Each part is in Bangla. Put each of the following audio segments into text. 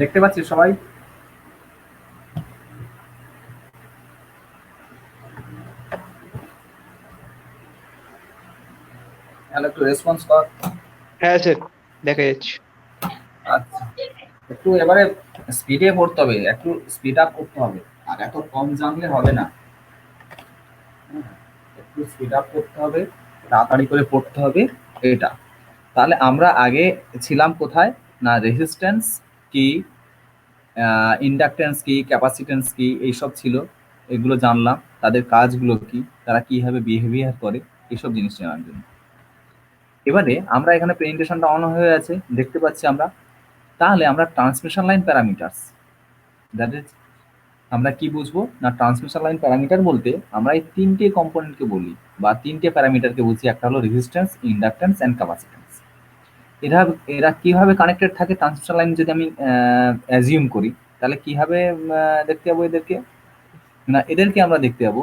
দেখতে পাচ্ছিস সবাই? তাহলে একটু রেসপন্স কর। হ্যাঁ স্যার, দেখা যাচ্ছে। আচ্ছা, একটু এবারে স্পিডে পড়তে হবে, একটু স্পিড আপ করতে হবে, আর এত কম জানলে হবে না। একটু স্পিড আপ করতে হবে, তাড়াতাড়ি করে পড়তে হবে। এটা তাহলে আমরা আগে ছিলাম কোথায়? না, রেজিস্ট্যান্স কি, ইন্ডাকটেন্স কি, ক্যাপাসিটেন্স কি, এইসব ছিল। এগুলো জানলাম, তাদের কাজগুলো কি, তারা কিভাবে বিহেভিয়ার করে, এইসব জিনিস জানার জন্য। এবারে আমরা এখানে প্রেজেন্টেশনটা অন হয়ে আছে, দেখতে পাচ্ছি আমরা। তাহলে আমরা transmission line parameters, that is, আমরা কি বুঝবো না, ট্রান্সমিশন লাইন প্যারামিটার বলতে আমরা এই তিনটে কম্পোনেন্টকে বলি, বা তিনটে প্যারামিটারকে বুঝি। একটা হলো রেজিস্ট্যান্স, ইন্ডাকটেন্স এন্ড ক্যাপাসিটেন্স। এরা এরা কিভাবে কানেক্টেড থাকে ট্রান্সমিশন লাইন, যদি আমি অ্যাজিউম করি, তাহলে কিভাবে দেখতে পাবো এদেরকে? না, এদেরকে আমরা দেখতে পাবো,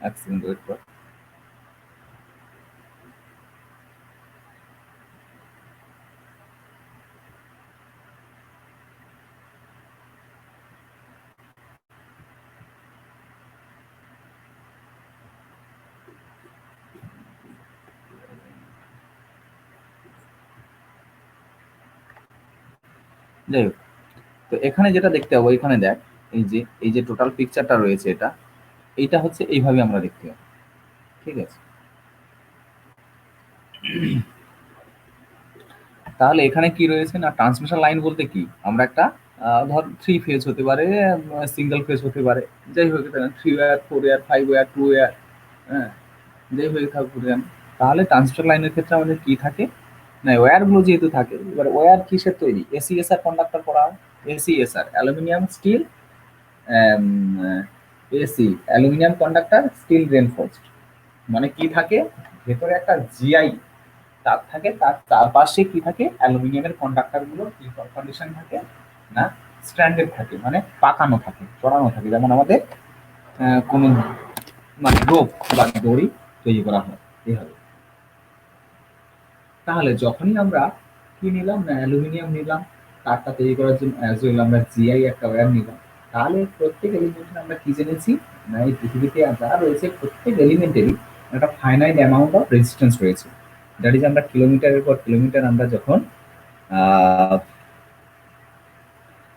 এক সেকেন্ড ওয়েট কর। যাই হোক, তো এখানে যেটা দেখতে পাবো, এখানে দেখ, এই যে টোটাল পিকচারটা রয়েছে, এইটা হচ্ছে এইভাবে আমরা দেখতে পাবো। ঠিক আছে, তাহলে এখানে কি রয়েছে না, ট্রান্সমিশন লাইন বলতে কি, আমরা একটা ধর 3 ফেজ হতে পারে, সিঙ্গেল ফেজ হতে পারে, যাই হোক, 3 ওয়্যার, 4 ওয়্যার, 5 ওয়্যার, 2 ওয়্যার, হ্যাঁ, যাই হয়ে থাকুক না কেন। তাহলে ট্রান্সমিশন লাইনের ক্ষেত্রে আমাদের কি থাকে না, ওয়্যার গুলো যেহেতু থাকে, এবার ওয়্যার কিসের তৈরি? এসিএসআর কন্ডাক্টর করা হয়। ACSR, aluminium steel, AC, aluminium conductor steel reinforced. মানে কি থাকে, ভেতরে একটা জিআই তার থাকে, তার চারপাশে কি থাকে, অ্যালুমিনিয়ামের কন্ডাক্টর গুলো কি কন্ডিশন থাকে না, স্ট্র্যান্ডেড থাকে, মানে পাকানো থাকে, চড়ানো থাকে, যেমন আমাদের কোনো মানে রোপ বা দড়ি তৈরি করা হয় এইভাবে। তাহলে যখনই আমরা কি নিলাম না, অ্যালুমিনিয়াম নিলাম, তারটা তৈরি করার জন্য অ্যাজ ওয়েল আমরা জিআই একটা ওয়্যার নিলাম। তাহলে প্রত্যেক এলিমেন্টের আমরা কি জেনেছি না, এই পৃথিবীতে যা রয়েছে প্রত্যেক এলিমেন্টেরই একটা ফাইনাইট অ্যামাউন্ট অফ রেজিস্ট্যান্স রয়েছে। দ্যাট ইজ, আমরা কিলোমিটারের পর কিলোমিটার আমরা যখন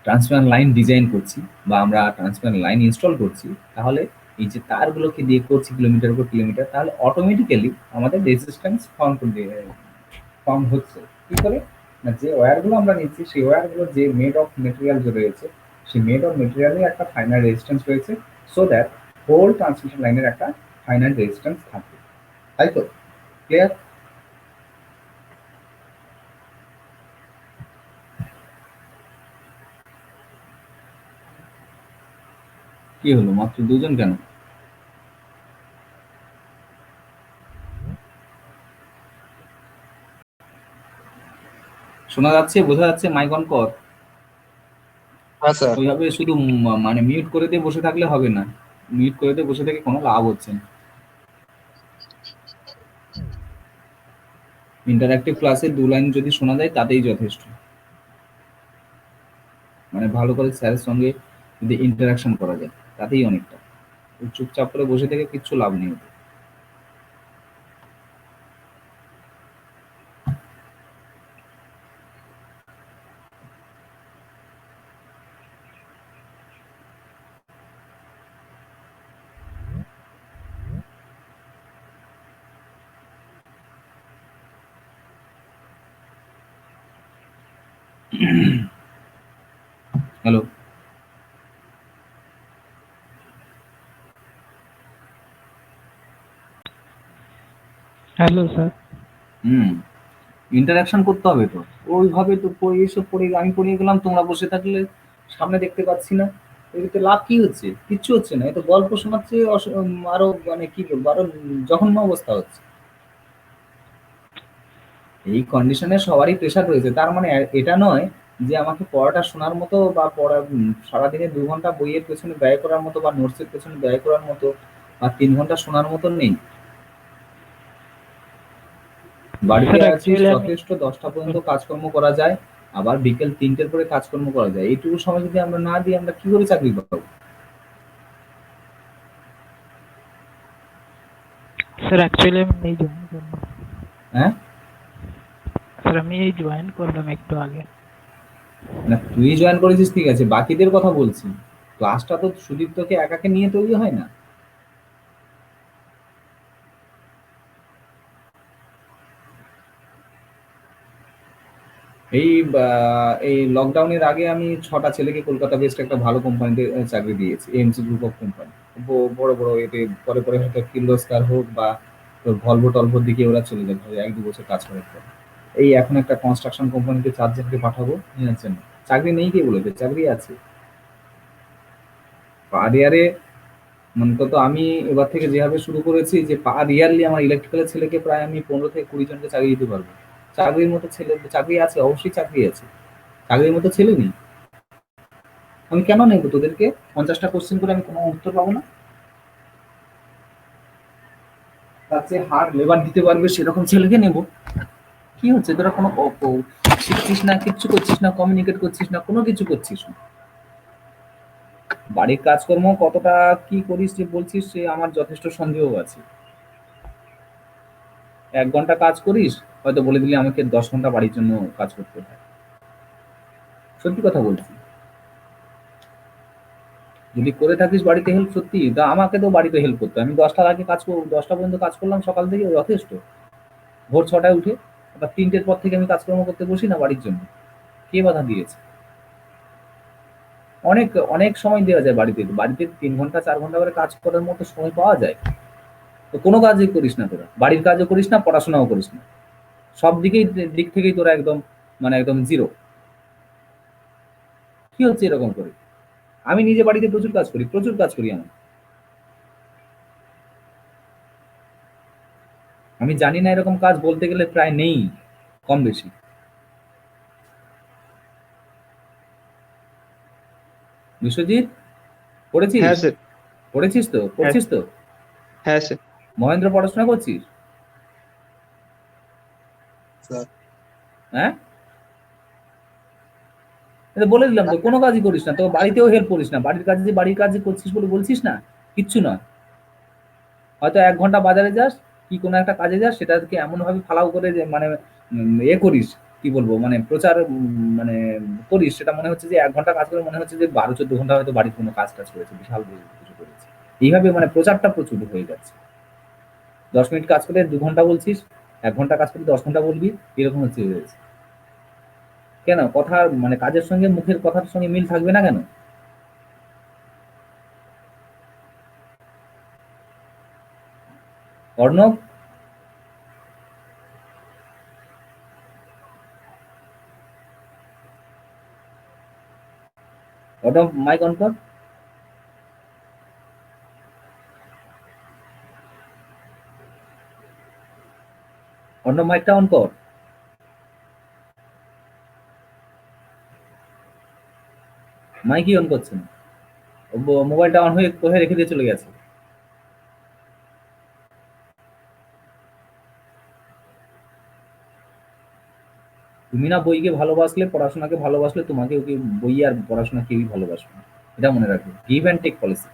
ট্রান্সমিশন লাইন ডিজাইন করছি, বা আমরা ট্রান্সমিশন লাইন ইনস্টল করছি, তাহলে এই যে তারগুলোকে দিয়ে করছি কিলোমিটার পর কিলোমিটার, তাহলে অটোমেটিক্যালি আমাদের রেজিস্ট্যান্স ফর্ম হচ্ছে। কি করে না, যে ওয়্যারগুলো আমরা নিচ্ছি সেই ওয়্যারগুলো যে মেড অফ মেটেরিয়াল যে রয়েছে, সেই মেড অফ মেটেরিয়ালের একটা ফাইনাল রেজিস্ট্যান্স রয়েছে, সো দ্যাট হোল ট্রান্সমিশন লাইনের একটা ফাইনাল রেজিস্ট্যান্স থাকবে। তাই তো? ক্লিয়ার? কি হলো, মাত্র দুজন কেন? শোনা যাচ্ছে, বোঝা যাচ্ছে? মাইক অন কর। হ্যাঁ স্যার। ওইভাবে শুধু মানে মিউট করে দিয়ে বসে থাকলে হবে না, মিউট করে দিয়ে বসে থেকে কোনো লাভ হচ্ছে না। ইন্টারঅ্যাক্টিভ ক্লাসে 2 লাইন যদি শোনা যায় তাতেই যথেষ্ট। মানে ভালো করে স্যারের সঙ্গে যদি ইন্টারাকশন করা যায়, তাতেই অনেকটা। চুপচাপ করে বসে থেকে কিচ্ছু লাভ নেই ওতে। হ্যালো? Hello sir. হুম, ইন্টারাকশন করতে হবে তো। ওইভাবে তো এইসব পড়ে আমি পড়িয়ে গেলাম, তোমরা বসে থাকলে সামনে দেখতে পাচ্ছি না, এতে লাভ কি হচ্ছে? কিচ্ছু হচ্ছে না, এত গল্প শোনাচ্ছে, আরো মানে কি বলবো, আরো জঘন্য অবস্থা হচ্ছে। এই কন্ডিশনে সবারই প্রেশার রয়েছে, তার মানে এটা নয় যে আমাকে পড়াটা শোনার মতো, বা পড়া সারাদিনে 2 ঘন্টা বইয়ের পেছনে ব্যয় করার মতো, বা নোটসের পেছনে ব্যয় করার মতো, বা 3 ঘন্টা শোনার মতো নেই। বাড়িতে স্যার আছিস অ্যাকচুয়ালি আমি যথেষ্ট, 10টা পর্যন্ত কাজকর্ম করা যায়, আবার বিকেল 3টের পরে কাজকর্ম করা যায়। এইটুকু সময় যদি আমরা না দিই আমরা কি করে চাকরি পাবো? স্যার অ্যাকচুয়ালি আমি এই জয়েন করলাম। হ্যাঁ, স্যার আমি এই জয়েন করলাম একটু আগে। না তুই জয়েন করেছিস ঠিক আছে, বাকিদের কথা বলছি। ক্লাসটা তো সুদীপ্তকে একাকে নিয়ে তৈরি হয় না। এই লকডাউনের আগে আমি 6টা ছেলেকে কলকাতা বেসড একটা ভালো কোম্পানিতে চাকরি দিয়েছি, এমসি গ্রুপ অফ কোম্পানি। বড় বড় এতে পরে পরে হয়তো কির্লোস্কার হোক বা তোর ভলভো টলভোর দিকে ওরা চলে যাবে, 1-2 বছর কাজ করার পর। এই এখন একটা কনস্ট্রাকশন কোম্পানিতে 4জনকে পাঠাবো নিয়ে যাচ্ছেন। চাকরি নেই কে বলেছে? চাকরি আছে। পার ইয়ারে অন্তত আমি এবার থেকে যেভাবে শুরু করেছি যে পার ইয়ারলি আমার ইলেকট্রিক্যালের ছেলেকে প্রায় আমি 15 থেকে 20 জনকে চাকরি দিতে পারবো। চাকরির মতো ছেলে চাকরি আছে, অবশ্যই চাকরি আছে। চাকরির মতো ছেলে নেই। আমি কেন নেব তোদেরকে? 50টা কোশ্চেন করে আমি কোনো উত্তর পাবো না? তার চেয়ে হার্ড লেবার দিতে পারবে সেরকম ছেলেকে নেব। কি হচ্ছে, তোরা কোনো শিখছিস না, কিচ্ছু করছিস না, কমিউনিকেট করছিস না, কোনো কিছু করছিস না। বাড়ির কাজকর্ম কতটা কি করিস যে বলছিস সে আমার যথেষ্ট সন্দেহ আছে। 1 ঘন্টা কাজ করিস, হয়তো বলে দিলে আমাকে 10 ঘন্টা বাড়ির জন্য কাজ করতে হয়। সত্যি কথা বলছি। যদি করে থাকিস বাড়িতে হেল্প, সত্যি তা আমাকে তো বাড়িতে হেল্প করতে হয়। আমি 10টার আগে কাজ করবো, 10টা পর্যন্ত কাজ করলাম সকাল থেকে, যথেষ্ট। ভোর 6টায় উঠে আবার 3টের পর থেকে আমি কাজকর্ম করতে বসি না বাড়ির জন্য। কে বাধা দিয়েছে? অনেক অনেক সময় দেওয়া যায় বাড়িতে। বাড়িতে 3 ঘন্টা 4 ঘন্টা করে কাজ করার মতো সময় পাওয়া যায়। তো কোনো কাজই করিস না তোরা, বাড়ির কাজও করিস না, পড়াশোনাও করিস না। সব দিক থেকেই তোরা একদম মানে একদম জিরো। কি হচ্ছে এরকম করে? আমি নিজে বাড়িতে প্রচুর কাজ করি, প্রচুর কাজ করি আমি। আমি জানি না এরকম কাজ বলতে গেলে প্রায় নেই, কম বেশি। বিশ্বজিৎ, পড়েছিস? হ্যাঁ স্যার। পড়েছিস তো? হ্যাঁ পড়ছিস তো? হ্যাঁ স্যার। মহেন্দ্র, পড়াশোনা করছিস? স্যার হ্যাঁ, এটা বলে দিলাম তো, কোনো কাজই করিস না, তো বাড়িতেও হেল্প করিস না। বাড়ির কাজ যে বাড়ির কাজ যে করছিস বলে বলছিস না, কিচ্ছু নয়। হয়তো 1 ঘন্টা বাজারে যাস কি কোনো একটা কাজে যাস, সেটাকে এমন ভাবে ফালাও করে যে মানে এ করিস, কি বলবো মানে প্রচার মানে করিস, সেটা মনে হচ্ছে যে 1 ঘন্টা কাজ করে মনে হচ্ছে যে 12-14 ঘন্টা হয়তো বাড়ির কোনো কাজ টাজ করেছে, বিশাল কিছু করেছে। এইভাবে মানে প্রচারটা প্রচুর হয়ে যাচ্ছে। 10 মিনিট কাজ করে 2 ঘন্টা বলছিস, 1 ঘন্টা কাজ করে 10 ঘন্টা বলবি, এরকম হচ্ছে হয়ে যাচ্ছে। কেন কথা মানে কাজের সঙ্গে মুখের কথার সঙ্গে মিল থাকবে না কেন? অর্ণব, অর্ণব মাইক অন কর। অর্ণব মাইকটা অন কর। মাইকই অন করছে না। মোবাইলটা অন হয়ে কোথায় রেখে দিয়ে চলে গেছে। তুমি না বইকে ভালোবাসলে, পড়াশোনাকে ভালোবাসলে, তোমাকে ওকে বই আর পড়াশোনা কেউই ভালোবাসবে না। এটা মনে রাখবে, give and take policy.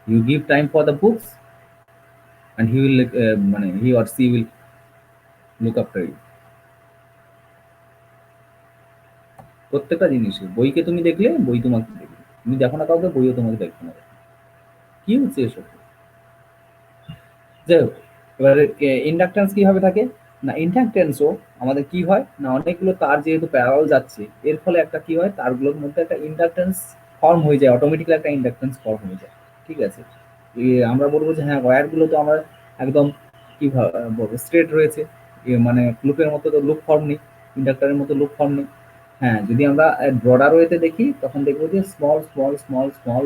You give time for the books and he will মানে he or she will look after you. প্রত্যেকটা জিনিসে বইকে তুমি দেখলে বই তোমাকে দেখবে, তুমি দেখো না কাউকে, বইও তোমাকে দেখবে না। কি হচ্ছে এসব? যাই হোক, এবারে ইন্ডাকটেন্স কিভাবে থাকে না, ইন্ডাকটেন্সও আমাদের কি হয় না, অনেকগুলো তার যেহেতু প্যারালাল যাচ্ছে, এর ফলে একটা কি হয়, তারগুলোর মধ্যে একটা ইন্ডাকটেন্স ফর্ম হয়ে যায়, অটোমেটিক্যালি একটা ইন্ডাকটেন্স ফর্ম হয়ে যায়। ঠিক আছে, আমরা বলবো যে হ্যাঁ ওয়্যারগুলো তো আমার একদম কি বলবো স্ট্রেট রয়েছে, মানে লুপের মতো তো লুপ ফর্ম নেই, ইন্ডাক্টরের মতো লুপ ফর্ম নেই। হ্যাঁ, যদি আমরা ব্রডার ওয়েতে দেখি তখন দেখবো যে small small small small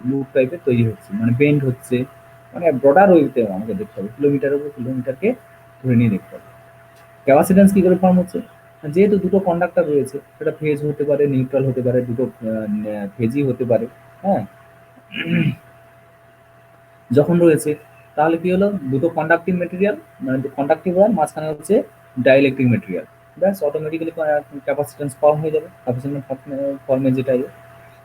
loop টাইপের তৈরি হচ্ছে, মানে বেন্ড হচ্ছে। মানে ব্রডার ওয়েতে আমাকে দেখতে হবে, কিলোমিটারের উপর কিলোমিটারকে ধরে নিয়ে দেখতে হবে। ক্যাপাসিট্যান্স কি করে ফর্ম হচ্ছে? যেহেতু দুটো কন্ডাক্টর রয়েছে, সেটা ফেজ হতে পারে, নিউট্রাল হতে পারে, দুটো ফেজই হতে পারে। হ্যাঁ, যখন রয়েছে তাহলে কি হলো, দুটো কন্ডাক্টিভ মেটেরিয়াল, মানে কন্ডাক্টিভ ওয়্যার, মাঝখানে হচ্ছে ডাইইলেকট্রিক মেটেরিয়াল, ব্যাস অটোমেটিক্যালি ক্যাপাসিটেন্স ফর্ম হয়ে যাবে, ক্যাপাসিটেন্স ফর্মে যেটা ইয়ে।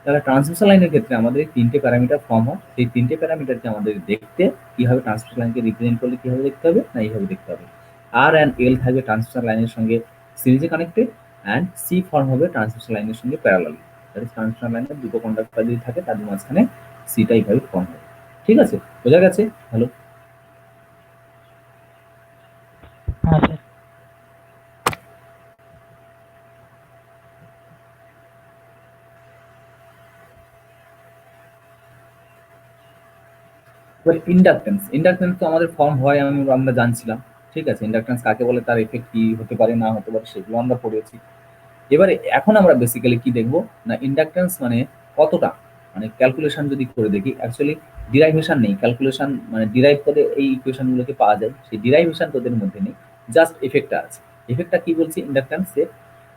তাহলে ট্রান্সমিশন লাইনের ক্ষেত্রে আমাদের তিনটে প্যারামিটার ফর্ম হয়, সেই তিনটে প্যারামিটারকে আমাদের দেখতে কিভাবে ট্রান্সমিশন লাইনকে রিপ্রেজেন্ট করলে কিভাবে দেখতে হবে, না এইভাবে দেখতে হবে। আর অ্যান্ড এল থাকবে ট্রান্সমিশন লাইনের সঙ্গে সিরিজে কানেক্টেড, অ্যান্ড সি ফর্ম হবে ট্রান্সমিশন লাইনের সঙ্গে প্যারালাল। ট্রান্সমিশন লাইনের দুটো কন্ডাক্টর যদি থাকে তাদের মাঝখানে সিটা এইভাবে ফর্ম হবে। ঠিক আছে, বোঝা গেছে? হ্যালো। হ্যাঁ স্যার। এবার ইন্ডাকটেন্স, ইন্ডাকটেন্স তো আমাদের ফর্ম হয় আমরা জানছিলাম। ঠিক আছে, ইন্ডাকটেন্স কাকে বলে, তার এফেক্ট কি হতে পারে না হতে পারে সেগুলো আমরা পড়েছি। এবারে এখন আমরা বেসিক্যালি কি দেখবো, না ইন্ডাকটেন্স মানে কতটা, মানে ক্যালকুলেশন যদি করে দেখি, অ্যাকচুয়ালি ডিরাইভেশন নেই, ক্যালকুলেশন মানে ডিরাইভ করে এই ইকুয়েশনগুলোকে পাওয়া যায়, সেই ডিরাইভেশন তোদের মধ্যে নেই, জাস্ট এফেক্টটা আছে। এফেক্টটা কি বলছি ইন্ডাকটেন্সে,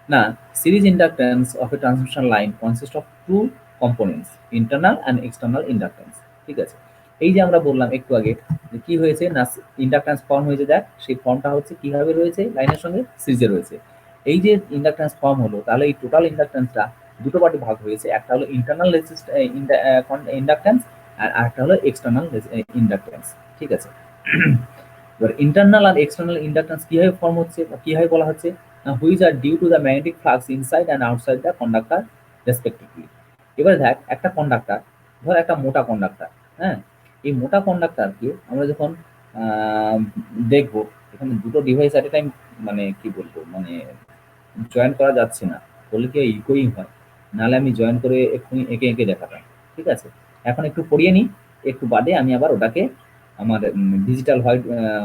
না series inductance of a transmission line consist of two components, internal and external inductance. ঠিক আছে, এই যে আমরা বললাম একটু আগে যে কি হয়েছে, না ইন্ডাকটেন্স ফর্ম হয়েছে, দেখ সেই ফর্মটা হচ্ছে কিভাবে রয়েছে, লাইনের সঙ্গে সিরিজে রয়েছে। এই যে ইন্ডাকটেন্স ফর্ম হলো, তাহলে এই টোটাল ইন্ডাকটেন্সটা দুটো পার্টি ভাগ হয়েছে, একটা হলো ইন্টারনাল ইন্ডাকটেন্স আর আরেকটা হলো এক্সটার্নাল ইন্ডাকটেন্স। ঠিক আছে, এবার ইন্টারনাল আর এক্সটার্নাল ইন্ডাকটেন্স কিভাবে ফর্ম হচ্ছে বা কিভাবে বলা হচ্ছে, which are due to the magnetic flux inside and outside the conductor respectively. এবারে দেখ একটা কন্ডাক্টর, ধর একটা মোটা কন্ডাক্টর, হ্যাঁ, এই মোটা কন্ডাক্টরকে আমরা যখন দেখবো, এখানে দুটো ডিভাইস অ্যাট এ টাইম, মানে কি বলবো, মানে জয়েন করা যাচ্ছে না, বলে কি ইকোইং হয়, নাহলে আমি জয়েন করে এক্ষুনি এঁকে এঁকে দেখাতাম। ঠিক আছে, এখন একটু পড়িয়ে নিই, একটু বাদে আমি আবার ওটাকে আমার ডিজিটাল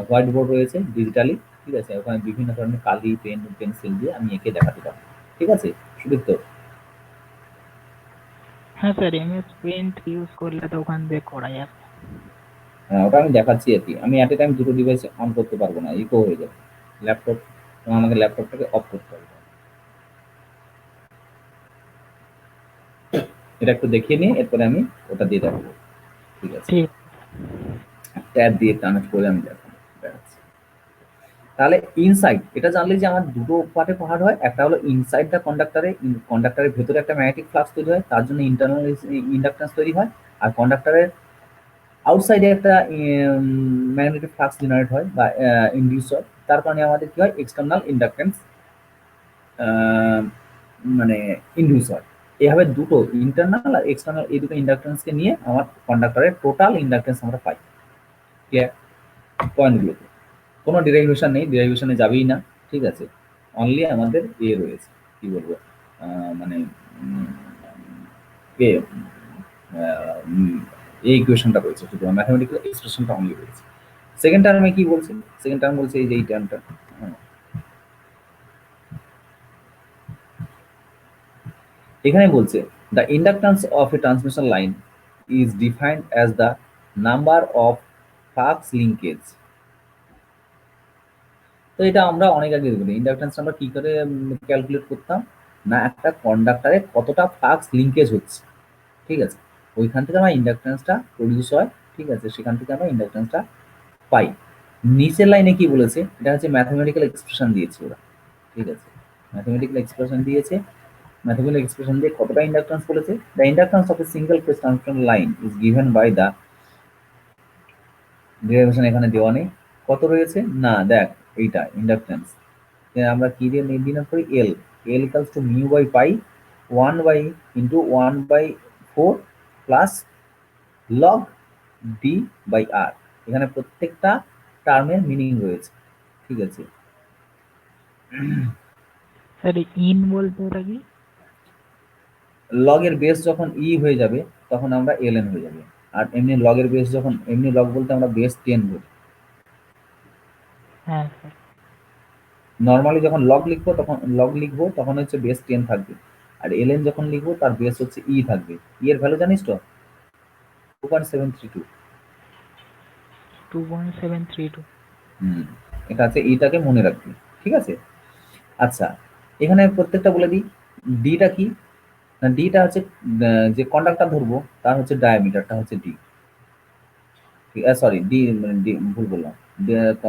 হোয়াইট বোর্ড রয়েছে ডিজিটালি, ঠিক আছে, ওখানে বিভিন্ন ধরনের কালি পেন পেন্সিল দিয়ে আমি এঁকে দেখাতে পারবো। ঠিক আছে সুদীপ্ত? হ্যাঁ স্যার, এমএস পেইন্ট ইউজ করলে তো ওখান দিয়ে করা যাবে। হ্যাঁ, ওটা আমি দেখাচ্ছি আর কি। আমি অ্যাট এ টাইম দুটো ডিভাইস অন করতে পারবো না, ইকো হয়ে যাবে ল্যাপটপ, আমাকে ল্যাপটপটাকে অফ করতে হবে। এটা একটু দেখিয়ে নিয়ে এরপরে আমি ওটা দিয়ে দেখাবো। ঠিক আছে, ঠিক। ট্যাব দিয়ে কানেক্ট করে আমি দেখাবো, দেখাচ্ছি। তাহলে ইনসাইড এটা জানলে যে আমার দুটো পার্টে পার্ট হয়, একটা হলো ইনসাইড দ্য কন্ডাক্টরে, কন্ডাক্টরের ভেতরে একটা ম্যাগনেটিক ফ্লাক্স তৈরি হয়, তার জন্য ইন্টারনাল ইন্ডাকটেন্স তৈরি হয়, আর কন্ডাক্টরের আউটসাইডে একটা ম্যাগনেটিক ফ্লাক্স জেনারেট হয় বা ইনডিউস হয়, তার কারণে আমাদের কি হয়, এক্সটার্নাল ইন্ডাকটেন্স মানে ইনডিউস হয়। এভাবে দুটো ইন্টারনাল আর এক্সটার্নাল এই দুটো ইন্ডাকটেন্সকে নিয়ে আমার কন্ডাক্টরের টোটাল ইন্ডাকটেন্স আমরা পাই। ক্লিয়ার পয়েন্টগুলোতে কোনো ডিরাইভেশন নেই, ডিরাইভেশনে যাবেই না। ঠিক আছে, অনলি আমাদের এ রয়েছে, কি বলবো, মানে এ এই ইকুয়েশনটা রয়েছে, শুধু ম্যাথমেটিক্যাল এক্সপ্রেশনটা অনলি রয়েছে। সেকেন্ড টার্মে কি বলছে, সেকেন্ড টার্ম বলছে এই যে এই টার্মটা, এখানে বলছে the inductance of a transmission line is defined as the number of flux linkage. তো এটা আমরা অনেক আগে দেখবো, ইন্ডাকটেন্স আমরা কি করে ক্যালকুলেট করতাম, না একটা কন্ডাক্টরে কতটা ফ্লাক্স লিঙ্কেজ হচ্ছে। ঠিক আছে, ওইখান থেকে আমার ইন্ডাকটেন্সটা প্রডিউস হয়। ঠিক আছে, সেখান থেকে আমরা ইন্ডাকটেন্সটা পাই। নিচের লাইনে কি বলেছে, এটা হচ্ছে ম্যাথমেটিক্যাল এক্সপ্রেশন দিয়েছে ওরা। ঠিক আছে, ম্যাথমেটিক্যাল এক্সপ্রেশন দিয়েছে, ম্যাথমেটিক্যাল এক্সপ্রেশন দিয়ে কতটা ইন্ডাকটেন্স বলেছে, the inductance of a single phase transmission line is given by the derivation, এখানে দেওয়া নেই কত রয়েছে, না দেখ এইটা ইন্ডাকটেন্স আমরা কি দিয়ে নির্ণয় করি, L, L equals to mu by pi 1 by into 1 by 4 plus log D by R. এখানে প্রত্যেকটা টার্মের মিনিং রয়েছে। ঠিক আছে, স্যার ইন বলতে ওটা কি? লগের বেস যখন ই হয়ে যাবে তখন আমরা এল এন হয়ে যাবে, আর এমনি লগের বেস যখন, এমনি লগ বলতে আমরা বেস 10 বলি। হ্যাঁ স্যার। নর্মালি যখন লগ লিখবো তখন হচ্ছে বেস 10 থাকবে, আর এল এন যখন লিখবো তার বেস হচ্ছে ই থাকবে। ই এর ভ্যালু জানিস তো 2.732। 2.732। এটা আছে, ইটাকে মনে রাখবি। ঠিক আছে, আচ্ছা এখানে প্রত্যেকটা বলে দিই। ডিটা কি, না ডিটা হচ্ছে যে কন্ডাক্টর ধরবো তার হচ্ছে ডায়ামিটারটা হচ্ছে ডি। সরি ডি, ডি ভুল বললাম,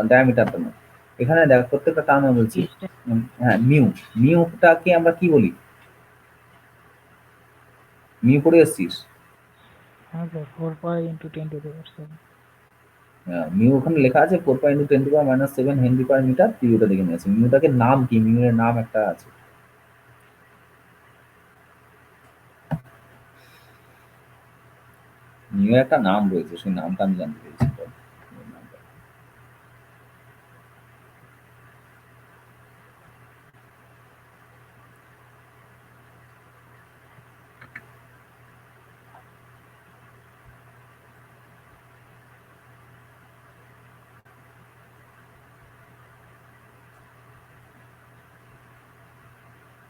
ডায়ামিটারটা না। এখানে দেখ প্রত্যেকটা টার্ম আমি বলছি। ডিস্টেন্স। হ্যাঁ, মিউটাকে আমরা কি বলি? মিউ পড়ে এসছিস? হ্যাঁ স্যার, 4 পাই × 10⁻⁷। মিউ ওখানে লেখা আছে 4 × 10⁻⁷ হেনরি পার মিটার। তুই ওটা দেখে নিয়েছিস। মিউটাকে নাম কি? মিউ এর নাম একটা আছে। মিউ এর একটা নাম রয়েছে, সেই নামটা আমি জানতে পেরেছি। ওই নামটা।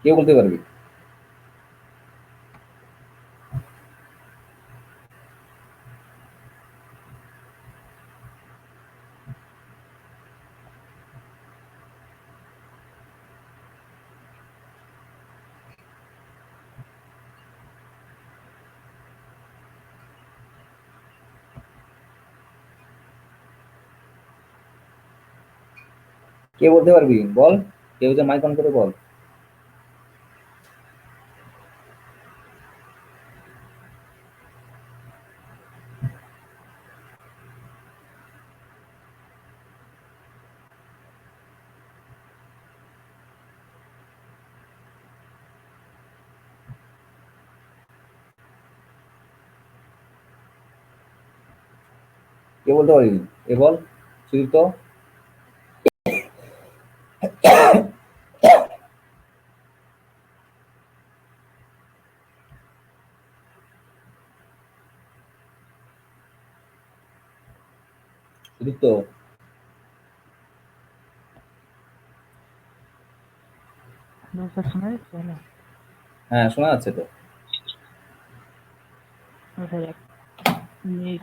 কে বলতে পারবি? কে বলতে পারবি বল? কেউ যে মাইক অন করে বল। কে বলতে পারবি? এ বল সুদীপ্ত। সুদীপ্ত। হ্যালো স্যার, শোনা যাচ্ছে? হ্যালো হ্যাঁ, শোনা যাচ্ছে তো। স্যার,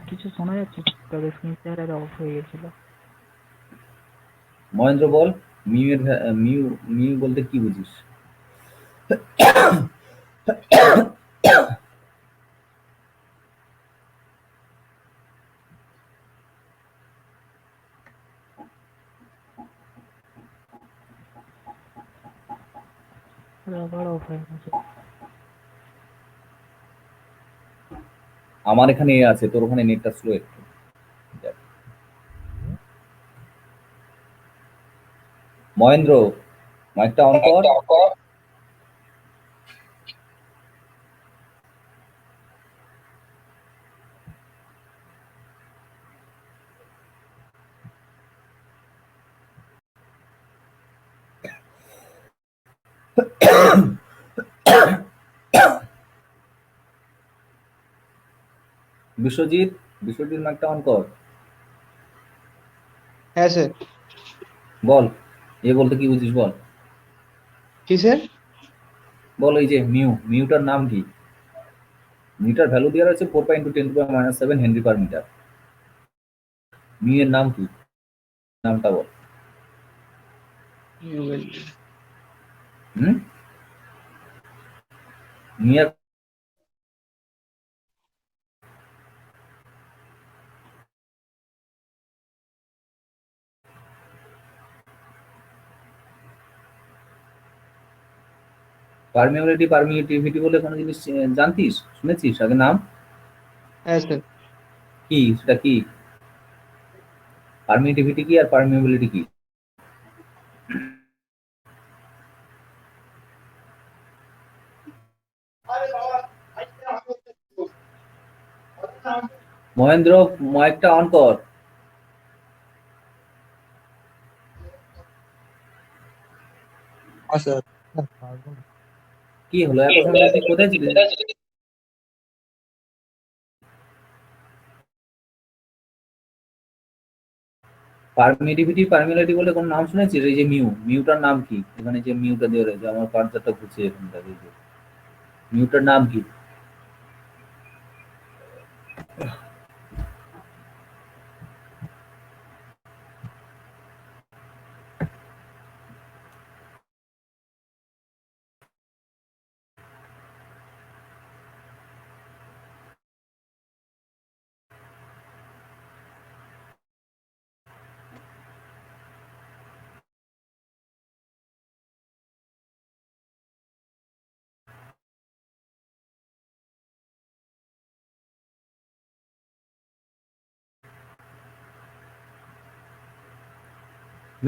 কিছু শোনা যাচ্ছে, তবে স্ক্রিন শেয়ার অফ হয়ে গেছিল। মহেন্দ্র বল, মিউ মিউ বলতে কি বুঝিস? আবার অফ হয়ে গেছে। আমার এখানে এ আছে, তোর ওখানে নেটটা স্লো একটু। দেখ। মহেন্দ্র, মাইকটা অন কর। বিশ্বজিৎ, বিশ্বজিৎ মাইকটা অন কর। হ্যাঁ স্যার। বল, এ বলতে কি বুঝিস বল। কি স্যার? বল এই যে মিউটার নাম কি? মিটার ভ্যালু দেওয়া রয়েছে 4 × 10⁻⁷ হেনরি পার মিটার। মিউ এর নাম কি? নামটা বল। হুম? মিউ এর পারমিটিভিটি বলে কোনো জিনিস জানতিস, শুনেছিস আগে নাম? হ্যাঁ স্যার। কি সেটা কি? পারমিটিভিটি কি আর পারমিয়াবিলিটি কি? মহেন্দ্র, মাইকটা অন কর। হ্যাঁ স্যার। কি হলো এত সময় তুই কোথায় ছিলিস? পারমিটিভিটি পারমিয়াবিলিটি বলে কোন নাম শুনেছিস? এই যে মিউটার নাম কি? এখানে যে মিউটা দেওয়া রয়েছে, আমার কার্সারটা ঘুরছে এখানটা, এই যে মিউটার নাম কি?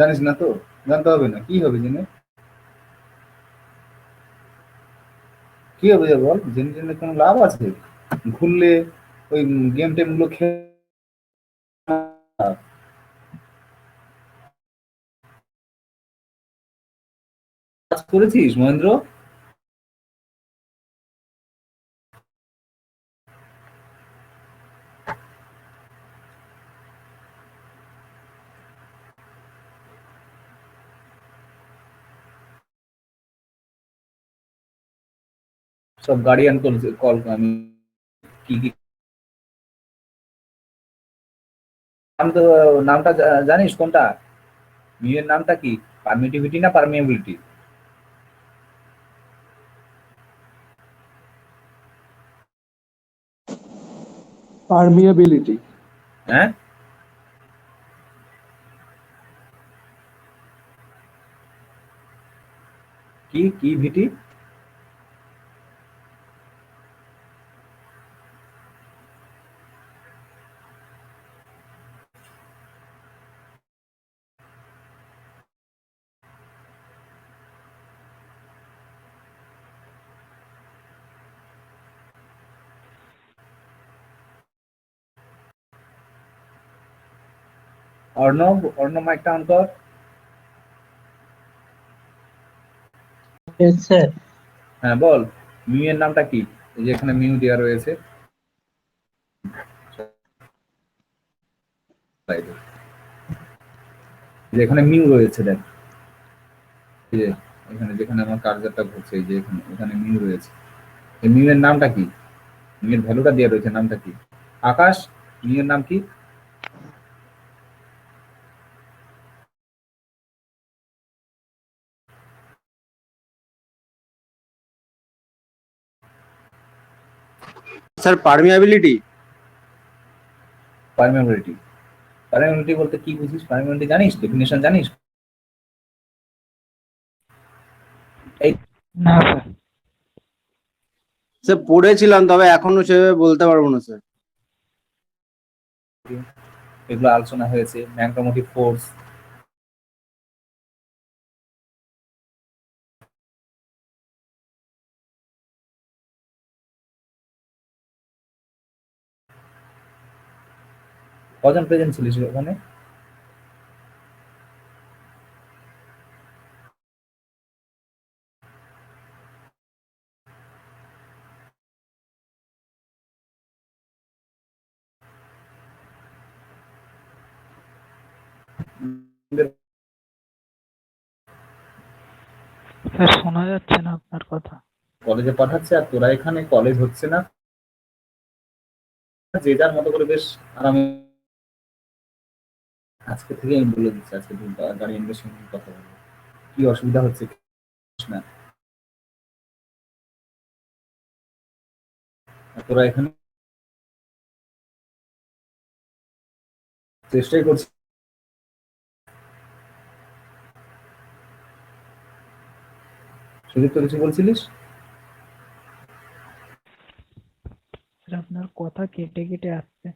জানিস না তো, জানতে হবে না, কি হবে জেনে, কি হবে যে বল, জেনে জেনে কোনো লাভ আছে? ঘুরলে ওই গেম টেম গুলো খেলে কাজ করেছিস মহেন্দ্র? সব গার্ডিয়ান কল কল আমি কি কি নাম তো, নামটা জানিস কোনটা? মিউয়ের নামটা কি? পারমিটিভিটি না পারমিয়াবিলিটি? পারমিয়াবিলিটি। হ্যাঁ, কি কি ভিটি? অর্ণব, অর্ণব মাইকটা অন কর। Yes, sir. হ্যাঁ বল, মিউয়ের নামটা কি? এই যে এখানে মিউ দেওয়া রয়েছে। যে এখানে মিউ রয়েছে দেখ, এই যে এখানে যেখানে আমার কার্সারটা ঘুরছে, এই যে এখানে এখানে মিউ রয়েছে। এই মিউ এর নামটা কি? মিউ এর ভ্যালুটা দেওয়া রয়েছে, নামটা কি? আকাশ, মিউ এর নাম কি? Sir permeability. পারমিয়াবিলিটি। পারমিয়াবিলিটি বলতে কি বুঝিস? পারমিয়াবিলিটি জানিস? ডেফিনেশন জানিস? এই না স্যার। স্যার পড়েছিলাম, তবে এখনো সেভাবে বলতে পারবো না স্যার। এগুলো আলোচনা হয়েছে, ম্যাগনেটোমোটিভ ফোর্স, কজন প্রেজেন্ট ছিলিস ওখানে? স্যার শোনা যাচ্ছে না আপনার কথা। কলেজে পাঠাচ্ছে আর তোরা এখানে, কলেজ হচ্ছে না, যে যার মতো করে বেশ আরামে। আজকে থেকে আমি বলে দিচ্ছি, আজকে গার্ডিয়ানদের সঙ্গে কথা বলবো, কি অসুবিধা হচ্ছে না। আর তোরা এখানে চেষ্টাই করছিস। সুদীপ তো কিছু বলছিলিস? স্যার আপনার কথা কেটে কেটে আসছে।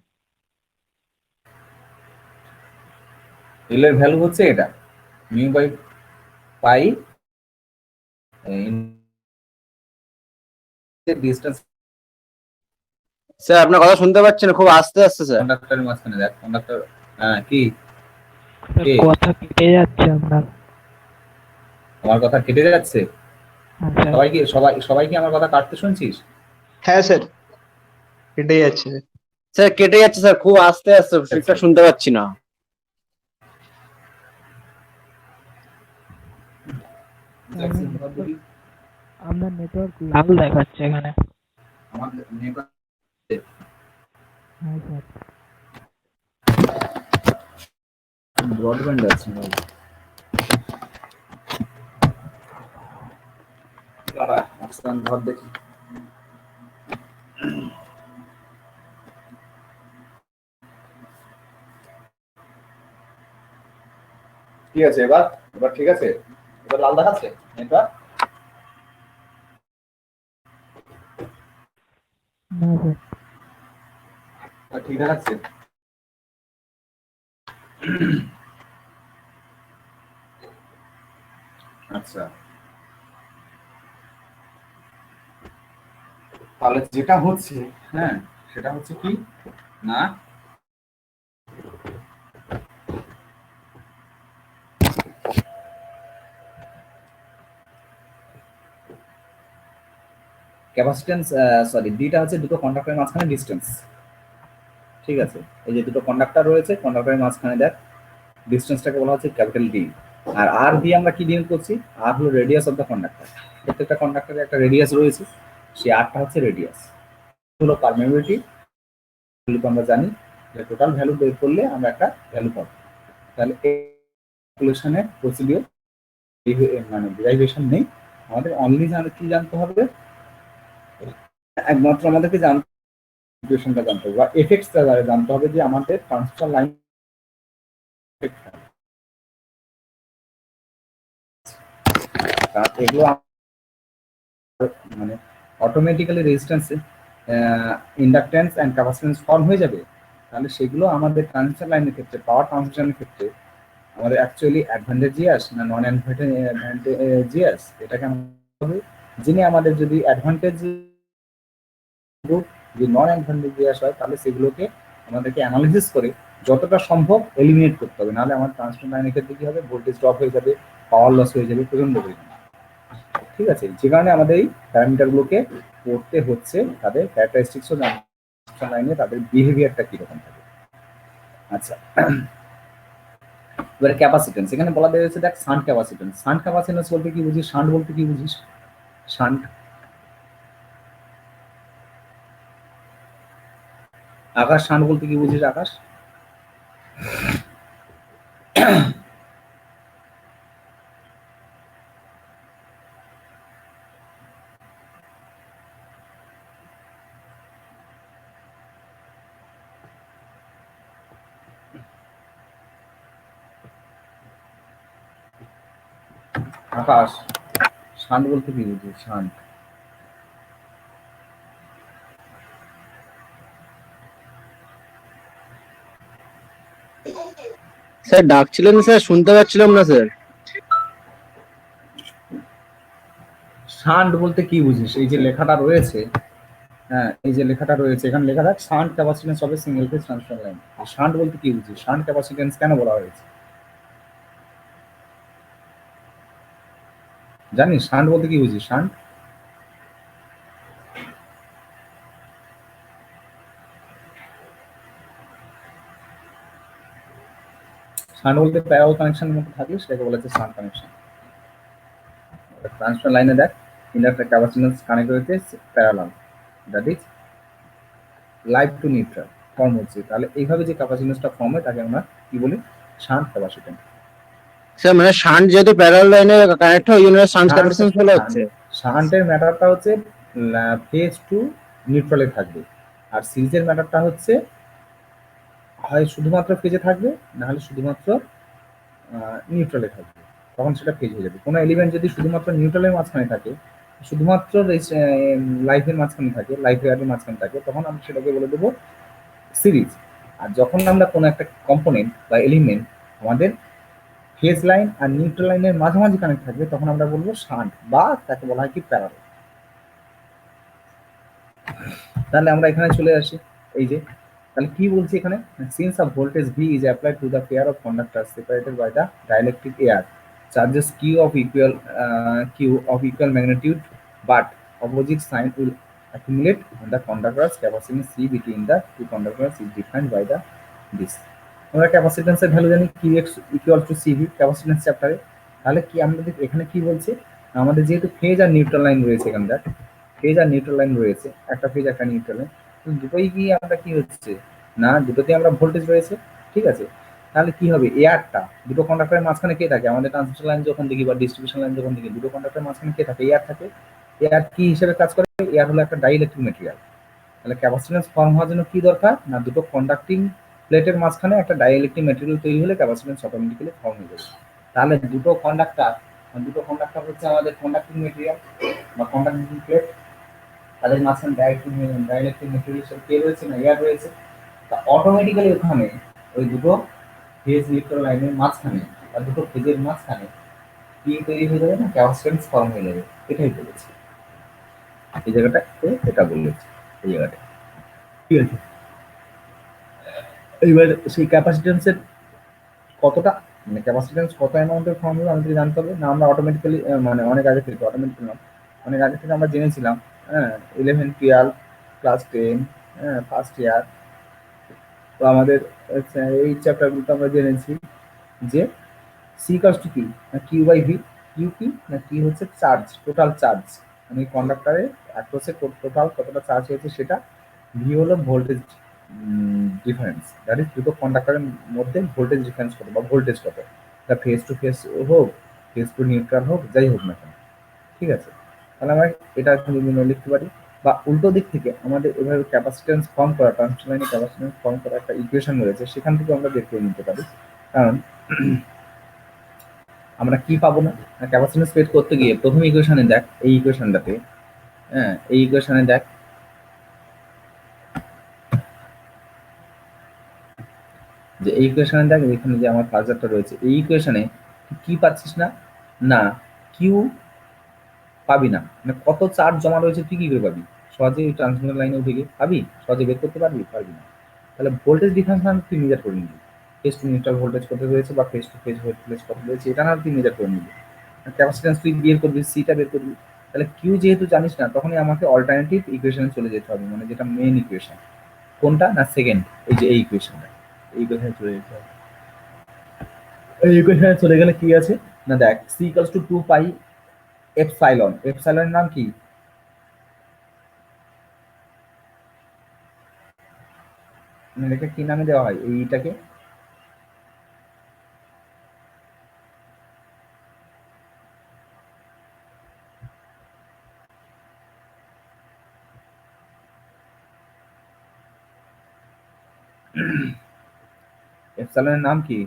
এল এর ভ্যালু হচ্ছে এটা, mu by pi distance sir আপনার কথা শুনতে পাচ্ছি না, খুব আস্তে আস্তে স্যার। কন্ডাক্টরের মাঝখানে। দেখ কন্ডাক্টর, হ্যাঁ কি, স্যার কে? কথা কেটে যাচ্ছে আপনার। আমার কথা কেটে যাচ্ছে? হ্যাঁ স্যার। সবাই কি আমার কথা কাটতে শুনছিস? হ্যাঁ স্যার, এটাই আছে। স্যার কেটে যাচ্ছে স্যার, খুব আস্তে আস্তে, ঠিকঠাক শুনতে পাচ্ছি না। আপনার নেটওয়ার্ক লাল দেখাচ্ছে এখানে। আমার নেটওয়ার্ক হ্যাঁ স্যার। ব্রডব্যান্ড আছে ভাই। দাঁড়া, আস্তান ধর দেখি। ঠিক আছে, এবার এবার ঠিক আছে, এবার লাল দেখাচ্ছে নেটওয়ার্ক? না স্যার। ঠিক দেখাচ্ছে? আচ্ছা, তাহলে যেটা হচ্ছে, হ্যাঁ, সেটা হচ্ছে কি না, ক্যাপাসিট্যান্স, সরি, ডিটা হচ্ছে দুটো কন্ডাক্টরের মাঝখানে ডিস্টেন্স। ঠিক আছে, এই যে দুটো কন্ডাক্টর রয়েছে, কন্ডাক্টরের মাঝখানে দেখ ডিস্টেন্সটাকে বলা হচ্ছে ক্যাপিটাল ডি। আর আর দিয়ে আমরা কি ডিল করছি? আর হলো রেডিয়াস অফ দ্য কন্ডাক্টর। প্রত্যেকটা কন্ডাক্টরের একটা রেডিয়াস রয়েছে, সেই আরটা হচ্ছে রেডিয়াস। হলো পারমেবিলিটি, ভ্যালু আমরা জানি যে টোটাল ভ্যালু বের করলে আমরা একটা ভ্যালু পাবো। তাহলে ক্যালকুলেশনের প্রসিডিওর মানে ডেরিভেশন নেই, আমাদের অনলি কি জানতে হবে, একমাত্র আমাদেরকে ইকুয়েশনটা জানতে হবে বা এফেক্টসটা জানতে হবে যে আমাদের ট্রান্সফার লাইন এগুলো মানে automatically resistance, inductance and capacitance form হয়ে যাবে। তাহলে সেগুলো আমাদের ট্রান্সফার লাইনের ক্ষেত্রে, পাওয়ার ট্রান্সমিশনের ক্ষেত্রে আমাদের অ্যাকচুয়ালি অ্যাডভান্টেজিয়াস না নন অ্যাডভান্টেজিয়াস, এটাকে আমাদের যিনি আমাদের যদি অ্যাডভান্টেজ যদি নন অ্যাডভান্টেজিয়াস হয় তাহলে সেগুলোকে আমাদেরকে অ্যানালিসিস করে যতটা সম্ভব এলিমিনেট করতে হবে, নাহলে আমার ট্রান্সফার লাইনের ক্ষেত্রে কি হবে, ভোল্টেজ ড্রপ হয়ে যাবে, পাওয়ার লস হয়ে যাবে প্রচন্ড পরিমাণে। ঠিক আছে, যে কারণে আমাদের এই প্যারামিটারগুলোকে পড়তে হচ্ছে, তাদের ক্যারেক্টারিস্টিক্সও ট্রান্সফার লাইনে তাদের বিহেভিয়ারটা কিরকম থাকে। আচ্ছা, এবারে ক্যাপাসিটেন্স এখানে বলা হয়েছে, দেখ শান্ট ক্যাপাসিটেন্স। শান্ট ক্যাপাসিটেন্স বলতে কি বুঝিস, শান্ট বলতে কি বুঝিস? শান্ট, আকাশ, শান্ট বলতে কি বুঝিস আকাশ? আকাশ, শান্ট বলতে কি বুঝিস? শান্ট, স্যার ডাকছিলেন স্যার, শুনতে পাচ্ছিলাম না স্যার। শান্ট বলতে কি বুঝিস? এই যে লেখাটা রয়েছে, হ্যাঁ, এই যে লেখাটা রয়েছে এখানে লেখা থাক শান্ট ক্যাপাসিটেন্স হবে single phase transfer line. Shunt বলতে কি বুঝিস? শান্ট ক্যাপাসিটেন্স কেন বলা হয়েছে জানিস? শান্ট বলতে কি বুঝিস? শান্ট, শান্ট বলতে প্যারাল কানেকশনের মধ্যে থাকলে সেটাকে বলা হচ্ছে শান্ট কানেকশন। ট্রান্সফার লাইনে দেখ ইন্ডাক্টর ক্যাপাসিটেন্স কানেক্ট হয়েছে parallel, that is live to neutral form হচ্ছে। তাহলে এইভাবে যে ক্যাপাসিটেন্সটা ফর্ম হয় তাকে আমরা কি বলি? Shunt capacitance. স্যার মানে শান্ট যেহেতু প্যারালাল লাইনে কানেক্ট হয়, ওই জন্য শান্ট ক্যাপাসিটেন্স বলা হচ্ছে। শান্টের ম্যাটারটা হচ্ছে ফেজ টু নিউট্রালে থাকবে, আর সিরিজের ম্যাটারটা হচ্ছে হয় শুধুমাত্র ফেজে থাকবে, না হলে শুধুমাত্র নিউট্রালে থাকবে, তখন সেটা ফেজ হয়ে যাবে। কোনো এলিমেন্ট যদি শুধুমাত্র নিউট্রালের মাঝখানে থাকে, শুধুমাত্র লাইফের মাঝখানে থাকে, লাইফ এয়ারের মাঝখানে থাকে, তখন আমরা সেটাকে বলে দেবো সিরিজ। আর যখন আমরা কোনো একটা কম্পোনেন্ট বা এলিমেন্ট আমাদের ফেজ লাইন আর নিউট্রাল লাইনের মাঝামাঝি কানেক্ট থাকবে, তখন আমরা বলবো শান্ট, বা তাকে বলা হয় কি প্যারালাল। তাহলে আমরা এখানে চলে আসি, এই যে তাহলে কি বলছি এখানে, since of voltage V is applied to the pair of conductor separated by the dielectric air, charges q of equal magnitude but opposite sign will accumulate on the conductor's capacitance C between the two conductors is defined by the this. আমরা ক্যাপাসিট্যান্সের ভ্যালু জানি Qx equal to CV capacitance চ্যাপ্টারে। তাহলে কি আমাদের এখানে কি বলছে, আমাদের যেহেতু ফেজ আর নিউট্রাল লাইন রয়েছে, এখানকার ফেজ আর নিউট্রাল লাইন রয়েছে, একটা ফেজ একটা নিউট্রাল লাইন, দুটোই কি আমরা কি হচ্ছে না দুটোতে আমরা ভোল্টেজ রয়েছে। ঠিক আছে, তাহলে কি হবে, এয়ারটা দুটো কন্ডাক্টরের মাঝখানে কে থাকে? আমাদের ট্রান্সমিশন লাইন যখন দেখি বা ডিস্ট্রিবিউশন লাইন যখন দেখি, দুটো কন্ডাক্টরের মাঝখানে কে থাকে? এয়ার থাকে। এয়ার কি হিসেবে কাজ করে? এয়ার হলো একটা ডাইইলেকট্রিক মেটেরিয়াল। তাহলে ক্যাপাসিট্যান্স ফর্ম হওয়ার জন্য কি দরকার না, দুটো কন্ডাক্টিং প্লেটের মাঝখানে একটা ডাইইলেকট্রিক মেটেরিয়াল তৈরি হলে ক্যাপাসিট্যান্স অটোমেটিক্যালি ফর্ম হয়ে যাবে। তাহলে দুটো কন্ডাক্টর হচ্ছে আমাদের কন্ডাক্টিং মেটেরিয়াল বা কন্ডাক্টিং প্লেট, তাদের মাঝখানে ডাইইলেকট্রিক মেটেরিয়াল কে রয়েছে না এয়ার রয়েছে। তা অটোমেটিক্যালি ওখানে ওই দুটো ফেজ নিউট্রাল লাইনের মাঝখানে বা দুটো ফেজের মাঝখানে কি তৈরি হয়ে যাবে না, ক্যাপাসিট্যান্স ফর্ম হয়ে যাবে, এটাই বলেছি এই জায়গাটাতে, এটা বলেছি এই জায়গাটা। ঠিক আছে, এইবার সেই ক্যাপাসিট্যান্সের কতটা, মানে ক্যাপাসিট্যান্স কত অ্যামাউন্টের ফর্ম হবে আমাদের জানতে হবে না, আমরা অটোমেটিক্যালি মানে অনেক আগে থেকে অটোমেটিক্যালি না, অনেক আগে থেকে আমরা জেনেছিলাম। হ্যাঁ, 11, 12, ক্লাস 10, হ্যাঁ, ফার্স্ট ইয়ার, তো আমাদের এই চ্যাপ্টারগুলো আমরা জেনেছি যে সি ইকুয়ালস টু কি না কিউ বাই ভি। কিউ কি না, কি হচ্ছে চার্জ, টোটাল চার্জ, মানে কন্ডাক্টরে অ্যাক্রসে টোটাল কতটা চার্জ হয়েছে সেটা। ভি হলো ভোল্টেজ ডিফারেন্স, দ্যাট ইজ দুটো কন্ডাক্টরের মধ্যে ভোল্টেজ ডিফারেন্স কত বা ভোল্টেজ কত, তা ফেস টু ফেস হোক, ফেস টু নিউট্রাল হোক, যাই হোক না কেন। ঠিক আছে, তাহলে আমরা এটা লিখতে পারি, বা উল্টো দিক থেকে আমাদের এভাবে ক্যাপাসিট্যান্স ফর্ম করা, ট্রান্সমিশন লাইনে ক্যাপাসিট্যান্স ফর্ম করা একটা ইকুয়েশন রয়েছে, সেখান থেকে আমরা বের করে নিতে পারি। কারণ আমরা কি পাবো না, ক্যাপাসিট্যান্স বের করতে গিয়ে প্রথম ইকুয়েশনে দেখ, এই ইকুয়েশনটাতে, হ্যাঁ এই ইকুয়েশনে দেখ যে এই ইকুয়েশনে দেখ, এখানে যে আমার কার্সারটা রয়েছে, এই ইকুয়েশনে কি পাচ্ছিস না, না কিউ পাবি না, মানে কত চার্জ জমা রয়েছে তুই কি করে পাবি, সহজে ট্রান্সমিশন লাইনে উঠে গিয়ে পাবি, সহজে বের করতে পারবি, পারবি না। তাহলে ভোল্টেজ ডিফারেন্স তুই মেজার করে নিবি, ফেস টু নিউট্রাল ভোল্টেজ কত রয়েছে বা ফেস টু ফেস ভোল্টেজ কত রয়েছে, এটা না তুই মেজার করে নিবি। ক্যাপাসিট্যান্স তুই বের করবি, সিটা বের করবি। তাহলে কিউ যেহেতু জানিস না, তখনই আমাকে অল্টারনেটিভ ইকুয়েশনে চলে যেতে হবে, মানে যেটা মেইন ইকুয়েশন, কোনটা না সেকেন্ড, এই যে এই ইকুয়েশনটা, এই ইকুয়েশনে চলে যেতে হবে। এই ইকুয়েশনে চলে গেলে কি আছে না, দেখ C equals to 2 pi epsilon, এপসাইলনের নাম কি, মানে এটাকে কি নামে দেওয়া হয় এইটাকে, এপসাইলনের নাম কি,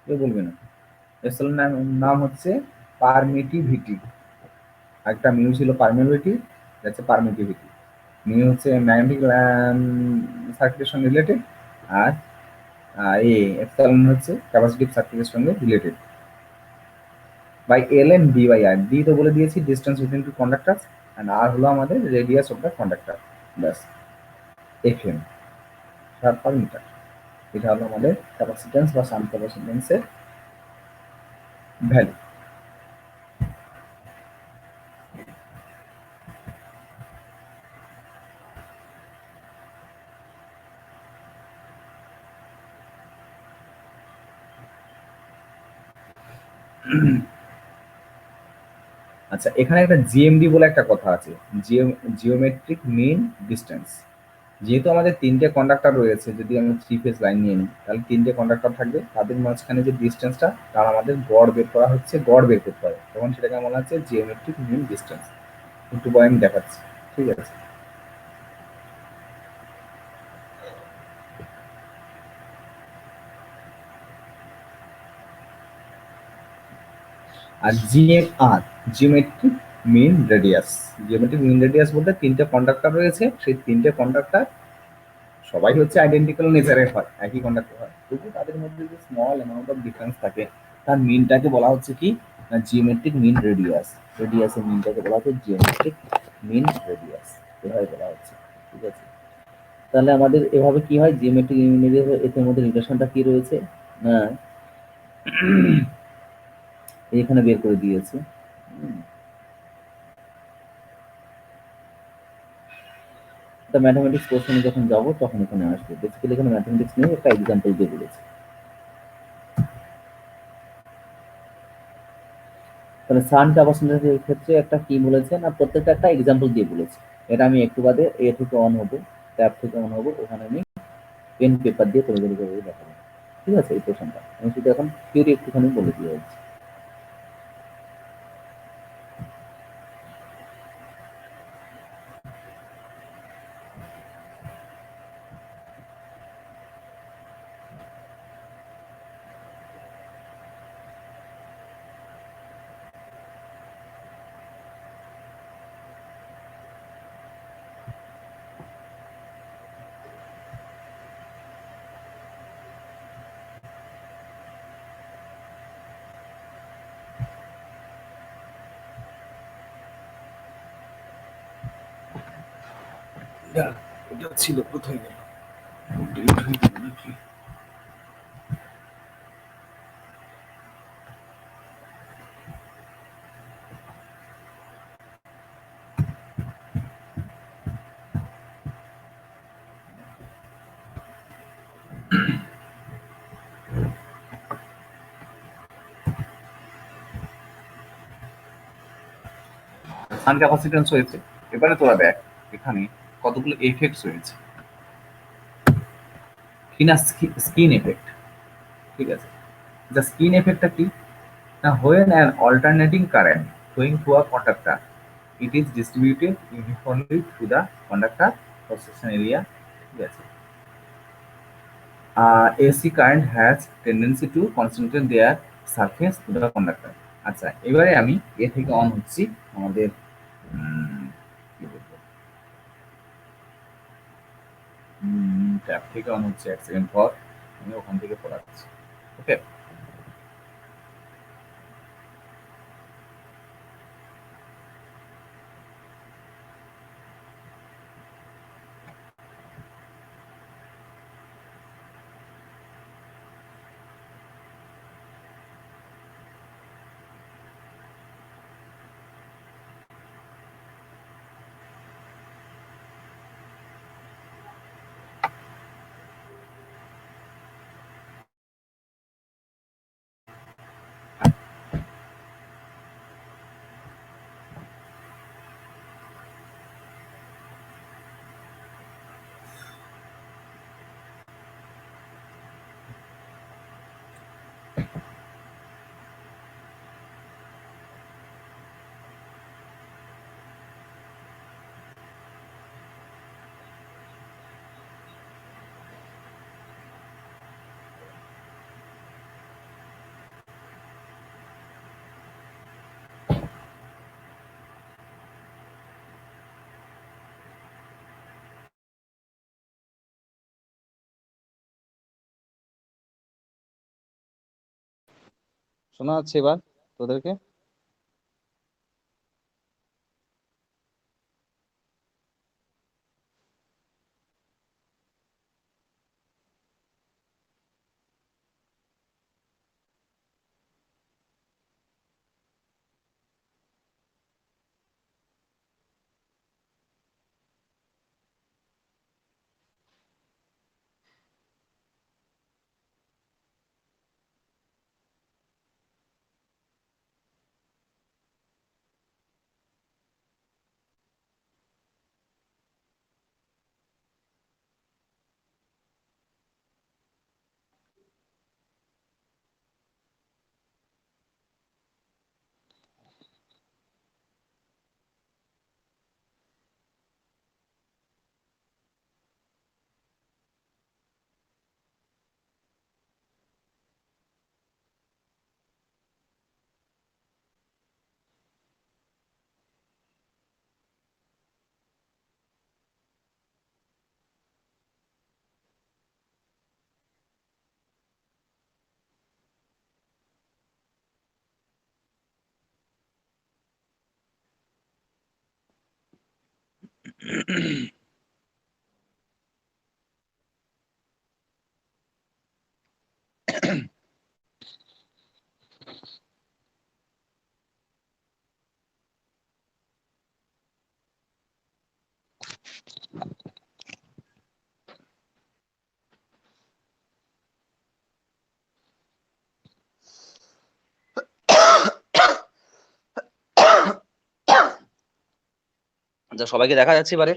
কেউ বলবে না। এপসাইলন নাম হচ্ছে পারমিটিভিটি, একটা মিউ ছিল পারমিটিভিটি, হচ্ছে পারমিটিভিটি, মিউ হচ্ছে ম্যাগনেটিক সার্কিটের সঙ্গে রিলেটেড, আর এ এপসাইলন হচ্ছে ক্যাপাসিটিভ সার্কিটের সঙ্গে related. By L and D by R, D তো বলে দিয়েছি distance between two conductors, and R হলো আমাদের রেডিয়াস অফ দ্য কন্ডাক্টর, ব্যাস। এফএম পার মিটার, এটা হলো আমাদের ক্যাপাসিট্যান্স বা শান্ট ক্যাপাসিট্যান্সের ভ্যালু। আচ্ছা, এখানে একটা জিএমডি বলে একটা কথা আছে, জিওমেট্রিক মিন ডিস্টেন্স। যেহেতু আমাদের তিনটে কন্ডাক্টর রয়েছে, যদি আমি থ্রি ফেজ লাইন নিয়ে নিই, তাহলে তিনটে কন্ডাক্টর থাকবে, তাদের মাঝখানে যে ডিস্টেন্সটা, তার আমাদের গড় বের করা হচ্ছে, গড় বের করতে হবে, তখন সেটাকে বলা হচ্ছে জিওমেট্রিক মিন ডিস্টেন্স। একটু পরে আমি দেখাচ্ছি, ঠিক আছে। আর GMR, geometric mean radius, geometric mean radius বলতে তিনটে কন্ডাক্টর রয়েছে, সেই তিনটে কন্ডাক্টর সবাই হচ্ছে আইডেন্টিক্যাল নেচারের হয়, একই কন্ডাক্টর হয়, তবু তাদের মধ্যে যে স্মল অ্যামাউন্ট অফ ডিফারেন্স থাকে, তার মিনটাকে বলা হচ্ছে কি না জিওমেট্রিক মিন রেডিয়াস, রেডিয়াসের মিনটাকে বলা হচ্ছে জিওমেট্রিক মিন রেডিয়াস, এভাবে বলা হচ্ছে। ঠিক আছে, তাহলে আমাদের এভাবে কি হয়, জিওমেট্রিক মিন রেডিয়াস এর মধ্যে রিলেশনটা কি রয়েছে না এখানে বের করে দিয়েছে। তা ম্যাথমেটিক্স কোশ্চেনে যখন যাবো তখন এখানে আসবে, বেসিক্যালি এখানে ম্যাথমেটিক্স নিয়ে একটা এক্সাম্পল দিয়ে বলেছে। তাহলে সান ক্যাপাসিট্যান্সের ক্ষেত্রে একটা কি বলেছে না, প্রত্যেকটা একটা এক্সাম্পল দিয়ে বলেছে। এটা আমি একটু বাদে এ থেকে অন হবো, ট্যাব থেকে অন হবো, ওখানে আমি পেন পেপার দিয়ে তৈরি করে দেখাবো। ঠিক আছে, এই কোশ্চেনটা আমি শুধু এখন থিওরি একটুখানি বলে দিয়ে যাচ্ছি। এটা ছিল কোথায় গেল? ডিলিট হয়ে গেল নাকি? সান ক্যাপাসিট্যান্স হয়েছে। এবারে তোরা দেখ এখানে কতগুলো এফেক্টস রয়েছে। স্কিন এফেক্ট, ঠিক আছে। The skin effect কি? Now, when an alternating current flowing through a conductor, it is distributed uniformly through the conductor cross section area. Yes. AC current has tendency to concentrate their surface to the conductor. আচ্ছা, এবারে আমি এ থেকে অন হচ্ছি আমাদের কি বলবো ট্যাপ থেকে অন হচ্ছে 1 সেকেন্ড পর আমি ওখান থেকে পড়াচ্ছি। ওকে, শোনা যাচ্ছে এবার তোদেরকে? আচ্ছা, সবাইকে দেখা যাচ্ছে এবারে?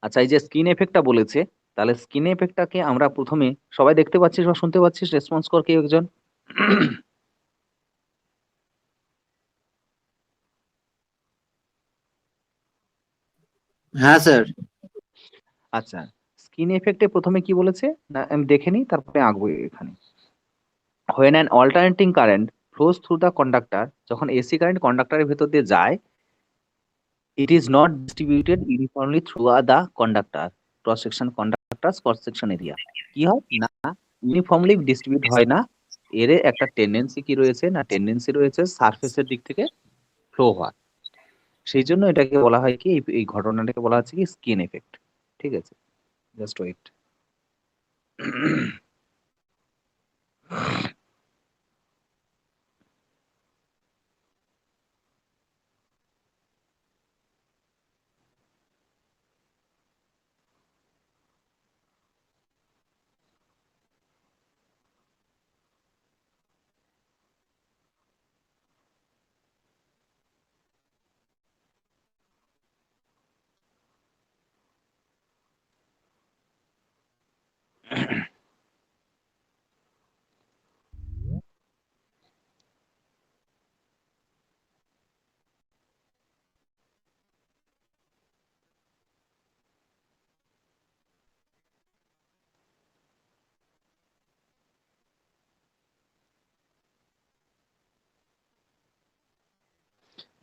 আচ্ছা, এই যে স্কিন এফেক্টটা বলেছে, তাহলে স্কিন এফেক্টটাকে আমরা প্রথমে সবাই দেখতে পাচ্ছিস বা শুনতে পাচ্ছিস? রেসপন্স কর কেউ একজন। হ্যাঁ স্যার। আচ্ছা, স্কিন এফেক্টে প্রথমে কি বলেছে না, আমি দেখে নিই তারপরে আঁকবো এখানে। when an alternating current flows through the conductor, যখন এসি কারেন্ট কন্ডাক্টরের ভেতর দিয়ে যায়, it is not distributed uniformly throughout the conductor cross section conductor's cross section area। কি হয় না, ইউনিফর্মলি ডিস্ট্রিবিউট হয় না, এর একটা টেন্ডেন্সি কি রয়েছে না, টেন্ডেন্সি রয়েছে সারফেসের দিক থেকে ফ্লো হওয়ার। সেই জন্য এটাকে বলা হয় কি, এই ঘটনাটাকে বলা হচ্ছে কি স্কিন এফেক্ট। ঠিক আছে, জাস্ট ওয়েট।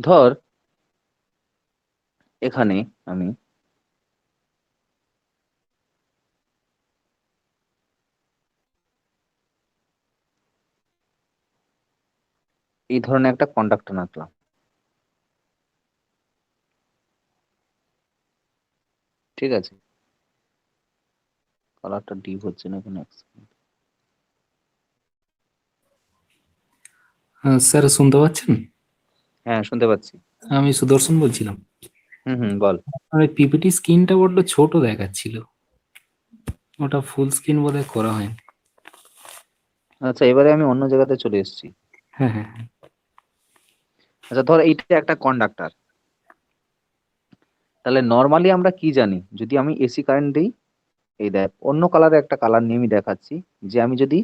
ধর এখানে আমি এই ধরনের একটা কন্ডাক্টর আঁকলাম। ঠিক আছে, কালারটা ডিপ হচ্ছে না এখানে। স্যার শুনতে পাচ্ছেন? হ্যাঁ, শুনতে পাচ্ছি। আমি সুদর্শন বলছিলাম। বল। আর ওই পিপিটি স্ক্রিনটা বড্ড ছোট দেখাচ্ছিল, ওটা ফুল স্ক্রিন বোধহয় করা হয়নি। আচ্ছা, এবারে আমি অন্য জায়গাতে চলে এসেছি। হ্যাঁ হ্যাঁ হ্যাঁ। আচ্ছা, ধর এইটা একটা কন্ডাক্টর, তাহলে নর্মালি আমরা কি জানি, যদি আমি এসি কারেন্ট দিই, এই দেখ অন্য কালারে একটা কালার নিয়ে আমি দেখাচ্ছি, যে আমি যদি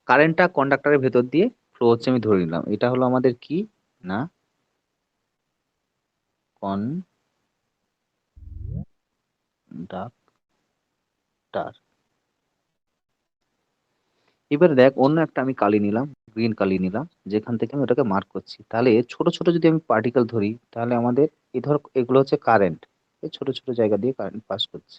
কারেন্টটা কন্ডাক্টরের ভেতর দিয়ে ফ্লো হচ্ছে আমি ধরে নিলাম, এটা হলো আমাদের কি না কন্ডাক্টর। এবার দেখ অন্য একটা আমি কালি নিলাম, গ্রিন কালি নিলাম, যেখান থেকে আমি ওটাকে মার্ক করছি। তাহলে ছোট ছোট যদি আমি পার্টিকেল ধরি, তাহলে আমাদের এই ধর এগুলো হচ্ছে কারেন্ট, এই ছোট ছোট জায়গা দিয়ে কারেন্ট পাস করছে।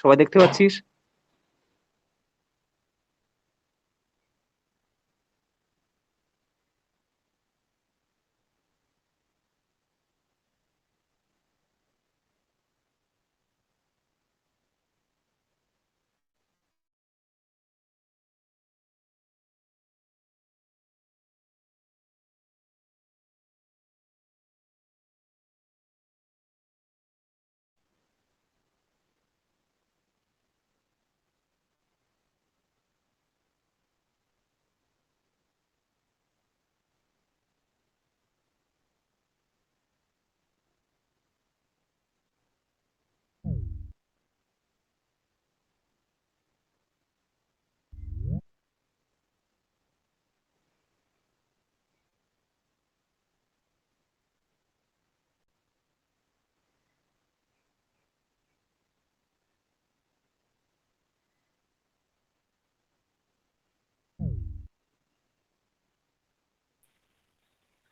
সবাই দেখতে পাচ্ছিস?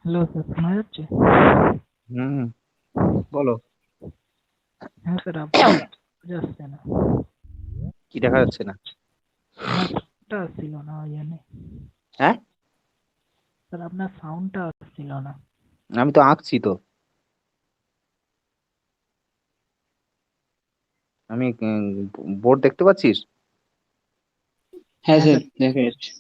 হ্যালো স্যার, শোনা যাচ্ছে? হুম, বলো হ্যাঁ স্যার, আপনার আওয়াজ আসছে না। কি দেখা যাচ্ছে না? আপনার সাউন্ডটা আসছিল না ওই জন্য। হ্যাঁ, স্যার আপনার সাউন্ডটা আসছিল না। আমি তো আঁকছি তো। আমি বোর্ড দেখতে পাচ্ছিস? হ্যাঁ স্যার, দেখা যাচ্ছে।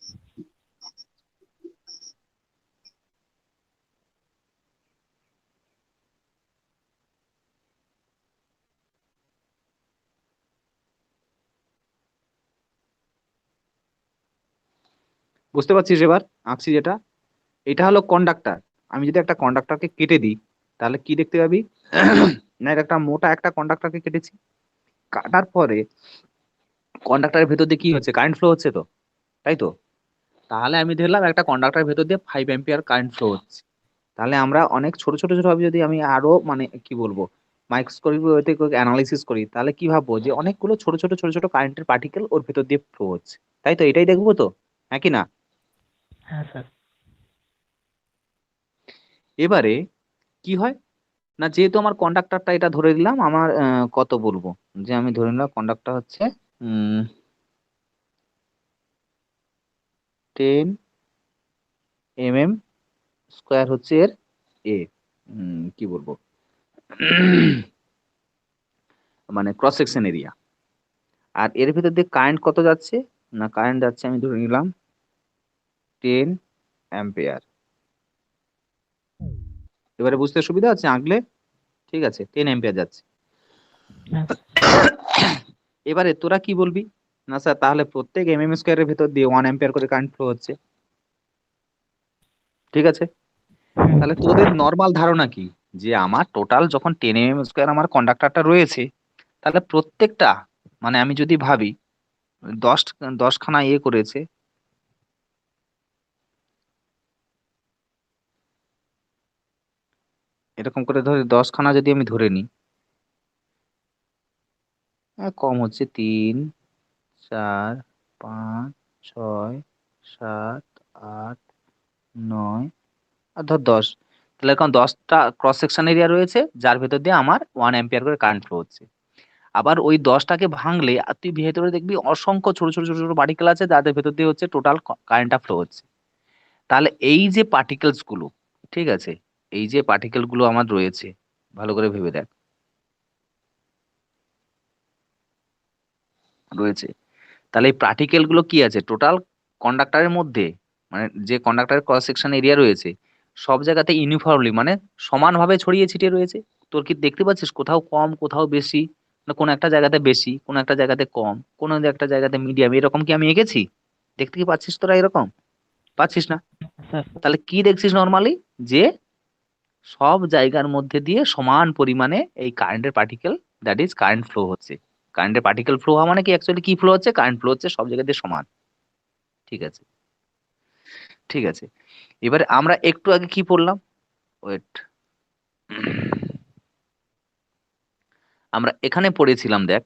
বুঝতে পারছিস এবার আঁকছি যেটা? এটা হলো কন্ডাক্টর। আমি যদি একটা কন্ডাক্টরকে কেটে দিই তাহলে কি দেখতে পাবি? না, এটা একটা মোটা একটা কন্ডাক্টরকে কেটেছি। কাটার পরে কন্ডাক্টরের ভেতর দিয়ে কি হচ্ছে? কারেন্ট ফ্লো হচ্ছে তো, তাই তো? তাহলে আমি ধরলাম একটা কন্ডাক্টরের ভেতর দিয়ে 5 অ্যাম্পিয়ার কারেন্ট ফ্লো হচ্ছে। তাহলে আমরা অনেক ছোট ছোট ছোট ভাবে যদি আমি আরো মানে কি বলবো মাইক্রোস্কোপিক ওয়েতে অ্যানালাইসিস করি তাহলে কি ভাববো যে অনেকগুলো ছোট ছোট ছোট ছোট কারেন্টের পার্টিকেল ওর ভেতর দিয়ে ফ্লো হচ্ছে, তাই তো? এটাই দেখবো তো, হ্যাঁ কি না? হ্যাঁ স্যার। এবারে কি হয় না, যেহেতু আমার কন্ডাক্টরটা এটা ধরে দিলাম আমার কত বলবো, যে আমি ধরে নিলাম কন্ডাক্টর হচ্ছে 10 mm² হচ্ছে এর এ কি বলবো মানে ক্রস সেকশন এরিয়া। আর এর ভিতর দিয়ে কারেন্ট কত যাচ্ছে? না, কারেন্ট যাচ্ছে আমি ধরে নিলাম 10 অ্যাম্পিয়ার। এবারে বুঝতে সুবিধা হচ্ছে আঁকলে? ঠিক আছে, 10 অ্যাম্পিয়ার যাচ্ছে। হ্যাঁ এবারে তোরা কি বলবি? না স্যার, তাহলে প্রত্যেক mm² এর ভেতর দিয়ে 1 অ্যাম্পিয়ার করে কারেন্ট ফ্লো হচ্ছে, ঠিক আছে? তাহলে তোদের নর্মাল ধারণা কি, যে আমার টোটাল যখন 10 mm² আমার কন্ডাক্টরটা রয়েছে, তাহলে প্রত্যেকটা মানে আমি যদি ভাবি 10 খানা করেছে, এরকম করে ধরে 10 খানা যদি আমি ধরে নিই, কম হচ্ছে 3, 4, 5, 6, 7, 8, 9 আর ধর 10। তাহলে এখন 10টা ক্রস সেকশন এরিয়া রয়েছে যার ভেতর দিয়ে আমার 1 অ্যাম্পিয়ার করে কারেন্ট ফ্লো হচ্ছে। আবার ওই 10টাকে ভাঙলে আর তুই ভেতরে দেখবি অসংখ্য ছোট ছোট ছোট ছোট পার্টিকেল আছে যাদের ভেতর দিয়ে হচ্ছে টোটাল কারেন্টটা ফ্লো হচ্ছে। তাহলে এই যে পার্টিকেলস গুলো, ঠিক আছে, এই যে পার্টিকেল গুলো আমার রয়েছে, ভালো করে ভেবে দেখ, রয়েছে, তাহলে এই পার্টিকেল গুলো কি আছে টোটাল কন্ডাক্টরের মধ্যে, মানে যে কন্ডাক্টরের ক্রস সেকশন এরিয়া রয়েছে সব জায়গাতে ইউনিফর্মলি মানে সমানভাবে ছড়িয়ে ছিটিয়ে রয়েছে। তোর কি দেখতে পাচ্ছিস কোথাও কম কোথাও বেশি, না কোনো একটা জায়গাতে বেশি কোনো একটা জায়গাতে কম কোনো একটা জায়গাতে মিডিয়াম, এরকম কি আমি এঁকেছি? দেখতে কি পাচ্ছিস তোরা এরকম? পাচ্ছিস না? স্যার। তাহলে কি দেখছিস নর্মালি, যে সব জায়গার মধ্যে দিয়ে সমান পরিমাণে এই কারেন্টের particle, that is current flow হচ্ছে। কারেন্টের পার্টিকেল ফ্লো হওয়া মানে কি, অ্যাকচুয়ালি কি ফ্লো হচ্ছে? কারেন্ট ফ্লো হচ্ছে সব জায়গা দিয়ে সমান, ঠিক আছে? ঠিক আছে, এবারে আমরা একটু আগে কি পড়লাম, ওয়েট, আমরা এখানে পড়েছিলাম, দেখ,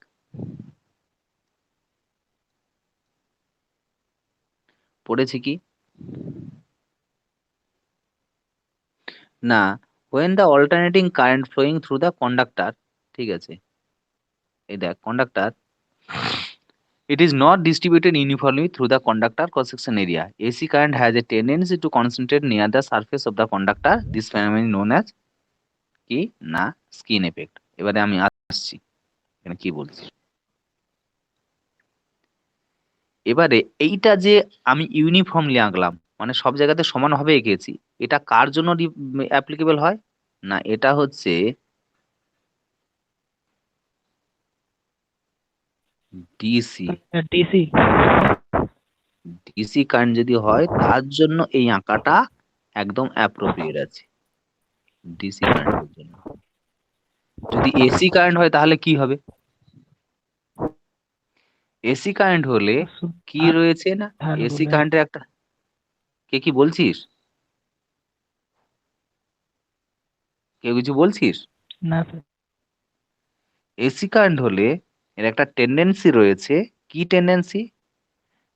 পড়েছি কি না, when the alternating current flowing through the conductor, ঠিক আছে, এই দেখ conductor, it is not distributed uniformly through the conductor cross section area. AC current has a tendency to concentrate near the surface of the conductor. This phenomenon known as কি না স্কিন এফেক্ট। এবারে আমি আসছি এখানে কি বলছি। এবারে এইটা যে আমি ইউনিফর্মলি আঁকলাম মানে সব জায়গাতে সমানভাবে এঁকেছি, এটা কার জন্য অ্যাপ্লিকেবল হয়? না, এটা হচ্ছে ডিসি। ডিসি। ডিসি কারেন্ট যদি হয় তার জন্য এই আঁকাটা একদম অ্যাপ্রোপ্রিয়েট আছে, ডিসি কারেন্টের জন্য। যদি এসি কারেন্ট হয় তাহলে কি হবে? এসি কারেন্ট হলে কি রয়েছে না, এসি কারেন্টের একটা, কে কি বলছিস? কেউ কিছু বলছিস? না স্যার। এসি কারেন্ট হলে এর একটা টেন্ডেন্সি রয়েছে, কি টেন্ডেন্সি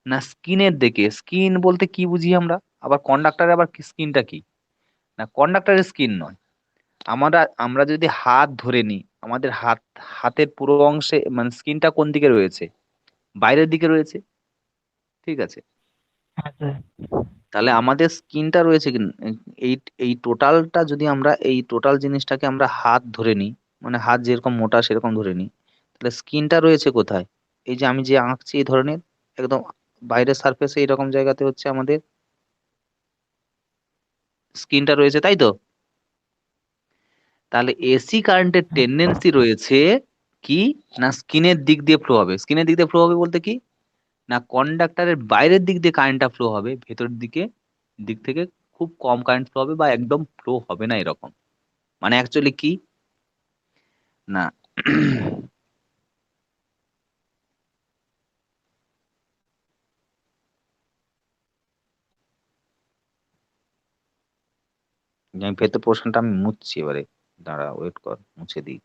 না স্কিনের দিকে। স্কিন বলতে কি বুঝি আমরা, আবার কন্ডাক্টরে আবার স্কিনটা কি না কন্ডাক্টরের স্কিন নয়। আমরা যদি হাত ধরে নিই, আমাদের হাতের পুরো অংশে মানে স্কিনটা কোন দিকে রয়েছে? বাইরের দিকে রয়েছে, ঠিক আছে? হ্যাঁ স্যার। তাহলে আমাদের স্কিনটা রয়েছে এই এই টোটালটা যদি আমরা এই টোটাল জিনিসটাকে আমরা হাত ধরে নিই, মানে হাত যেরকম মোটা সেরকম ধরে নিই, তাহলে স্কিনটা রয়েছে কোথায়? এই যে আমি যে আঁকছি এই ধরনের একদম বাইরের সারফেসে এরকম জায়গাতে হচ্ছে আমাদের স্কিনটা রয়েছে, তাই তো? তাহলে এসি কারেন্টের টেন্ডেন্সি রয়েছে কি না স্কিনের দিক দিয়ে ফ্লো হবে। স্কিনের দিক দিয়ে ফ্লো হবে বলতে কি না কন্ডাক্টরের বাইরের দিক দিয়ে কারেন্টটা ফ্লো হবে, ভেতরের দিক থেকে খুব কম কারেন্ট ফ্লো হবে বা একদম ফ্লো হবে না এরকম। মানে অ্যাকচুয়ালি কি না আমি ভেতর পোর্শনটা আমি মুছছি এবারে, দাঁড়া ওয়েট কর মুছে দিই।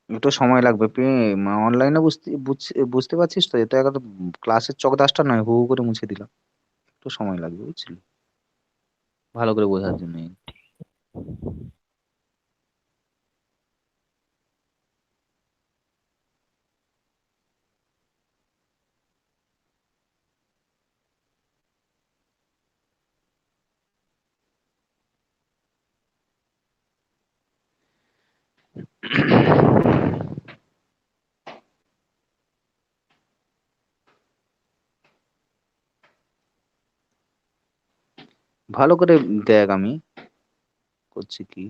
একটু সময় লাগবে। অনলাইনে বুঝতে পারছিস তো, এটা একটা ক্লাসের চকদাসটা নয়, হু হু করে মুছে দিলাম। একটু সময় লাগবে বুঝছিলি, ভালো করে বোঝার জন্য। ভালো করে দেখ আমি করছি কি।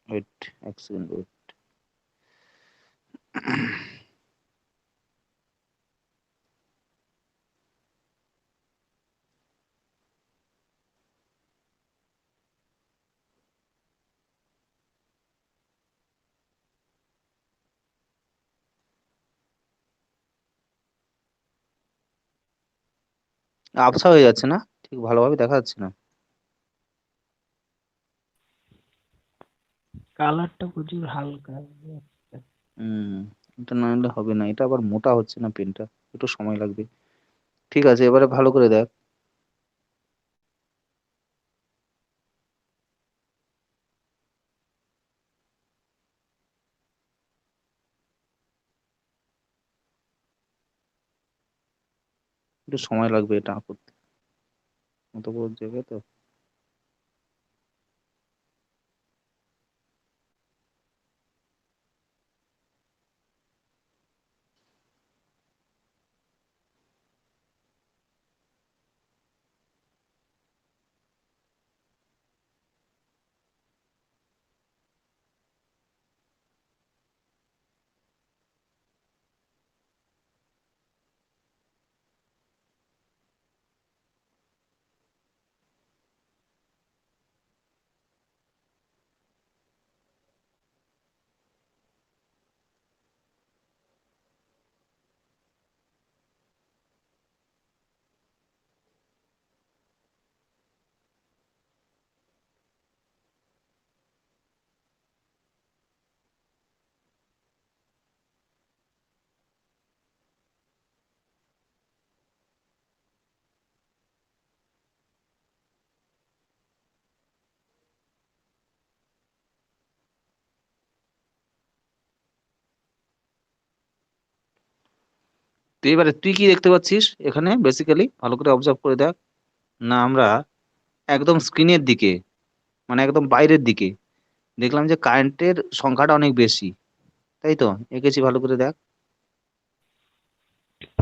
ওয়েট, এক সেকেন্ড ওয়েট। আবসা হয়ে যাচ্ছে না, ঠিক ভালোভাবে দেখা যাচ্ছে না। কালারটা প্রচুর হালকা। হুম, এটা না হলে হবে না, এটা আবার মোটা হচ্ছে না পেনটা, একটু সময় লাগবে। ঠিক আছে, এবারে ভালো করে দেখ। একটু সময় লাগবে এটা করতে, অত বড় জায়গায় তো। তুই এবারে তুই কি দেখতে পাচ্ছিস এখানে বেসিক্যালি ভালো করে অবজার্ভ করে দেখ। না আমরা একদম স্ক্রিনের দিকে মানে একদম বাইরের দিকে দেখলাম যে কারেন্টের সংখ্যাটা অনেক বেশি, তাই তো? এঁকেছি ভালো করে দেখ।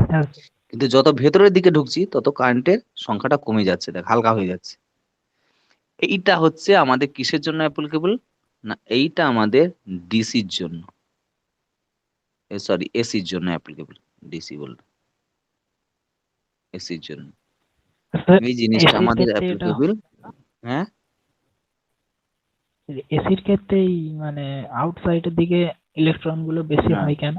হ্যাঁ কিন্তু যত ভেতরের দিকে ঢুকছি তত কারেন্টের সংখ্যাটা কমে যাচ্ছে, দেখ হালকা হয়ে যাচ্ছে। এইটা হচ্ছে আমাদের কিসের জন্য অ্যাপ্লিকেবল না এইটা আমাদের ডিসির জন্য, সরি এসির জন্য অ্যাপ্লিকেবল, ডিসি বললাম। এসির জন্য। স্যার এই জিনিসটা এসির আমাদের ক্ষেত্রে এটা অ্যাপ্লিকেবল। হ্যাঁ, এসির ক্ষেত্রেই মানে আউটসাইডের দিকে ইলেকট্রন গুলো বেশি হ্যাঁ। হয় কেন?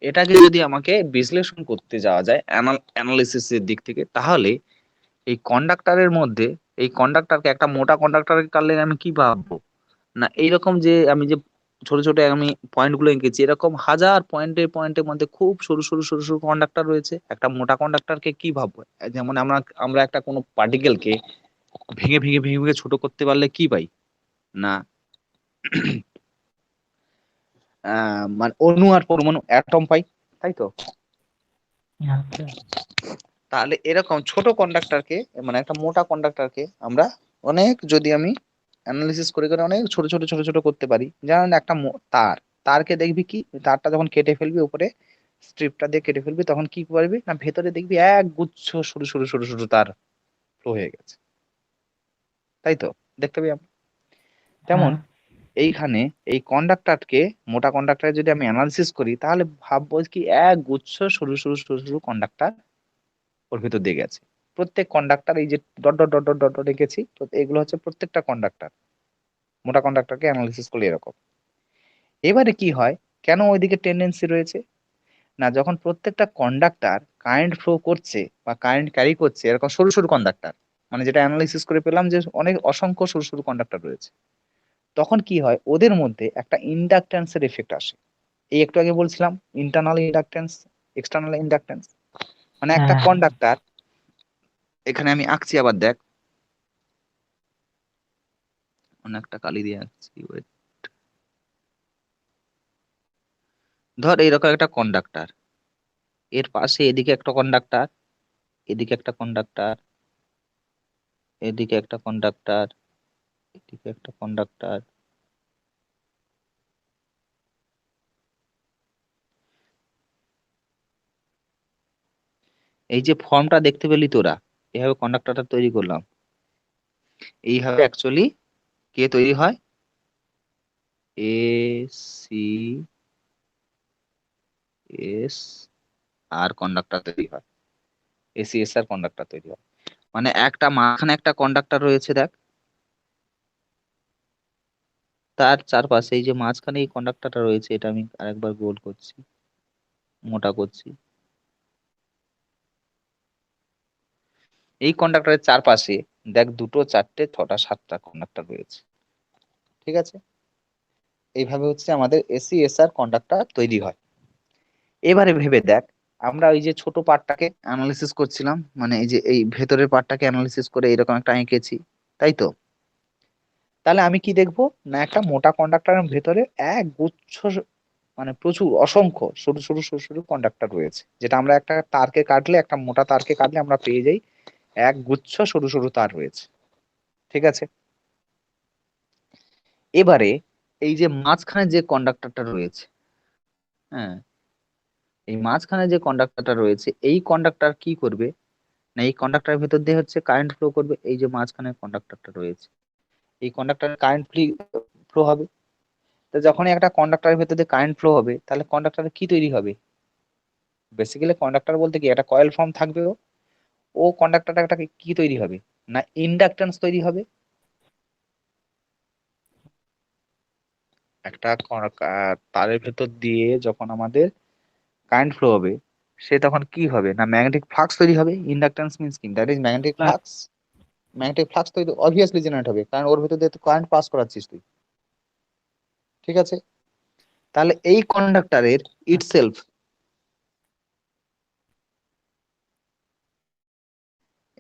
এটাকে যদি আমাকে বিশ্লেষণ করতে যাওয়া যায় অ্যানালিসিসের দিক থেকে, তাহলে এই কন্ডাক্টরের মধ্যে, এই কন্ডাক্টরকে একটা মোটা কন্ডাক্টরকে কাটলে আমি কি ভাববো, না এইরকম যে আমি যে ছোট ছোট আমি পয়েন্ট গুলো এঁকেছি, এরকম হাজার পয়েন্টের মধ্যে খুব সরু সরু সরু সরু কন্ডাক্টর রয়েছে। একটা মোটা কন্ডাক্টরকে কি ভাববো, যেমন আমরা আমরা একটা কোনো পার্টিকেলকে ভেঙে ভেঙে ভেঙে ভেঙে ছোট করতে পারলে কি পাই, না মানে অণু আর পরমাণু অ্যাটম পাই, তাই তো? আচ্ছা। তাহলে এরকম ছোট কন্ডাক্টরকে, মানে একটা মোটা কন্ডাক্টরকে আমরা অনেক, যদি আমি অ্যানালিসিস করে করে অনেক ছোট ছোট ছোট ছোট করতে পারি। যেমন একটা তারকে দেখবি কি, তারটা যখন কেটে ফেলবি উপরে স্ট্রিপটা দিয়ে কেটে ফেলবি, তখন কি করবি না ভেতরে দেখবি এক গুচ্ছ সরু সরু সরু সরু তার ফ্লো হয়ে গেছে, তাই তো? দেখতে পাই আমরা। তেমন হ্যাঁ। এইখানে এই কন্ডাক্টরকে, মোটা কন্ডাক্টর যদি আমি অ্যানালিসিস করি, তাহলে ভাববো কি এক গুচ্ছ সরু সরু সরু সরু কন্ডাক্টর ওর ভিতর দিয়ে গেছে। প্রত্যেক কন্ডাক্টর, এই যে dot dot dot dot dot dot রেখেছি, তো এগুলো হচ্ছে প্রত্যেকটা কন্ডাক্টর। মোটা কন্ডাক্টরকে অ্যানালিসিস করলে এরকম। এবারে কি হয়, কেন ওইদিকে টেন্ডেন্সি রয়েছে, না যখন প্রত্যেকটা কন্ডাক্টর কারেন্ট ফ্লো করছে বা কারেন্ট ক্যারি করছে, এরকম সরু সরু কন্ডাক্টর, মানে যেটা অ্যানালিসিস করে পেলাম যে অনেক অসংখ্য সরু সরু কন্ডাক্টর রয়েছে, তখন কি হয় ওদের মধ্যে একটা ইন্ডাকট্যান্সের এফেক্ট আসে। এই একটু আগে বলছিলাম ইন্টারনাল ইন্ডাকট্যান্স, এক্সটার্নাল ইন্ডাকট্যান্স। মানে একটা হ্যাঁ। কন্ডাক্টর, এখানে আমি আঁকছি, আবার দেখ, অনেকটা কালি দিয়ে আঁকছি, wait। ধর এইরকম একটা কন্ডাক্টর, এর পাশে এদিকে একটা কন্ডাক্টর, এদিকে একটা কন্ডাক্টর, এদিকে একটা কন্ডাক্টর, এদিকে একটা কন্ডাক্টর। এই যে ফর্মটা দেখতে পেলি তোরা, এইভাবে কন্ডাক্টরটা তৈরি করলাম। এইভাবে অ্যাকচুয়ালি কে তৈরি হয়, A C S R conductor তৈরি হয়, এসিএস আর কন্ডাক্টর তৈরি হয়। মানে একটা মাঝখানে একটা কন্ডাক্টর রয়েছে দেখ, তার চারপাশে এই যে মাঝখানে এই কন্ডাক্টরটা রয়েছে, এটা আমি আরেকবার গোল করছি, মোটা করছি। এই কন্ডাক্টরের চারপাশে দেখ দুটো, চারটে, ছটা, সাতটা কন্ডাক্টর রয়েছে, ঠিক আছে? এইভাবে হচ্ছে আমাদের এসিএসআর কন্ডাক্টর তৈরি হয়। এবারে ভেবে দেখ, আমরা ওই যে ছোট পার্টটাকে অ্যানালিসিস করছিলাম, মানে এই যে এই ভেতরের পার্টটাকে অ্যানালিসিস করে এরকম একটা এঁকেছি, তাই তো? তাহলে আমি কি দেখবো, না একটা মোটা কন্ডাক্টরের ভেতরে এক গুচ্ছ, মানে প্রচুর অসংখ্য সরু সরু সরু সরু কন্ডাক্টর রয়েছে, যেটা আমরা একটা তারকে কাটলে, একটা মোটা তারকে কাটলে আমরা পেয়ে যাই এক গুচ্ছ সরু সরু তার রয়েছে, ঠিক আছে? এবারে এই যে মাঝখানে যে কন্ডাক্টরটা রয়েছে, হ্যাঁ, এই মাঝখানে যে কন্ডাক্টরটা রয়েছে, এই কন্ডাক্টর কি করবে, না এই কন্ডাক্টরের ভেতর দিয়ে হচ্ছে কারেন্ট ফ্লো করবে। এই যে মাঝখানে কন্ডাক্টরটা রয়েছে, এই কন্ডাক্টরের কারেন্ট ফ্লো হবে। তো যখনই একটা কন্ডাক্টরের ভেতর দিয়ে কারেন্ট ফ্লো হবে, তাহলে কন্ডাক্টরে কি তৈরি হবে, বেসিক্যালি কন্ডাক্টর বলতে কি একটা কয়েল ফর্ম থাকবে, ও কন্ডাক্টরটা একটা কি তৈরি হবে, না ইন্ডাকট্যান্স তৈরি হবে। একটা তারের ভেতর দিয়ে যখন আমাদের কারেন্ট ফ্লো হবে, সে তখন কি হবে, না ম্যাগনেটিক ফ্লাক্স তৈরি হবে। ইন্ডাকট্যান্স মিন্স কি, that is magnetic flux. Magnetic flux তৈরি অবভিয়াসলি জেনারেট হবে, কারণ ওর ভেতর দিয়ে তো কারেন্ট পাস করাচ্ছিস তুই, ঠিক আছে? তাহলে এই কন্ডাক্টরের ইটসেলফ,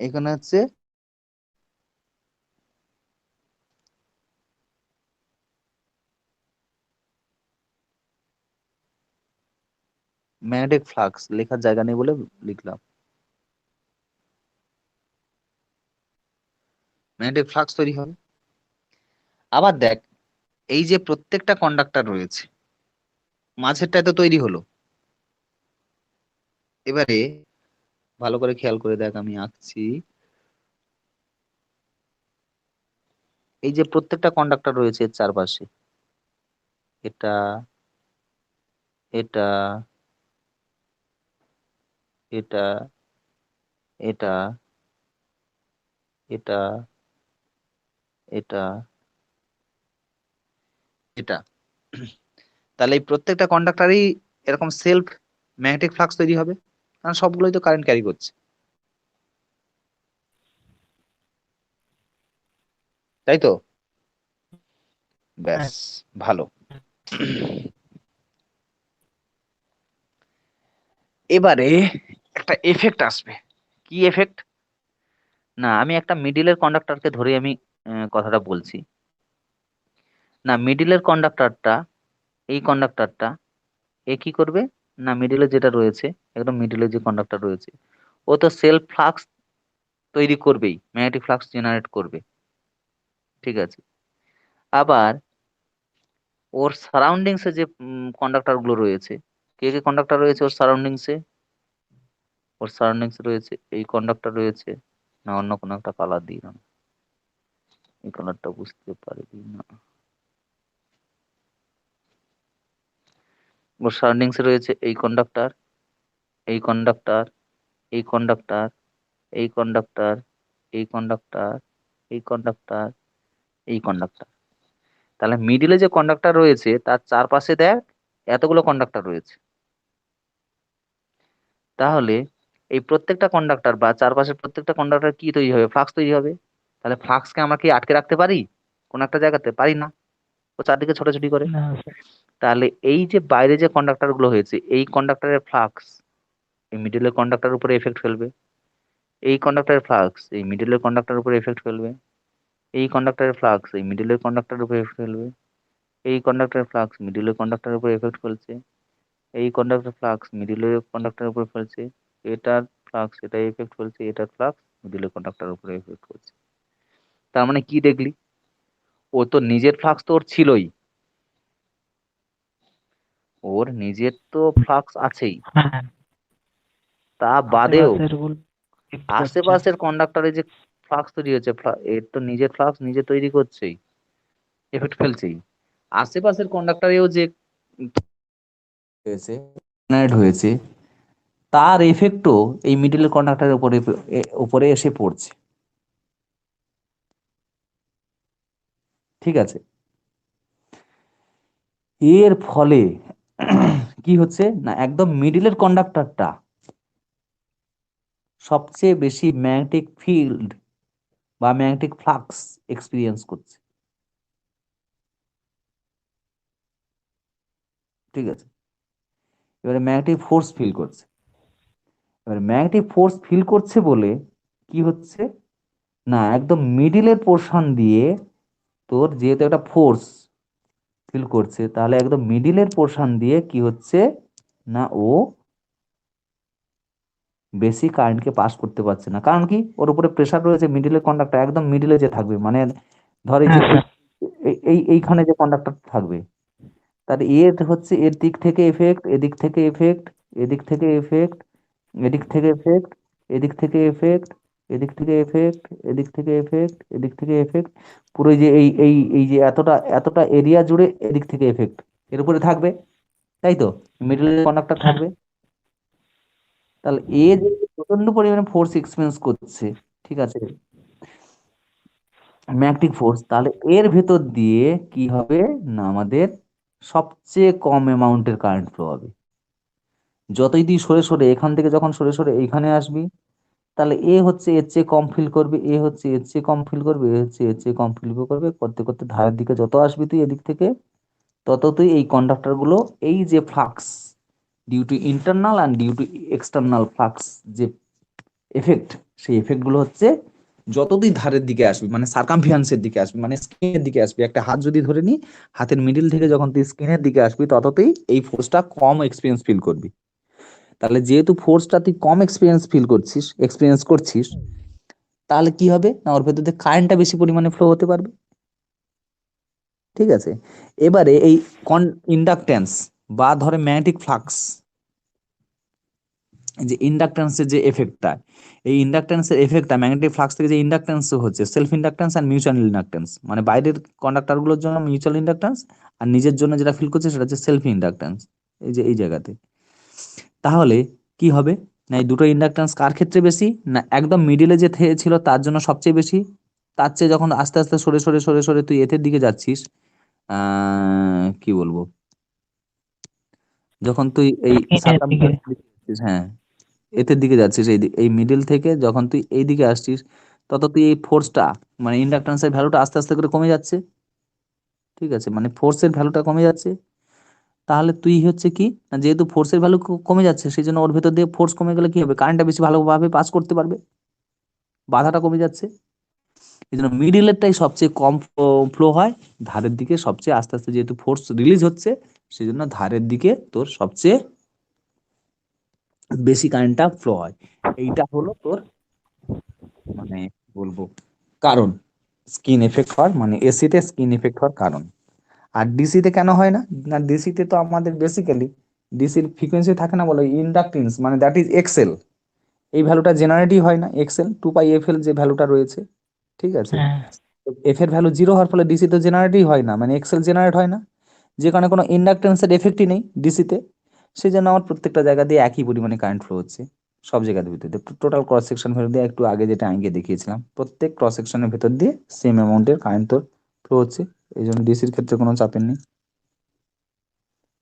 এখানে হচ্ছে ম্যাগনেটিক ফ্লাক্স লেখার জায়গা নেই বলে লিখলাম, ম্যাগনেটিক ফ্লাক্স তৈরি হবে। আবার দেখ, এই যে প্রত্যেকটা কন্ডাক্টর রয়েছে, মাঝেরটায় তো তৈরি হলো। এবারে ভালো করে খেয়াল করে দেখ, আমি আঁকছি, এই যে প্রত্যেকটা কন্ডাক্টর রয়েছে এর চারপাশে, এটা, এটা, এটা এটা এটা এটা এটা তাহলে এই প্রত্যেকটা কন্ডাক্টরই এরকম সেলফ ম্যাগনেটিক ফ্লাক্স তৈরি হবে, কারণ সবগুলোই তো কারেন্ট ক্যারি করছে, তাই তো? ব্যাস, ভালো। এবারে একটা এফেক্ট আসবে। কি এফেক্ট? না, আমি একটা মিডিলের কন্ডাক্টরকে ধরে আমি কথাটা বলছি। না, মিডিলের কন্ডাক্টরটা, এই কন্ডাক্টরটা এ কি করবে? না, মিডিলে যেটা রয়েছে, একদম মিডিলে যে কন্ডাক্টর রয়েছে, ও তো সেলফ ফ্লাক্স তৈরি করবেই, ম্যাগনেটিক ফ্লাক্স জেনারেট করবে, ঠিক আছে? আবার ওর সারাউন্ডিংসে যে কন্ডাক্টর গুলো রয়েছে, কে কে কন্ডাক্টর রয়েছে ওর সারাউন্ডিংসে? ওর সারাউন্ডিংসে রয়েছে এই কন্ডাক্টর রয়েছে, না অন্য কোনো একটা কালার দিই না, এই কালারটা বুঝতে পারবি না। ওর সারাউন্ডিংসে রয়েছে এই কন্ডাক্টর, এই কন্ডাক্টর, এই কন্ডাক্টর, এই কন্ডাক্টর, এই কন্ডাক্টর, এই কন্ডাক্টর, এই কন্ডাক্টর। তাহলে মিডিলে যে কন্ডাক্টর রয়েছে তার চারপাশে দেখ এতগুলো কন্ডাক্টর রয়েছে। তাহলে এই প্রত্যেকটা কন্ডাক্টর বা চারপাশের প্রত্যেকটা কন্ডাক্টর কি তৈরি হবে? ফ্লাক্স তৈরি হবে। তাহলে ফ্লাক্সকে আমরা কি আটকে রাখতে পারি কোন একটা জায়গাতে? পারি না, ও চারদিকে ছোটাছুটি করে। না স্যার। তাহলে এই যে বাইরে যে কন্ডাক্টর গুলো হয়েছে, এই কন্ডাক্টরের ফ্লাক্স এই মিডিলের কন্ডাক্টর উপরে এফেক্ট ফেলবে, এই কন্ডাক্টরের ফ্লাক্স এই মিডিলের কন্ডাক্টর উপরে এফেক্ট ফেলবে, এই কন্ডাক্টরের ফ্লাক্স এই মিডিলের কন্ডাক্টর উপরে এফেক্ট ফেলবে, এই কন্ডাক্টরের ফ্লাক্স মিডিলের কন্ডাক্টর উপরে এফেক্ট ফেলছে, এই কন্ডাক্টর ফ্লাক্স মিডিলের কন্ডাক্টর উপরে ফেলছে, এটার ফ্লাক্স এটা এফেক্ট ফেলছে, এটার ফ্লাক্স মিডিলের কন্ডাক্টর উপরে এফেক্ট ফেলছে। তার মানে কি দেখলি? ও তো নিজের ফ্লাক্স তো ওর ছিলই, ওর নিজের তো ফ্লাক্স আছেই, হ্যাঁ, তা বাদেও আশেপাশের গুলো effect করছে। আশেপাশের কন্ডাক্টরে যে ফ্লাক্স তৈরি হচ্ছে, এর তো নিজের ফ্লাক্স নিজে তৈরি করছেই, এফেক্ট ফেলছেই। আশেপাশের কন্ডাক্টরেও যে হয়েছে, জেনারেট হয়েছে, তার এফেক্টও এই মিডলের কন্ডাক্টরের উপরে উপরে এসে পড়ছে, ঠিক আছে? এর ফলে কি হচ্ছে না, একদম মিডলের কন্ডাক্টরটা সবচেয়ে বেশি ম্যাগনেটিক ফিল্ড বা ম্যাগনেটিক ফ্লাক্স এক্সপিরিয়েন্স করছে, ঠিক আছে? এবারে ম্যাগনেটিক ফোর্স ফিল করছে। এবারে ম্যাগনেটিক ফোর্স ফিল করছে বলে কি হচ্ছে না, একদম মিডিলের পোর্শন দিয়ে তোর যেহেতু একটা ফোর্স ফিল করছে, তাহলে একদম মিডিলের পোর্শন দিয়ে কি হচ্ছে না, ও বেশি কারেন্টকে পাস করতে পারছে না। কারণ কি, ওর উপরে প্রেসার রয়েছে, মিডিলের কন্ডাক্টর একদম মিডিলে যে থাকবে, মানে ধর এই যে হ্যাঁ স্যার। এইখানে যে কন্ডাক্টর থাকবে, তাহলে এর হচ্ছে এর দিক থেকে এফেক্ট, এদিক থেকে এফেক্ট, এদিক থেকে এফেক্ট, এদিক থেকে এফেক্ট, এদিক থেকে এফেক্ট, এদিক থেকে এফেক্ট, এদিক থেকে এফেক্ট, এদিক থেকে এফেক্ট, পুরো এই যে এই এই এই যে এতটা এতটা এরিয়া জুড়ে এদিক থেকে এফেক্ট এর উপরে থাকবে, তাই তো? মিডল কন্ডাক্টর হ্যাঁ। থাকবে। তাহলে এ যে প্রচন্ড পরিমাণে ফোর্স এক্সপেরিয়েন্স করছে, ঠিক আছে, ম্যাগনেটিক ফোর্স, তাহলে এর ভেতর দিয়ে কি হবে না, আমাদের সবচেয়ে কম অ্যামাউন্টের কারেন্ট ফ্লো হবে। যতই তুই সরে সরে এখান থেকে যখন সরে সরে এইখানে আসবি, তাহলে এ হচ্ছে এর চেয়ে কম ফিল করবে, এ হচ্ছে এর চেয়ে কম ফিল করবে, এ হচ্ছে এর চেয়ে কম ফিল করবে, করতে করতে ধারের দিকে যত আসবি তুই এদিক থেকে, তত তুই এই কন্ডাক্টর গুলো এই যে flux due to internal and due to external flux যে এফেক্ট, সেই এফেক্ট গুলো হচ্ছে যত তুই ধারের দিকে আসবি, মানে সার্কামফিয়ান্সের দিকে আসবি, মানে স্কিনের দিকে আসবি, একটা হাত যদি ধরে নি, হাতের মিডিল থেকে যখন তুই স্কিনের দিকে আসবি, তততেই এই ফোর্সটা কম এক্সপিরিয়েন্স ফিল করবি। তাহলে যেহেতু ফোর্সটা তুই কম এক্সপিরিয়েন্স করছিস, তাহলে কি হবে না, ওর ভেতর দিয়ে কারেন্টটা বেশি পরিমাণে ফ্লো হতে পারবে, ঠিক আছে? এবারে এই ইন্ডাকটেন্স বা ধরে ম্যাগনেটিক ফ্লাক্স, যে ইন্ডাকটেন্সের যে এফেক্টটা, এই ইন্ডাকটেন্সের এফেক্টটা ম্যাগনেটিক ফ্লাক্স থেকে যে ইন্ডাকটেন্স হচ্ছে সেলফ ইন্ডাকটেন্স আর মিউচুয়াল ইন্ডাকটেন্স, মানে বাইরের কন্ডাক্টর গুলোর জন্য মিউচুয়াল ইন্ডাকটেন্স, আর নিজের জন্য যেটা ফিল করছে সেটা হচ্ছে সেলফ ইন্ডাকটেন্স, এই যে এই জায়গাতে। তাহলে কি হবে না এই দুটো ইন্ডাকটেন্স কার ক্ষেত্রে বেশি, না একদম মিডিলে যে ছিল তার জন্য সবচেয়ে বেশি, তার চেয়ে যখন আস্তে আস্তে সরে সরে সরে সরে তুই এতের দিকে যাচ্ছিস, কি বলবো, যখন তুই এই স্কিনের দিকে। হ্যাঁ এতের দিকে যাচ্ছিস, এই মিডিল থেকে যখন তুই এই দিকে আসছিস, তত তুই এই ফোর্সটা মানে ইন্ডাকটেন্সের ভ্যালুটা আস্তে আস্তে করে কমে যাচ্ছে। ঠিক আছে, মানে ফোর্সের ভ্যালুটা কমে যাচ্ছে। তাহলে তুই হচ্ছে কি, না যেহেতু ফোর্সের ভ্যালু কমে যাচ্ছে, সেই জন্য ওর ভেতর দিয়ে ফোর্স কমে গেলে কি হবে, কারেন্টটা বেশি ভালোভাবে পাস করতে পারবে, বাধাটা কমে যাচ্ছে। এই জন্য মিডিলেরটাই সবচেয়ে কম ফ্লো হয়, ধারের দিকে সবচেয়ে আস্তে আস্তে যেহেতু ফোর্স রিলিজ হচ্ছে, সেই জন্য ধারের দিকে তোর সবচেয়ে বেশি কারেন্টটা ফ্লো হয়। এইটা হলো তোর মানে কি বলবো কারণ, স্কিন এফেক্ট হওয়ার মানে এসিতে স্কিন এফেক্ট হওয়ার কারণ। আর ডিসিতে কেন হয় না, না ডিসিতে তো আমাদের বেসিক্যালি ডিসির ফ্রিকোয়েন্সি থাকে না বলে ইন্ডাকটেন্স মানে দ্যাট ইজ এক্সেল, এই ভ্যালুটা জেনারেটই হয় না, এক্সেল 2πfl যে ভ্যালুটা রয়েছে। ঠিক আছে, হ্যাঁ এফ এর ভ্যালু 0 হওয়ার ফলে ডিসি তো জেনারেটই হয় না, মানে এক্সেল জেনারেট হয় না, যে কারণে কোনো ইন্ডাকটেন্সের এফেক্টই নেই ডিসিতে। সেই জন্য আমার প্রত্যেকটা জায়গা দিয়ে একই পরিমাণে কারেন্ট ফ্লো হচ্ছে, সব জায়গার ভিতরে টোটাল ক্রস সেকশন ভেতর দিয়ে, একটু আগে যেটা আগে দেখিয়েছিলাম, প্রত্যেক ক্রস সেকশনের ভেতর দিয়ে সেম অ্যামাউন্টের কারেন্ট তোর ফ্লো হচ্ছে। এই জন্য ডিসির ক্ষেত্রে কোনো চাপের নেই।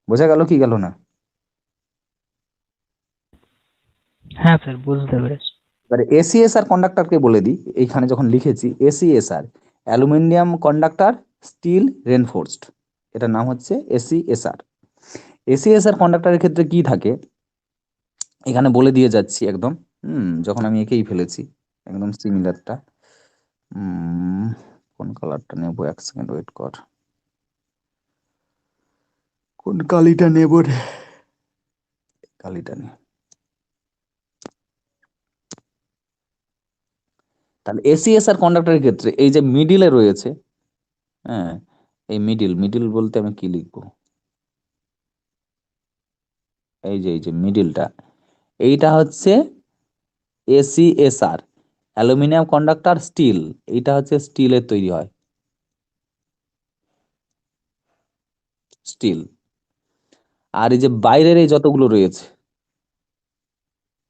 বোঝা গেল কি গেল না? হ্যাঁ স্যার, বুঝতে পেরেছি। এবারে এসিএসআর কন্ডাক্টরকে বলে দিই, এইখানে যখন লিখেছি এসিএসআর, অ্যালুমিনিয়াম কন্ডাক্টর স্টিল রেনফোর্সড, এটার নাম হচ্ছে এসিএসআর। এসিএসআর কন্ডাক্টরের ক্ষেত্রে কি থাকে এখানে বলে দিয়ে যাচ্ছি একদম। যখন আমি এঁকেই ফেলেছি একদম সিমিলারটা। কোন কালারটা নেব, এক সেকেন্ড ওয়েট কর, কোন কালিটা নেব রে, কালিটা নে। তাহলে এসিএসআর কন্ডাক্টরের ক্ষেত্রে এই যে মিডিলে রয়েছে, হ্যাঁ এই মিডিল মিডিল বলতে আমি কি লিখবো, এই যে মিডিলটা, এইটা হচ্ছে এসিএসআর, অ্যালুমিনিয়াম কন্ডাক্টর স্টিল, এইটা হচ্ছে স্টিলের তৈরি হয়, স্টিল। আর এই যে বাইরের এই যতগুলো রয়েছে,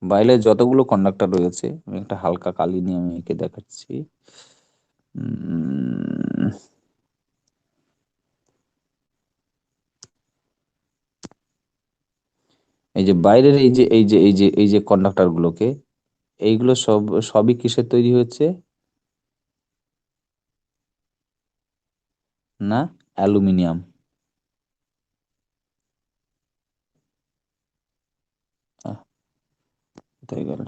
বাইরের যতগুলো কন্ডাক্টর রয়েছে, আমি একটা হালকা কালি নিয়ে আমি এঁকে দেখাচ্ছি। উম, এই যে বাইরের এই যে কন্ডাক্টর গুলোকে, এইগুলো সবই কিসের তৈরি হয়েছে, না অ্যালুমিনিয়াম। কোথায় গেল,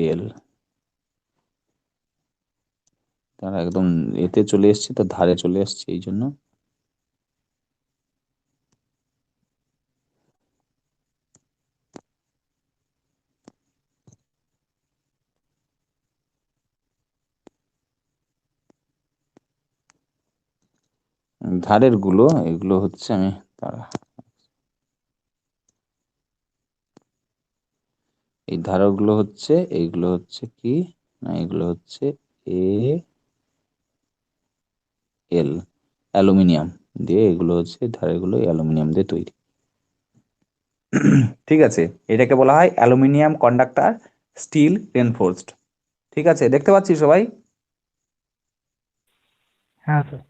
এল, তারা একদম এতে চলে এসছে তো ধারে চলে এসছে, এই জন্য ধারের গুলো এগুলো হচ্ছে আমি তারা এই ধারগুলো হচ্ছে, এইগুলো হচ্ছে কি, না এগুলো হচ্ছে এ এল, অ্যালুমিনিয়াম দিয়ে, এগুলো হচ্ছে ধারেগুলো অ্যালুমিনিয়াম দিয়ে তৈরি। ঠিক আছে, এটাকে বলা হয় অ্যালুমিনিয়াম কন্ডাক্টর স্টিল রেনফোর্সড। ঠিক আছে, দেখতে পাচ্ছি সবাই? হ্যাঁ স্যার।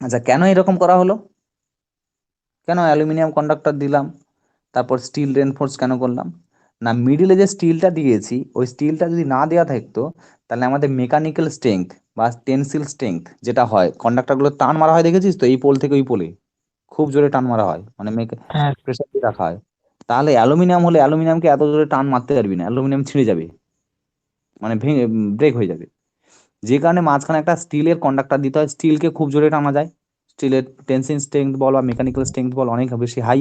আচ্ছা, কেন এরকম করা হলো, কেন অ্যালুমিনিয়াম কন্ডাক্টর দিলাম, তারপর স্টিল রেনফোর্স কেন করলাম, না মিডিলে যে স্টিলটা দিয়েছি ওই স্টিলটা যদি না দেওয়া থাকতো, তাহলে আমাদের মেকানিক্যাল স্ট্রেংথ বা টেনসিল স্ট্রেংথ যেটা হয়, কন্ডাক্টরগুলো টান মারা হয় দেখেছিস তো, এই পোল থেকে ওই পোলে খুব জোরে টান মারা হয়, মানে হ্যাঁ প্রেসার দিয়ে রাখা হয়। তাহলে অ্যালুমিনিয়াম হলে অ্যালুমিনিয়ামকে এত জোরে টান মারতে পারবি না, অ্যালুমিনিয়াম ছিঁড়ে যাবে, মানে ভেঙে ব্রেক হয়ে যাবে। যে কারণে মাঝখানে একটা স্টিলের কন্ডাক্টর দিতে হয়, স্টিলকে খুব জোরে টানা যায়, স্টিলের টেনসিল স্ট্রেংথ বল বা মেকানিক্যাল স্ট্রেংথ বল অনেক বেশি হাই,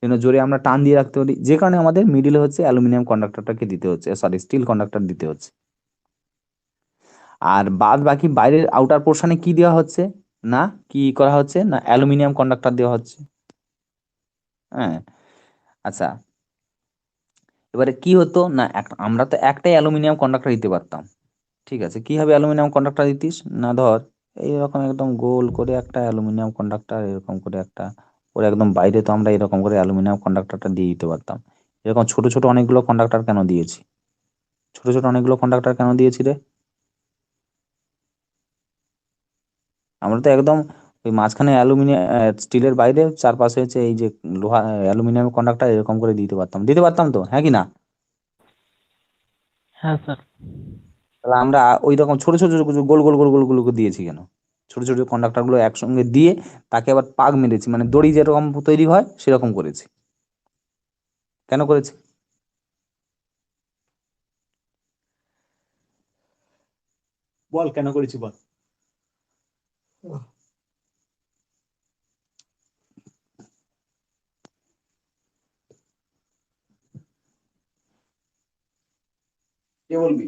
জন্য জোরে আমরা টান দিয়ে রাখতে পারি, যে কারণে আমাদের মিডিলে হচ্ছে অ্যালুমিনিয়াম কন্ডাক্টরটাকে দিতে হচ্ছে, সরি স্টিল কন্ডাক্টর দিতে হচ্ছে। আর বাদ বাকি বাইরের আউটার পোর্শনে কি দেওয়া হচ্ছে, না কি করা হচ্ছে, না অ্যালুমিনিয়াম কন্ডাক্টর দেওয়া হচ্ছে। হ্যাঁ, আচ্ছা, এবারে কি হতো, না আমরা তো একটাই অ্যালুমিনিয়াম কন্ডাক্টর দিতে পারতাম। ঠিক আছে, কিভাবে অ্যালুমিনিয়াম কন্ডাক্টর দিতিস, না ধর এইরকম একদম গোল করে একটা অ্যালুমিনিয়াম কন্ডাক্টর এরকম করে একটা, ওর একদম বাইরে তো আমরা এরকম করে অ্যালুমিনিয়াম কন্ডাক্টরটা দিয়ে দিতে পারতাম। এরকম ছোট ছোট অনেকগুলো কন্ডাক্টর কেন দিয়েছি? ছোট ছোট অনেকগুলো কন্ডাক্টর কেন দিয়েছি রে? আমরা তো একদম ওই মাঝখানে অ্যালুমিনিয়াম স্টিলের বাইরে চারপাশে হচ্ছে এই যে লোহা অ্যালুমিনিয়াম কন্ডাক্টর এরকম করে দিতে পারতাম তো, হ্যাঁ কি না? হ্যাঁ স্যার। তাহলে আমরা ওই রকম ছোট ছোট গোল গোল গোল গোল গুলো দিয়েছি কেন? ছোট ছোট কন্ডাক্টর গুলো একসঙ্গে দিয়ে তাকে আবার পাক মেরেছি, মানে দড়ি যেরকম তৈরি হয় সেরকম করেছি। কেন করেছি? বল কেন করেছি বল। কে বলবি?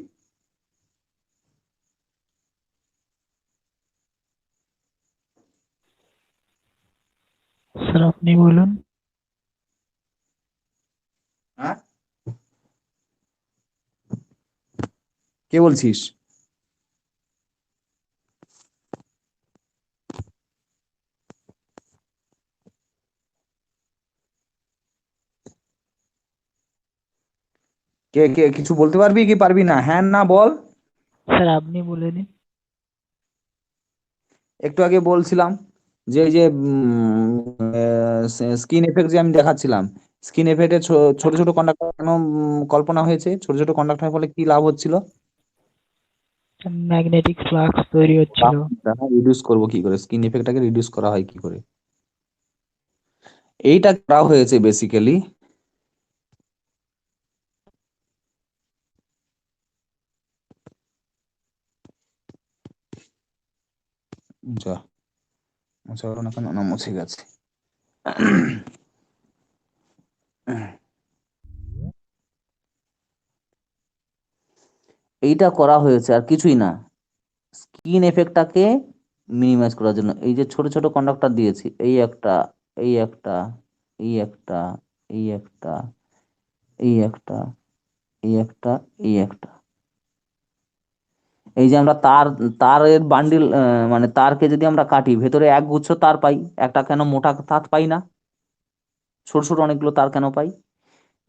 স্যার আপনি বলুন। হ্যাঁ, কে বলছিস? কে কে কিছু বলতে পারবি কি পারবি না? হ্যাঁ না বল। স্যার আপনি বলে দিন। একটু আগে বলছিলাম যে এই যে স্কিন এফেক্ট যে আমি দেখাচ্ছিলাম, স্কিন এফেক্টে ছোট ছোট কন্ডাক্টর কেন কল্পনা হয়েছে? ছোট ছোট কন্ডাক্টরের ফলে কি লাভ হচ্ছিল? ম্যাগনেটিক ফ্লাক্স তৈরি হচ্ছিল। রিডিউস করবো কি করে? স্কিন এফেক্টটাকে রিডিউস করা হয় কি করে? এইটা করা হয়েছে বেসিক্যালি। যা মুছে গেল না কেন? না মুছে গেছে। এইটা করা হয়েছে আর কিছুই না, স্কিন এফেক্টটাকে মিনিমাইজ করার জন্য। এই যে ছোট ছোট কন্ডাক্টর দিয়েছি, এই একটা, এই একটা, এই একটা, এই একটা, এই একটা, এই একটা, এই একটা। এই যে আমরা তারের বান্ডিল, মানে তারকে যদি আমরা কাটি ভেতরে এক গুচ্ছ তার পাই, একটা কেন মোটা তার পাই না? ছোট ছোট অনেকগুলো তার কেন পাই?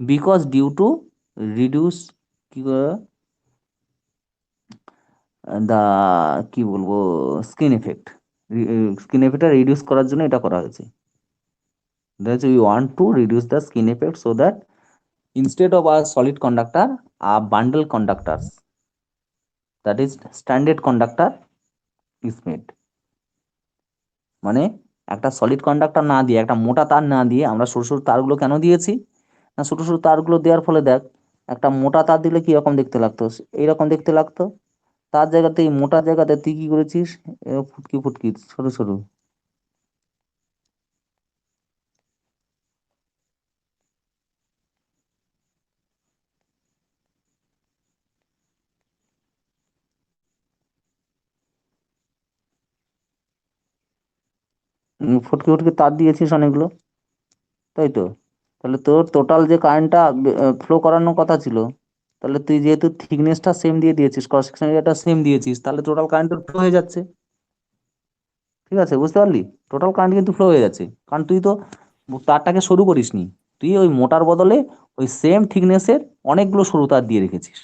বিকজ ডিউ টু রিডিউস কি দা কি বলবো স্কিন এফেক্ট। স্কিন এফেক্টটা রিডিউস করার জন্য এটা করা হয়েছে। That we want to reduce the skin effect so that instead of a solid conductor, a bundle conductors, that is standard conductor is made. মানে একটা সলিড কন্ডাক্টর না দিয়ে, একটা মোটা তার না দিয়ে আমরা সরু সরু তারগুলো কেন দিয়েছি? না, ছোট ছোট তারগুলো দেওয়ার ফলে দেখ, একটা মোটা তার দিলে কি রকম দেখতে লাগতো? এইরকম দেখতে লাগতো। তার জায়গাতে এই মোটা জায়গাতে তুই কি করেছিস? ফুটকি ফুটকি ছোট ছোট ফুটকি ফুটকি তার দিয়েছিস অনেকগুলো, তাই তো? তাহলে তোর টোটাল যে কারেন্টটা ফ্লো করানোর কথা ছিল, তাহলে তুই যেহেতু থিকনেসটা সেম দিয়ে দিয়েছিস, ক্রস সেকশন এরিয়াটা সেম দিয়েছিস, তাহলে টোটাল কারেন্ট ফ্লো হয়ে যাচ্ছে। ঠিক আছে, বুঝতে পারলি? টোটাল কারেন্ট কিন্তু ফ্লো হয়ে যাচ্ছে, কারণ তুই তো তারটাকে সরু করিসনি। তুই ওই মোটার বদলে ওই সেম থিকনেসের অনেকগুলো সরু তার দিয়ে রেখেছিস।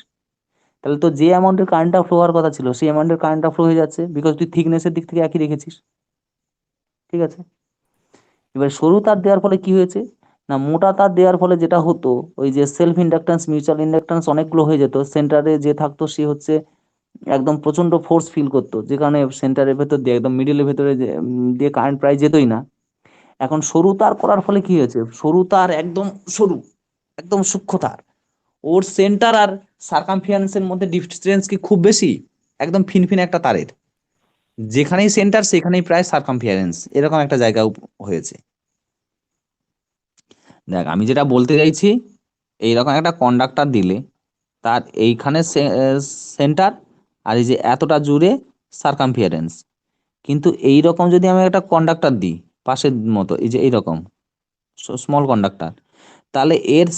তাহলে তো যে অ্যামাউন্টের কারেন্টটা ফ্লো হওয়ার কথা ছিল সেই অ্যামাউন্টের কারেন্টটা ফ্লো হয়ে যাচ্ছে, বিকজ তুই থিকনেসের দিক থেকে একই রেখেছিস। ঠিক আছে, এবার সরু তার দেওয়ার ফলে কি হয়েছে? না, মোটা তার দেওয়ার ফলে যেটা হতো, ওই যে সেলফ ইন্ডাকটেন্স মিউচুয়াল ইন্ডাকটেন্স অনেকগুলো হয়ে যেত। সেন্টারে যে থাকতো সে হচ্ছে একদম প্রচন্ড ফোর্স ফিল করতো, যে কারণে সেন্টারের ভেতর দিয়ে একদম মিডিলের ভেতরে দিয়ে কারেন্ট প্রায় যেতই না। এখন সরু তার করার ফলে কি হয়েছে? সরু তার একদম সরু, একদম সূক্ষ্ম তার, ওর সেন্টার আর সার্কামফারেন্সের মধ্যে ডিস্টেন্স কি খুব বেশি? একদম ফিনফিন একটা তারের যেখানেই সেন্টার সেখানেই প্রায় সার্কামফারেন্স, এরকম একটা জায়গা হয়েছে। দেখ আমি যেটা বলতে চাইছি, এইরকম একটা কন্ডাক্টর দিলে তার এইখানে সেন্টার আর এই যে এতটা জুড়ে সার্কামফারেন্স, কিন্তু এইরকম যদি আমি একটা কন্ডাক্টর দিই পাশের মতো, এই যে এইরকম স্মল কন্ডাক্টর, তাহলে এর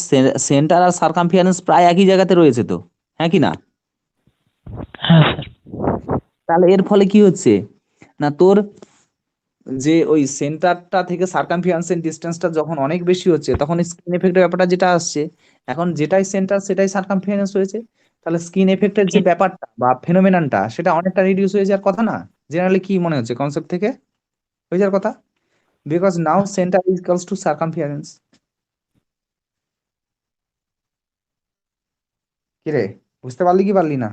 সেন্টার আর সার্কামফারেন্স প্রায় একই জায়গাতে রয়েছে তো, হ্যাঁ কি না? হ্যাঁ স্যার। তাহলে এর ফলে কি হচ্ছে? না তোর যে ওই সেন্টারটা থেকে সার্কামফারেন্সের ডিস্টেন্সটা যখন অনেক বেশি হচ্ছে তখন স্কিন এফেক্টের ব্যাপারটা যেটা আসছে, এখন যেটাই সেন্টার সেটাই সার্কামফারেন্স হয়েছে, তাহলে স্কিন এফেক্টের যে ব্যাপারটা বা ফেনোমেননটা সেটা অনেকটা রিডিউস হয়ে যাওয়ার কথা না? জেনারেলি কি মনে হচ্ছে কনসেপ্ট থেকে হয়ে যাওয়ার কথা? Because now centre is equals to circumference. কি রে, বুঝতে পারলি কি পারলি না?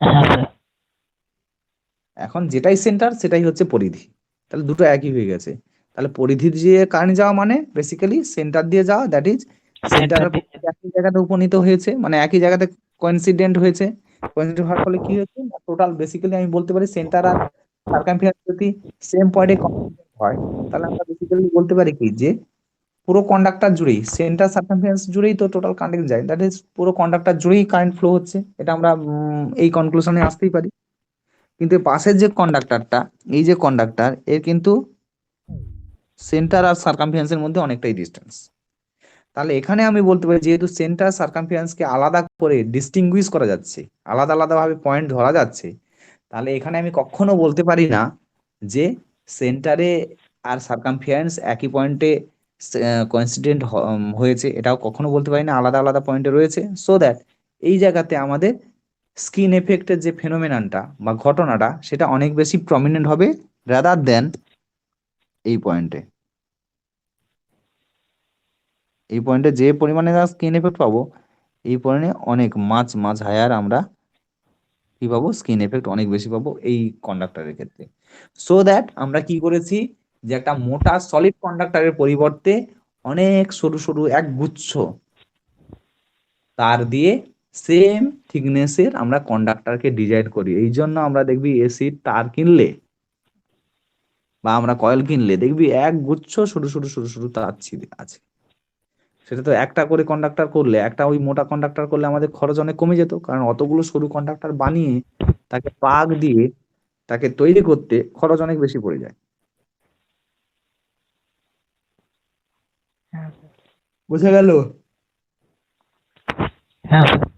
হ্যাঁ স্যার। এখন যেটাই সেন্টার সেটাই হচ্ছে পরিধি, তাহলে দুটো একই হয়ে গেছে। তাহলে পরিধি দিয়ে কারেন্ট যাওয়া মানে বেসিক্যালি সেন্টার দিয়ে যাওয়া, দ্যাট ইজ সেন্টারের একই জায়গাতে উপনীত হয়েছে, মানে একই জায়গাতে কোইন্সিডেন্ট হয়েছে। কোইন্সিডেন্ট হওয়ার ফলে কি হয়েছে, টোটাল বেসিক্যালি আমি বলতে পারি সেন্টার আর সার্কামফারেন্স যদি সেম পয়েন্টে কোইন্সিডেন্ট হয়, তাহলে আমরা বেসিক্যালি বলতে পারি কি যে পুরো কন্ডাক্টর জুড়েই সেন্টার সার্কামফারেন্স জুড়েই তো টোটাল কারেন্ট যায়, দ্যাট ইজ পুরো কন্ডাক্টর জুড়েই কারেন্ট ফ্লো হচ্ছে। এটা আমরা এই কনক্লুশনে আসতেই পারি। কিন্তু পাশের যে কন্ডাক্টরটা, এই যে কন্ডাক্টর, এর কিন্তু সেন্টার আর সার্কামফারেন্সের মধ্যে অনেকটাই ডিস্টেন্স। তাহলে এখানে আমি বলতে পারি যেহেতু সেন্টার সার্কামফারেন্সকে আলাদা করে ডিস্টিংগুইশ করা যাচ্ছে, আলাদা আলাদা ভাবে পয়েন্ট ধরা যাচ্ছে, তাহলে এখানে আমি কখনো বলতে পারি না যে সেন্টারে আর সার্কামফারেন্স একই পয়েন্টে কোইন্সিডেন্ট হয়েছে, এটাও কখনো বলতে পারি না, আলাদা আলাদা পয়েন্টে রয়েছে। সো দ্যাট এই জায়গাতে আমাদের স্কিন এফেক্টের যে ফেনোমেননটা বা ঘটনাটা সেটা অনেক বেশি প্রমিনেন্ট হবে রাদার দেন এই পয়েন্টে। এই পয়েন্টে যে পরিমাণে স্কিন এফেক্ট পাবো, এই পরিমাণে অনেক মাছ হায়ার আমরা কি পাবো, স্কিন এফেক্ট অনেক বেশি পাবো এই কন্ডাক্টরের ক্ষেত্রে। সো দ্যাট আমরা কি করেছি যে একটা মোটা সলিড কন্ডাক্টরের পরিবর্তে অনেক সরু সরু এক গুচ্ছ তার দিয়ে সেম থিকনেসের আমরা কন্ডাক্টরকে ডিজাইন করি। এই জন্য আমরা দেখবি এসির তার কিনলে বা আমরা কয়েল কিনলে দেখবি এক গুচ্ছ সরু সরু সরু সরু তার আছে। সেটা তো একটা করে কন্ডাক্টর করলে, একটা ওই মোটা কন্ডাক্টর করলে আমাদের খরচ অনেক কমে যেত, কারণ অতগুলো সরু কন্ডাক্টর বানিয়ে তাকে পাক দিয়ে তাকে তৈরি করতে খরচ অনেক বেশি পড়ে যায়। হ্যাঁ স্যার। বুঝে গেল? হ্যাঁ স্যার।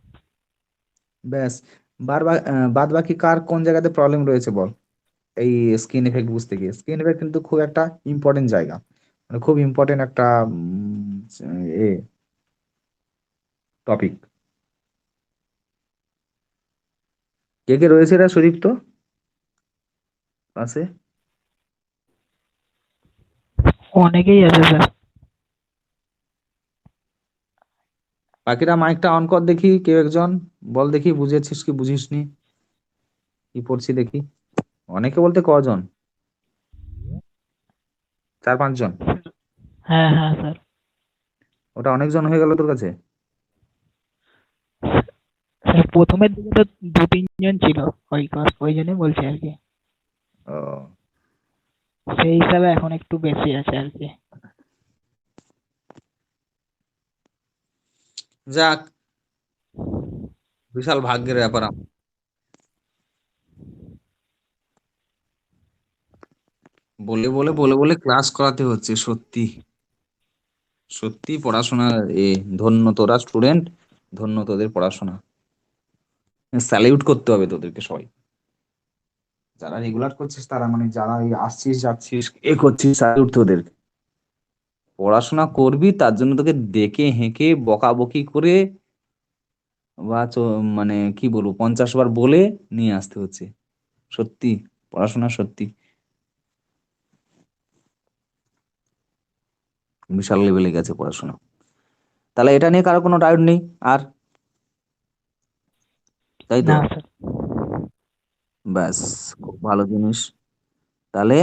ব্যাস, বাদ বাকি কার কোন জায়গাতে প্রবলেম রয়েছে বল এই স্কিন এফেক্ট বুঝতে গিয়ে। স্কিন এফেক্ট কিন্তু খুব একটা ইম্পর্টেন্ট জায়গা, মানে খুব ইম্পর্টেন্ট একটা এ টপিক। কে কে রয়েছে এরা সুদীপ্ত আছে? অনেকেই আছে স্যার। বাকিরা মাইকটা অন কর দেখি, কেউ একজন বল দেখি বুঝেছিস কি বুঝিসনি, কি পড়ছি দেখি। অনেকে বলতে কজন? 4-5 জন? হ্যাঁ হ্যাঁ স্যার। ওটা অনেকজন হয়ে গেল তোর কাছে? স্যার প্রথমের দিকে তো 2-3 জন ছিল, ওই জন্যই বলছি আর কি। ও, সেই হিসাবে এখন একটু বেশি আছে আর কি। যাক, বিশাল ভাগ্যের ব্যাপার। বলে বলে বলে বলে ক্লাস করাতে হচ্ছে, সত্যি সত্যি পড়াশোনা এ ধন্য তোরা স্টুডেন্ট, ধন্য তোদের পড়াশোনা, স্যালিউট করতে হবে তোদেরকে সবাই। যারা রেগুলার করছিস তারা, মানে যারা এই আসছিস যাচ্ছিস এ করছিস, স্যালিউট তোদের। পড়াশোনা করবি তার জন্য তোকে ডেকে হেঁকে বকাবকি করে বা মানে কি বলবো 50 বার বলে নিয়ে আসতে হচ্ছে। সত্যি পড়াশোনা সত্যি বিশাল লেভেলে গেছে পড়াশোনা। তাহলে এটা নিয়ে কারো কোনো ডাউট নেই আর, তাই তো? না স্যার। ব্যাস, খুব ভালো জিনিস। তাহলে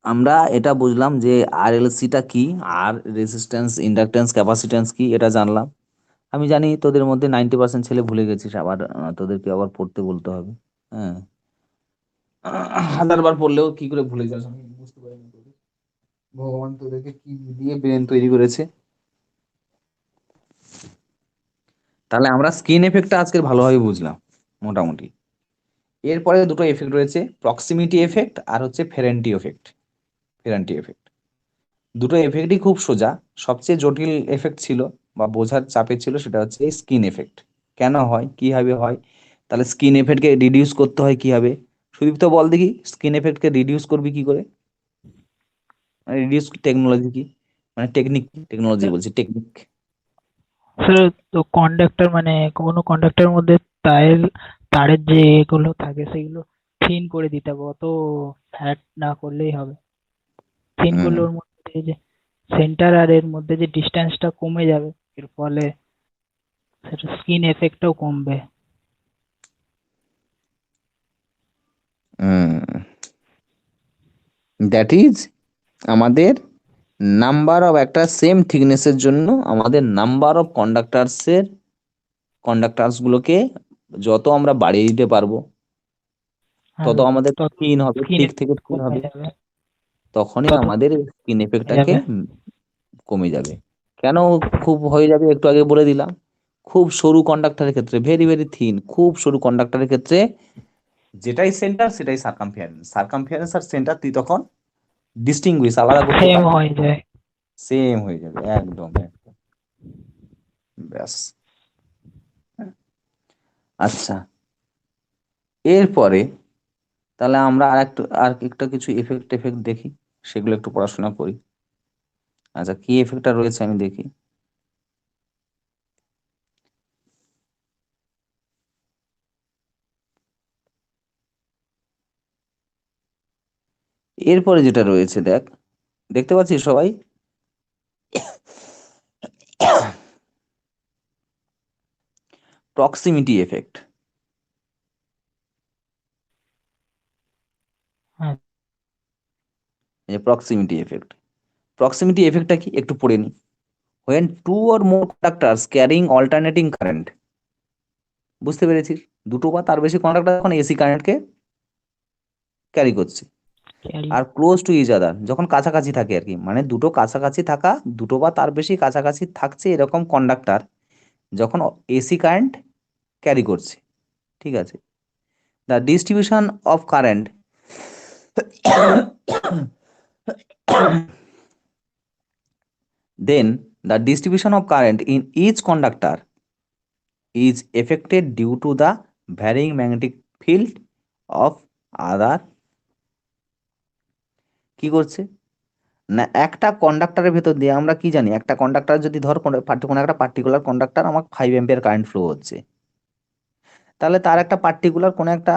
আমরা এটা বুঝলাম যে আরএলসিটা কি, আর রেজিস্ট্যান্স ইন্ডাকট্যান্স ক্যাপাসিট্যান্স কি এটা জানলাম। আমি জানি তোদের মধ্যে 90% ছেলে ভুলে গেছিস, আবার তোদেরকে আবার পড়তে বলতে হবে। হ্যাঁ, 1000 বার পড়লেও কি করে ভুলে যাস আমি বুঝতে পারি না তোদের। ভগবান তোদেরকে কি দিয়ে ব্রেন তৈরি করেছে। তাহলে আমরা স্কিন এফেক্টটা আজকে ভালোভাবে বুঝলাম মোটামুটি। এরপরে দুটো এফেক্ট রয়েছে, প্রক্সিমিটি এফেক্ট আর হচ্ছে ফেরেন্টি এফেক্ট। ফেরান্টি এফেক্ট দুটো এফেক্টই খুব সোজা। সবচেয়ে জটিল এফেক্ট ছিল বা বোঝার চাপে ছিল সেটা হচ্ছে স্কিন এফেক্ট। কেন হয়, কিভাবে হয়, তাহলে স্কিন এফেক্টকে রিডিউস করতে হয় কিভাবে, সুদীপ্ত বল দেখি স্কিন এফেক্টকে রিডিউস করবি কি করে, রিডিউস টেকনোলজি কি, মানে টেকনোলজি বলছি টেকনিক। স্যার তো কন্ডাক্টর মানে কোনো কন্ডাক্টরের মধ্যে তারের যে এগুলো থাকে সেগুলো থিন করে দিতে হবে, অত ফ্যাট না করলেই হবে। থিন করলে ওর মধ্যে থেকে যে সেন্টার আর এর মধ্যে যে ডিস্টেন্সটা কমে যাবে, এর ফলে সেটা স্কিন এফেক্টটাও কমবে। দ্যাট ইজ আমাদের নাম্বার অফ একটা সেম থিকনেসের জন্য আমাদের নাম্বার অফ কন্ডাক্টার্স গুলোকে যত আমরা বাড়িয়ে দিতে পারবো তত হ্যাঁ, আমাদের তত থিন হবে, স্কিন থিক থেকে এফেক্ট থিন কমে হবে, যাবে, তখনই তত আমাদের স্কিন এফেক্টটাকে যাবে। কমে যাবে। কেন খুব হয়ে যাবে একটু আগে বলে দিলাম, খুব সরু কন্ডাক্টরের ক্ষেত্রে ভেরি ভেরি থিন, খুব সরু কন্ডাক্টরের ক্ষেত্রে যেটাই সেন্টার সেটাই সার্কামফারেন্স আর সেন্টার তুই তখন ডিস্টিংগুইশ আলাদা করতে সেম পারবি, হয়ে যায়। সেম হয়ে যাবে একদম একদম। ব্যাস। আচ্ছা, এরপরে তাহলে আমরা আর একটা কিছু এফেক্ট দেখি, সেগুলো একটু পড়াশোনা করি। আচ্ছা, কি এফেক্টটা রয়েছে আমি দেখি। এরপরে যেটা রয়েছে দেখ, দেখতে পাচ্ছিস সবাই? Proximity effect. হ্যাঁ এই প্রক্সিমিটি এফেক্টটা কি একটু পড়ে নি। when two or more conductors carrying alternating current, বুঝতে পেরেছিস? দুটো বা তার বেশি কন্ডাক্টর যখন এসি কারেন্টকে ক্যারি করছে, ক্যারি আর ক্লোজ টু ইচ আদার যখন কাছাকাছি থাকে আর কি, মানে দুটো কাছাকাছি থাকা, দুটো বা তার বেশি কাছাকাছি থাকছে এরকম কন্ডাক্টর যখন এসি কারেন্ট ক্যারি করছে, ঠিক আছে? The distribution of current then the distribution of current in each conductor is affected due to the varying magnetic field of other। কি করছে না, একটা কন্ডাক্টরের ভেতর দিয়ে আমরা কি জানি, একটা কন্ডাক্টর যদি ধর কোনো একটা পার্টিকুলার কন্ডাক্টর আমার 5 অ্যাম্পিয়ার কারেন্ট ফ্লো হচ্ছে, তাহলে তার একটা পার্টিকুলার কোনো একটা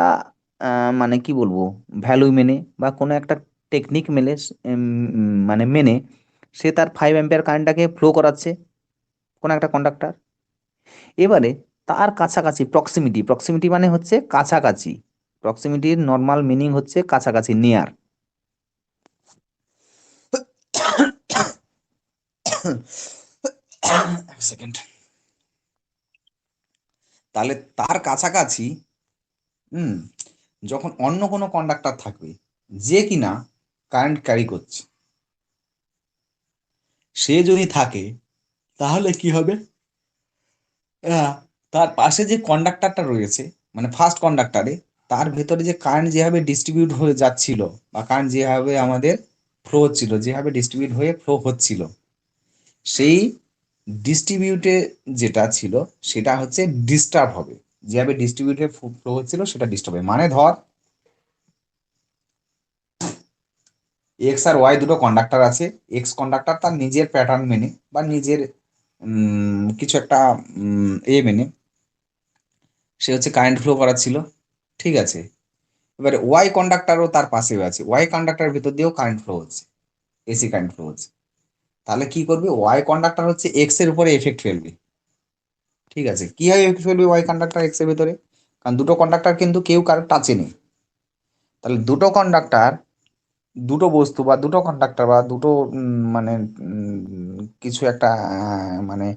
মানে কি বলবো ভ্যালু মেনে বা কোনো একটা টেকনিক মেনে মানে মেনে সে তার 5 অ্যাম্পিয়ার কারেন্টটাকে ফ্লো করাচ্ছে কোনো একটা কন্ডাক্টর। এবারে তার কাছাকাছি প্রক্সিমিটি মানে হচ্ছে কাছাকাছি, প্রক্সিমিটির নর্মাল মিনিং হচ্ছে কাছাকাছি, নিয়ার। এক সেকেন্ড। তাহলে তার কাছাকাছি যখন অন্য কোনো কন্ডাক্টর থাকবে যে কিনা কারেন্ট ক্যারি করছে, সে যদি থাকে তাহলে কি হবে, তার পাশে যে কন্ডাক্টরটা রয়েছে মানে ফার্স্ট কন্ডাক্টরে, তার ভেতরে যে কারেন্ট যেভাবে ডিস্ট্রিবিউট হয়ে যাচ্ছিল বা কারেন্ট যেভাবে আমাদের ফ্লো হচ্ছিল, যেভাবে ডিস্ট্রিবিউট হয়ে ফ্লো হচ্ছিল, সেই ডিস্ট্রিবিউটে যেটা ছিল সেটা হচ্ছে ডিস্টার্ব হবে, যেভাবে ডিস্ট্রিবিউটে ফ্লো হচ্ছিল সেটা ডিস্টার্ব হবে। মানে ধর এক্স আর ওয়াই দুটো কন্ডাক্টর আছে, এক্স কন্ডাক্টর তার নিজের প্যাটার্ন মেনে বা নিজের কিছু একটা মেনে সে হচ্ছে কারেন্ট ফ্লো করাচ্ছিল, ঠিক আছে? এবারে ওয়াই কন্ডাক্টরও তার পাশেও আছে, ওয়াই কন্ডাক্টরের ভিতর দিয়েও কারেন্ট ফ্লো হচ্ছে, এসি কারেন্ট ফ্লো হচ্ছে। তাহলে কি করবে, ওয়াই কন্ডাক্টর হচ্ছে এক্স এর উপরে এফেক্ট ফেলবে, ঠিক আছে? কিভাবে এফেক্ট ফেলবে ওয়াই কন্ডাক্টর এক্স এর ভিতরে, কারণ দুটো কন্ডাক্টর কিন্তু কেউ কারোর টাচে নেই। তাহলে দুটো কন্ডাক্টর, দুটো বস্তু বা দুটো কন্ডাক্টর বা দুটো মানে কিছু একটা মানে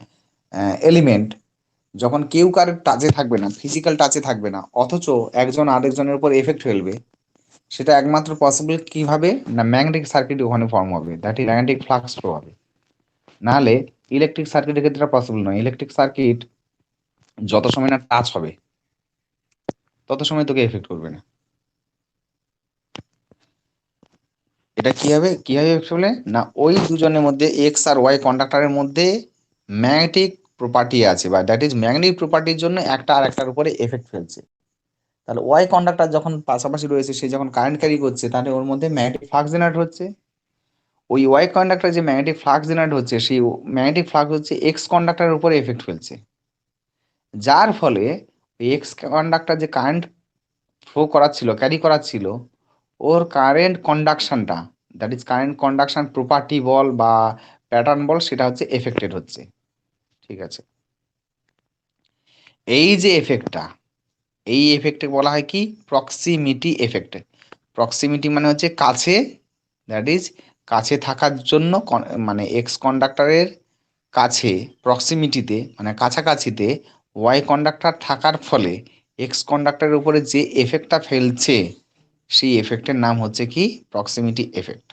এলিমেন্ট যখন কেউ কারোর টাচে থাকবে না, ফিজিক্যাল টাচে থাকবে না, অথচ একজন আরেকজনের উপর এফেক্ট ফেলবে, সেটা একমাত্র পসিবল কিভাবে না ম্যাগনেটিক সার্কিট ওখানে ফর্ম হবে, that is magnetic flux flow হবে। নাহলে ইলেকট্রিক সার্কিটের ক্ষেত্রে পসিবল নয়। ইলেকট্রিক সার্কিট যত সময় না টাচ হবে তত সময় তোকে এফেক্ট করবে না। এটা কিভাবে এফেক্ট হলে না, ওই দুজনের মধ্যে এক্স আর ওয়াই কন্ডাক্টরের মধ্যে ম্যাগনেটিক প্রপার্টি আছে বা দ্যাট ইজ ম্যাগনেটিক প্রপার্টির জন্য একটা আর একটার উপরে এফেক্ট ফেলছে। তাহলে ওয়াই কন্ডাক্টর যখন পাশাপাশি রয়েছে, সে যখন কারেন্ট ক্যারি করছে, তাহলে ওর মধ্যে ম্যাগনেটিক ফ্লাক্স জেনারেট হচ্ছে। ওই ওয়াই কন্ডাক্টর যে ম্যাগনেটিক ফ্লাক্স জেনারেট হচ্ছে, সেই ম্যাগনেটিক ফ্লাক্স হচ্ছে এক্স কন্ডাক্টরের উপরে এফেক্ট ফেলছে, যার ফলে এক্স কন্ডাক্টর যে কারেন্ট ফ্লো করাচ্ছিল, ক্যারি করাচ্ছিল, ওর কারেন্ট কন্ডাকশনটা, that is current conduction property বল বা প্যাটার্ন বল, সেটা হচ্ছে এফেক্টেড হচ্ছে। ঠিক আছে, এই যে এফেক্টটা, এই এফেক্টে বলা হয় কি, প্রক্সিমিটি এফেক্ট। প্রক্সিমিটি মানে হচ্ছে কাছে, দ্যাট ইজ কাছে থাকার জন্য মানে এক্স কন্ডাক্টরের কাছে, প্রক্সিমিটিতে মানে কাছাকাছিতে ওয়াই কন্ডাক্টর থাকার ফলে এক্স কন্ডাক্টরের উপরে যে এফেক্টটা ফেলছে, সেই এফেক্টের নাম হচ্ছে কি, প্রক্সিমিটি এফেক্ট।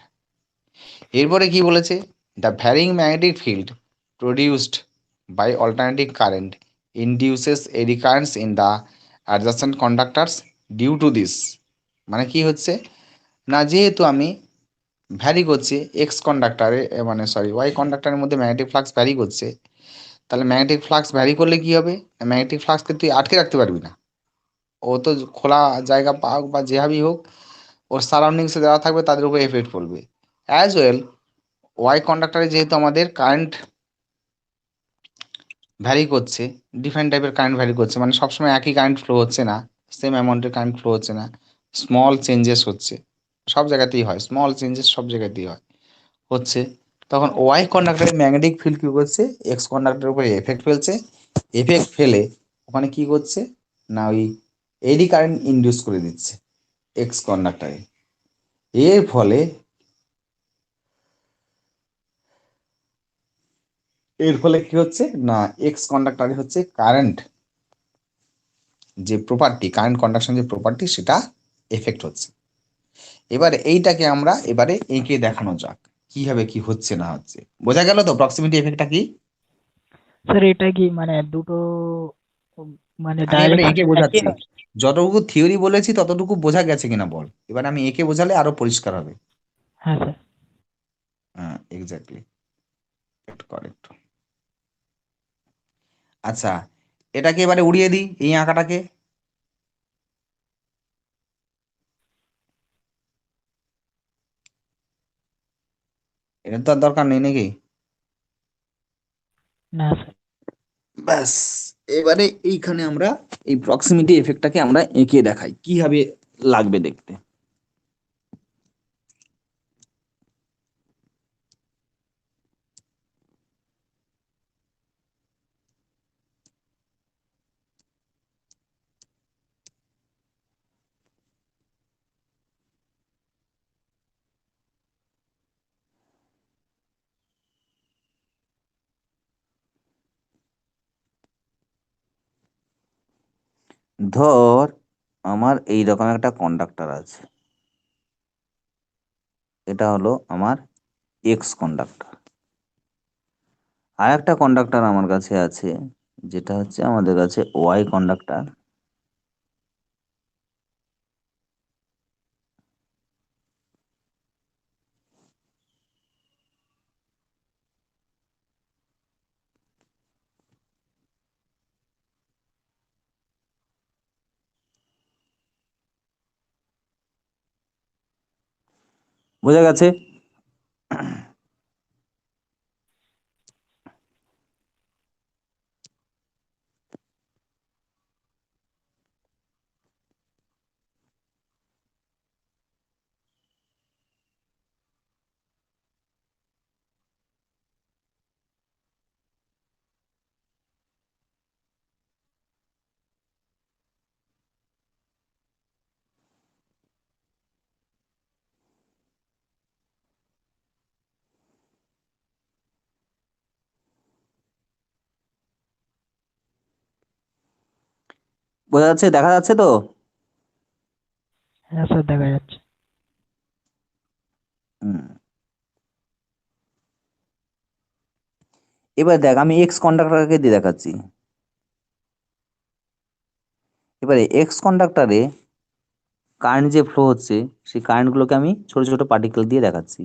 এরপরে কি বলেছে, the varying magnetic field produced by alternating current induces a recurrence in the adjacent conductors due to this. মানে কি হচ্ছে না, যেহেতু আমি ভ্যারি করছে এক্স কন্ডাক্টরে, মানে সরি ওয়াই কন্ডাক্টরের মধ্যে ম্যাগনেটিক ফ্লাক্স ভ্যারি করছে, তাহলে ম্যাগনেটিক ফ্লাক্স ভ্যারি করলে কি হবে, ম্যাগনেটিক ফ্লাক্সকে তুই আটকে রাখতে পারবি না, ও তো খোলা জায়গা পাক বা যেভাবেই হোক, ওর সারাউন্ডিংসে যারা থাকবে তাদের উপর এফেক্ট পড়বে। অ্যাজ ওয়েল ওয়াই কন্ডাক্টরে যেহেতু আমাদের কারেন্ট ভ্যারি করছে, ডিফারেন্ট টাইপের কারেন্ট ভ্যারি করছে, মানে সবসময় একই কারেন্ট ফ্লো হচ্ছে না, সেম অ্যামাউন্টের কারেন্ট ফ্লো হচ্ছে না, স্মল চেঞ্জেস হচ্ছে, সব জায়গাতেই হয়, স্মল চেঞ্জেস সব জায়গাতেই হয় হচ্ছে, তখন ওয়াই কন্ডাক্টরের ম্যাগনেটিক ফিল্ড কি করছে, এক্স কন্ডাক্টরের উপরে এফেক্ট ফেলছে, এফেক্ট ফেলে ওখানে কি করছে না, ওই এডি কারেন্ট ইনডিউস করে দিচ্ছে এক্স কন্ডাক্টরে। এর ফলে কি হচ্ছে না, এক্স কন্ডাক্টরে হচ্ছে কারেন্ট যে প্রপার্টি, কারেন্ট কন্ডাকশন যে প্রপার্টি, সেটা এফেক্ট হচ্ছে। এবারে এইটাকে আমরা এবারে এঁকে দেখানো যাক কিভাবে কি হচ্ছে না হচ্ছে। বোঝা গেল তো প্রক্সিমিটি এফেক্টটা কি? স্যার এটা কি মানে দুটো মানে আমি এবারে এঁকে ডাইরেকশন একই বোঝাচ্ছি, হয়? যতটুকু থিওরি বলেছি ততটুকু বোঝা গেছে কিনা বল, এবার আমি এঁকে বোঝালে আরো পরিষ্কার হবে। হ্যাঁ স্যার। হ্যাঁ, এক্স্যাক্টলি, কারেক্ট। আচ্ছা, এটাকে এবারে উড়িয়ে দিই, এই আঁকাটাকে। এটা তো আর দরকার নেই নাকি? না স্যার। ব্যাস, এবারে এইখানে আমরা এই প্রক্সিমিটি এফেক্টটাকে আমরা এঁকে দেখাই কিভাবে লাগবে দেখতে। ধর আমার এইরকম একটা কন্ডাক্টর আছে, এটা হলো আমার এক্স কন্ডাক্টর, আর একটা কন্ডাক্টর আমার কাছে আছে যেটা হচ্ছে আমাদের কাছে ওয়াই কন্ডাক্টর। বোঝা গেছে? বোঝা যাচ্ছে, দেখা যাচ্ছে তো? হ্যাঁ স্যার দেখা যাচ্ছে। হুম। এবার দেখ, আমি এক্স কন্ডাক্টরকে দিয়ে দেখাচ্ছি। এবারে এক্স কন্ডাক্টরে কারেন্ট যে ফ্লো হচ্ছে, সেই কারেন্টগুলোকে আমি ছোট ছোট পার্টিকেল দিয়ে দেখাচ্ছি।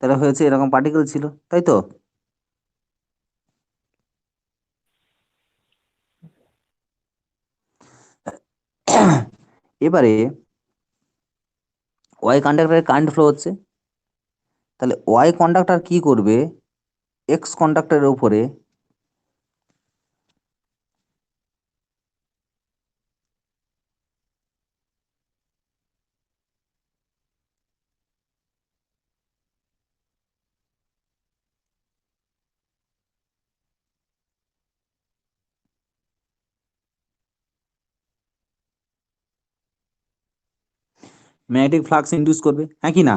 তাহলে হয়েছে এরকম পার্টিকেল ছিল, তাই তো? এবারে ওয়াই কন্ডাক্টরে কারেন্ট ফ্লো হচ্ছে, তাহলে ওয়াই কন্ডাক্টর কি করবে, এক্স কন্ডাক্টরের উপরে ম্যাগনেটিক ফ্লাক্স ইনডিউস করবে, হ্যাঁ কি না?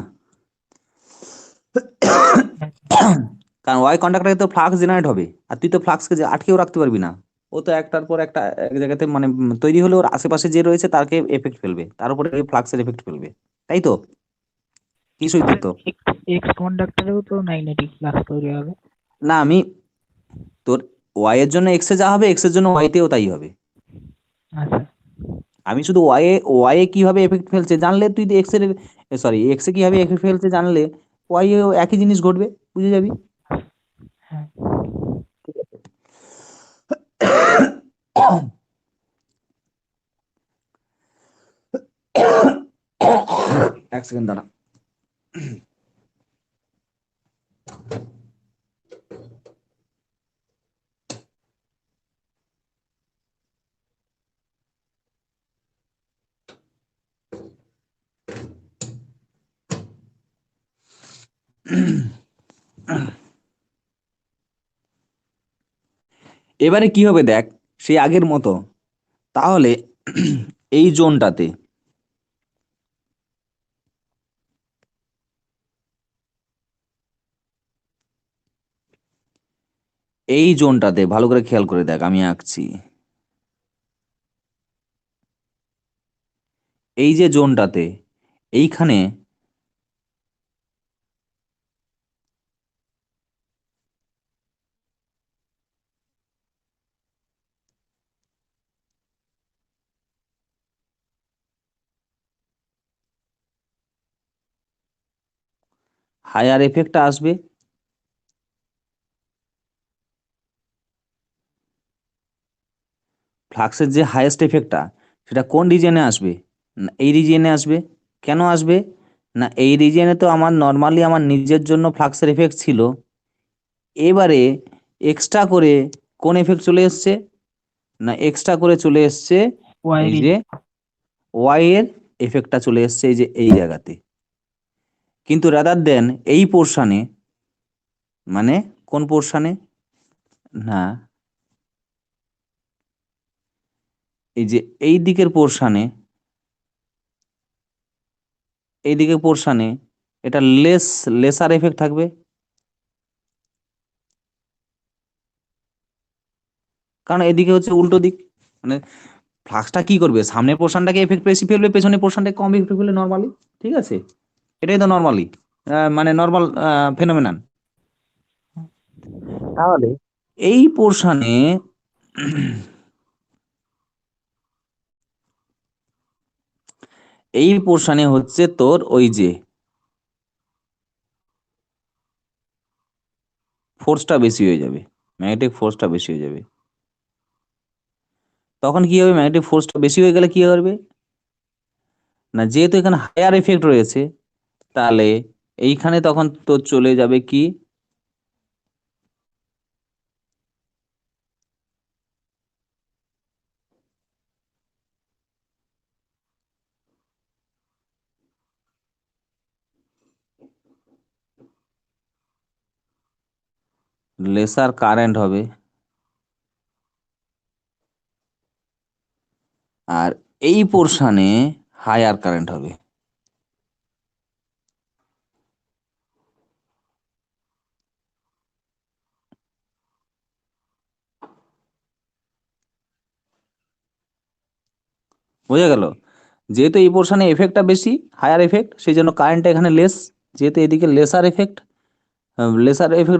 কারণ ওয়াই কন্ডাক্টরে তো ফ্লাক্স জেনারেট হবে, আর তুই তো ফ্লাক্সকে আটকেও রাখতে পারবি না। ও তো একটার পর একটা এক জায়গাতে মানে তৈরি হলে ওর আশেপাশে যে রয়েছে তাকে এফেক্ট ফেলবে, তার উপরে ফ্লাক্সের এফেক্ট ফেলবে, তাই তো? কি সৈকত? এক্স কন্ডাক্টরেও তো ম্যাগনেটিক ফ্লাক্স তৈরি হবে। না, আমি তোর ওয়াই এর জন্য এক্স এ যা হবে এক্স এর জন্য ওয়াই তেও তাই হবে। আচ্ছা, আমি শুধু ওয়াই এ কিভাবে এফেক্ট ফেলছে জানলে তুই এক্স এর সরি এক্স এ কিভাবে এফেক্ট ফেলছে জানলে ওয়াই এও একই জিনিস ঘটবে, বুঝে যাবি। হ্যাঁ। এক সেকেন্ড দাঁড়া। এবারে কি হবে দেখ, সেই আগের মতো। তাহলে এই জোনটাতে ভালো করে খেয়াল করে দেখ, আমি আঁকছি। এই যে জোনটাতে এইখানে হায়ার এফেক্টটা আসবে, ফ্লাক্সের যে হাইয়েস্ট এফেক্টটা সেটা কোন রিজিয়নে আসবে? না এই রিজিয়নে আসবে। কেন আসবে? না এই রিজিয়নে তো আমার নর্মালি আমার নিজের জন্য ফ্লাক্সের এফেক্ট ছিল, এবারে এক্সট্রা করে কোন এফেক্ট চলে এসছে? না এক্সট্রা করে চলে এসছে ওয়াই এই যে ওয়াই এর এফেক্টটা চলে এসছে এই যে এই জায়গাতে। কিন্তু রাদার দেন এই পোর্শনে, মানে কোন পোর্শনে? না এই যে এই দিকের পোর্শনে, এই দিকের পোর্শনে এটা লেসার এফেক্ট থাকবে। কারণ এদিকে হচ্ছে উল্টো দিক, মানে ফ্লাক্সটা কি করবে, সামনের পোর্শনটাকে এফেক্ট বেশি ফেলবে, পেছনের পোর্শনটাকে কম এফেক্ট ফেলবে নর্মালি, ঠিক আছে? এটাই তো নর্মালি মানে নর্মাল ফেনোমেনন। তাহলে এই পোর্শনে এই পোর্শনে হচ্ছে তোর ওই যে ফোর্সটা বেশি হয়ে যাবে, ম্যাগনেটিক ফোর্সটা বেশি হয়ে যাবে। তখন কি হবে, ম্যাগনেটিক ফোর্সটা বেশি হয়ে গেলে কি করবে? না যেহেতু এখানে হায়ার এফেক্ট রয়েছে, তাহলে এইখানে তখন তো চলে যাবে কি, লেসার কারেন্ট হবে, আর এই পোর্শনে হায়ার কারেন্ট হবে। বোঝা গেল? যেহেতু এই পোর্শনে এফেক্টটা বেশি, হায়ার এফেক্ট, সেই জন্য কারেন্টটা এখানে লেস। যেহেতু এদিকে লেসার এফেক্ট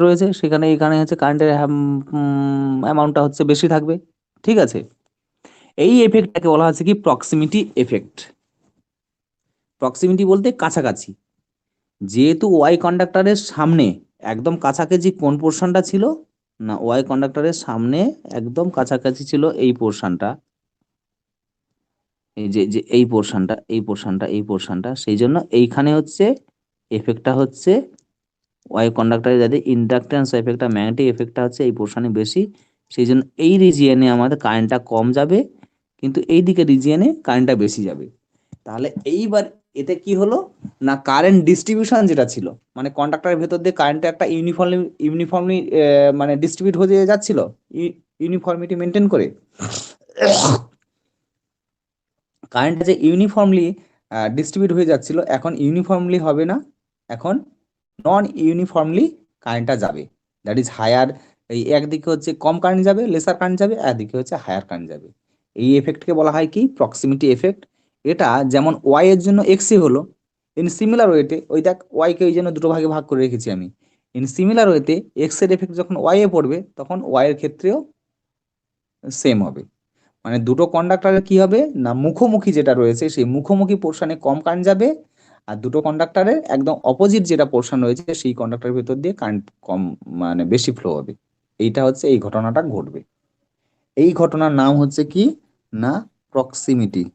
রয়েছে, সেখানে এখানে হচ্ছে কারেন্টের অ্যামাউন্টটা হচ্ছে বেশি থাকবে, ঠিক আছে? এই এফেক্টটাকে বলা হচ্ছে কি প্রক্সিমিটি এফেক্ট। প্রক্সিমিটি বলতে কাছাকাছি, যেহেতু ওয়াই কন্ডাক্টরের সামনে একদম কাছাকাছি কোন পোর্শনটা ছিল, না ওয়াই কন্ডাক্টরের সামনে একদম কাছাকাছি ছিল এই পোর্শনটা, এই যে যে এই পোর্শনটা, সেই জন্য এইখানে হচ্ছে এফেক্টটা হচ্ছে ওয়াই কন্ডাক্টরে যাদের ইন্ডাকট্যান্স এফেক্টটা ম্যাগনেটিক এফেক্টটা হচ্ছে এই পোর্শনে বেশি, সেই জন্য এই রিজিয়নে আমাদের কারেন্টটা কম যাবে, কিন্তু এই দিকে রিজিয়নে কারেন্টটা বেশি যাবে। তাহলে এইবার এতে কি হলো, না কারেন্ট ডিস্ট্রিবিউশন যেটা ছিল, মানে কন্ডাক্টরের ভেতর দিয়ে কারেন্টটা একটা ইউনিফর্মলি মানে ডিস্ট্রিবিউট হয়ে যাচ্ছিল, ইউনিফর্মিটি মেনটেন করে। কারেন্টটা যে ইউনিফর্মলি ডিস্ট্রিবিউট হয়ে যাচ্ছিল, এখন ইউনিফর্মলি হবে না, এখন নন ইউনিফর্মলি কারেন্টটা যাবে। দ্যাট ইজ হায়ার, এই একদিকে হচ্ছে কম কারেন্ট যাবে, লেসার কারেন্ট যাবে, একদিকে হচ্ছে হায়ার কারেন্ট যাবে। এই এফেক্টকে বলা হয় কি, প্রক্সিমিটি এফেক্ট। এটা যেমন ওয়াই এর জন্য এক্সই হলো, ইন সিমিলার ওয়েতে ওই দেখ ওয়াই কে ওই জন্য দুটো ভাগে ভাগ করে রেখেছি আমি। ইন সিমিলার ওয়েতে এক্স এর এফেক্ট যখন ওয়াই এ পড়বে, তখন ওয়াই এর ক্ষেত্রেও সেম হবে। মানে দুটো কন্ডাক্টরের কি হবে না, মুখোমুখি যেটা রয়েছে সেই মুখোমুখি পোর্শনে কম কারেন্ট যাবে, আর দুটো কন্ডাক্টরের একদম অপোজিট যেটা পোর্শন রয়েছে সেই কন্ডাক্টরের ভিতর দিয়ে কারেন্ট কম মানে বেশি ফ্লো হবে। এইটা হচ্ছে এই ঘটনাটা ঘটবে। এই ঘটনার নাম হচ্ছে কি, না প্রক্সিমিটি।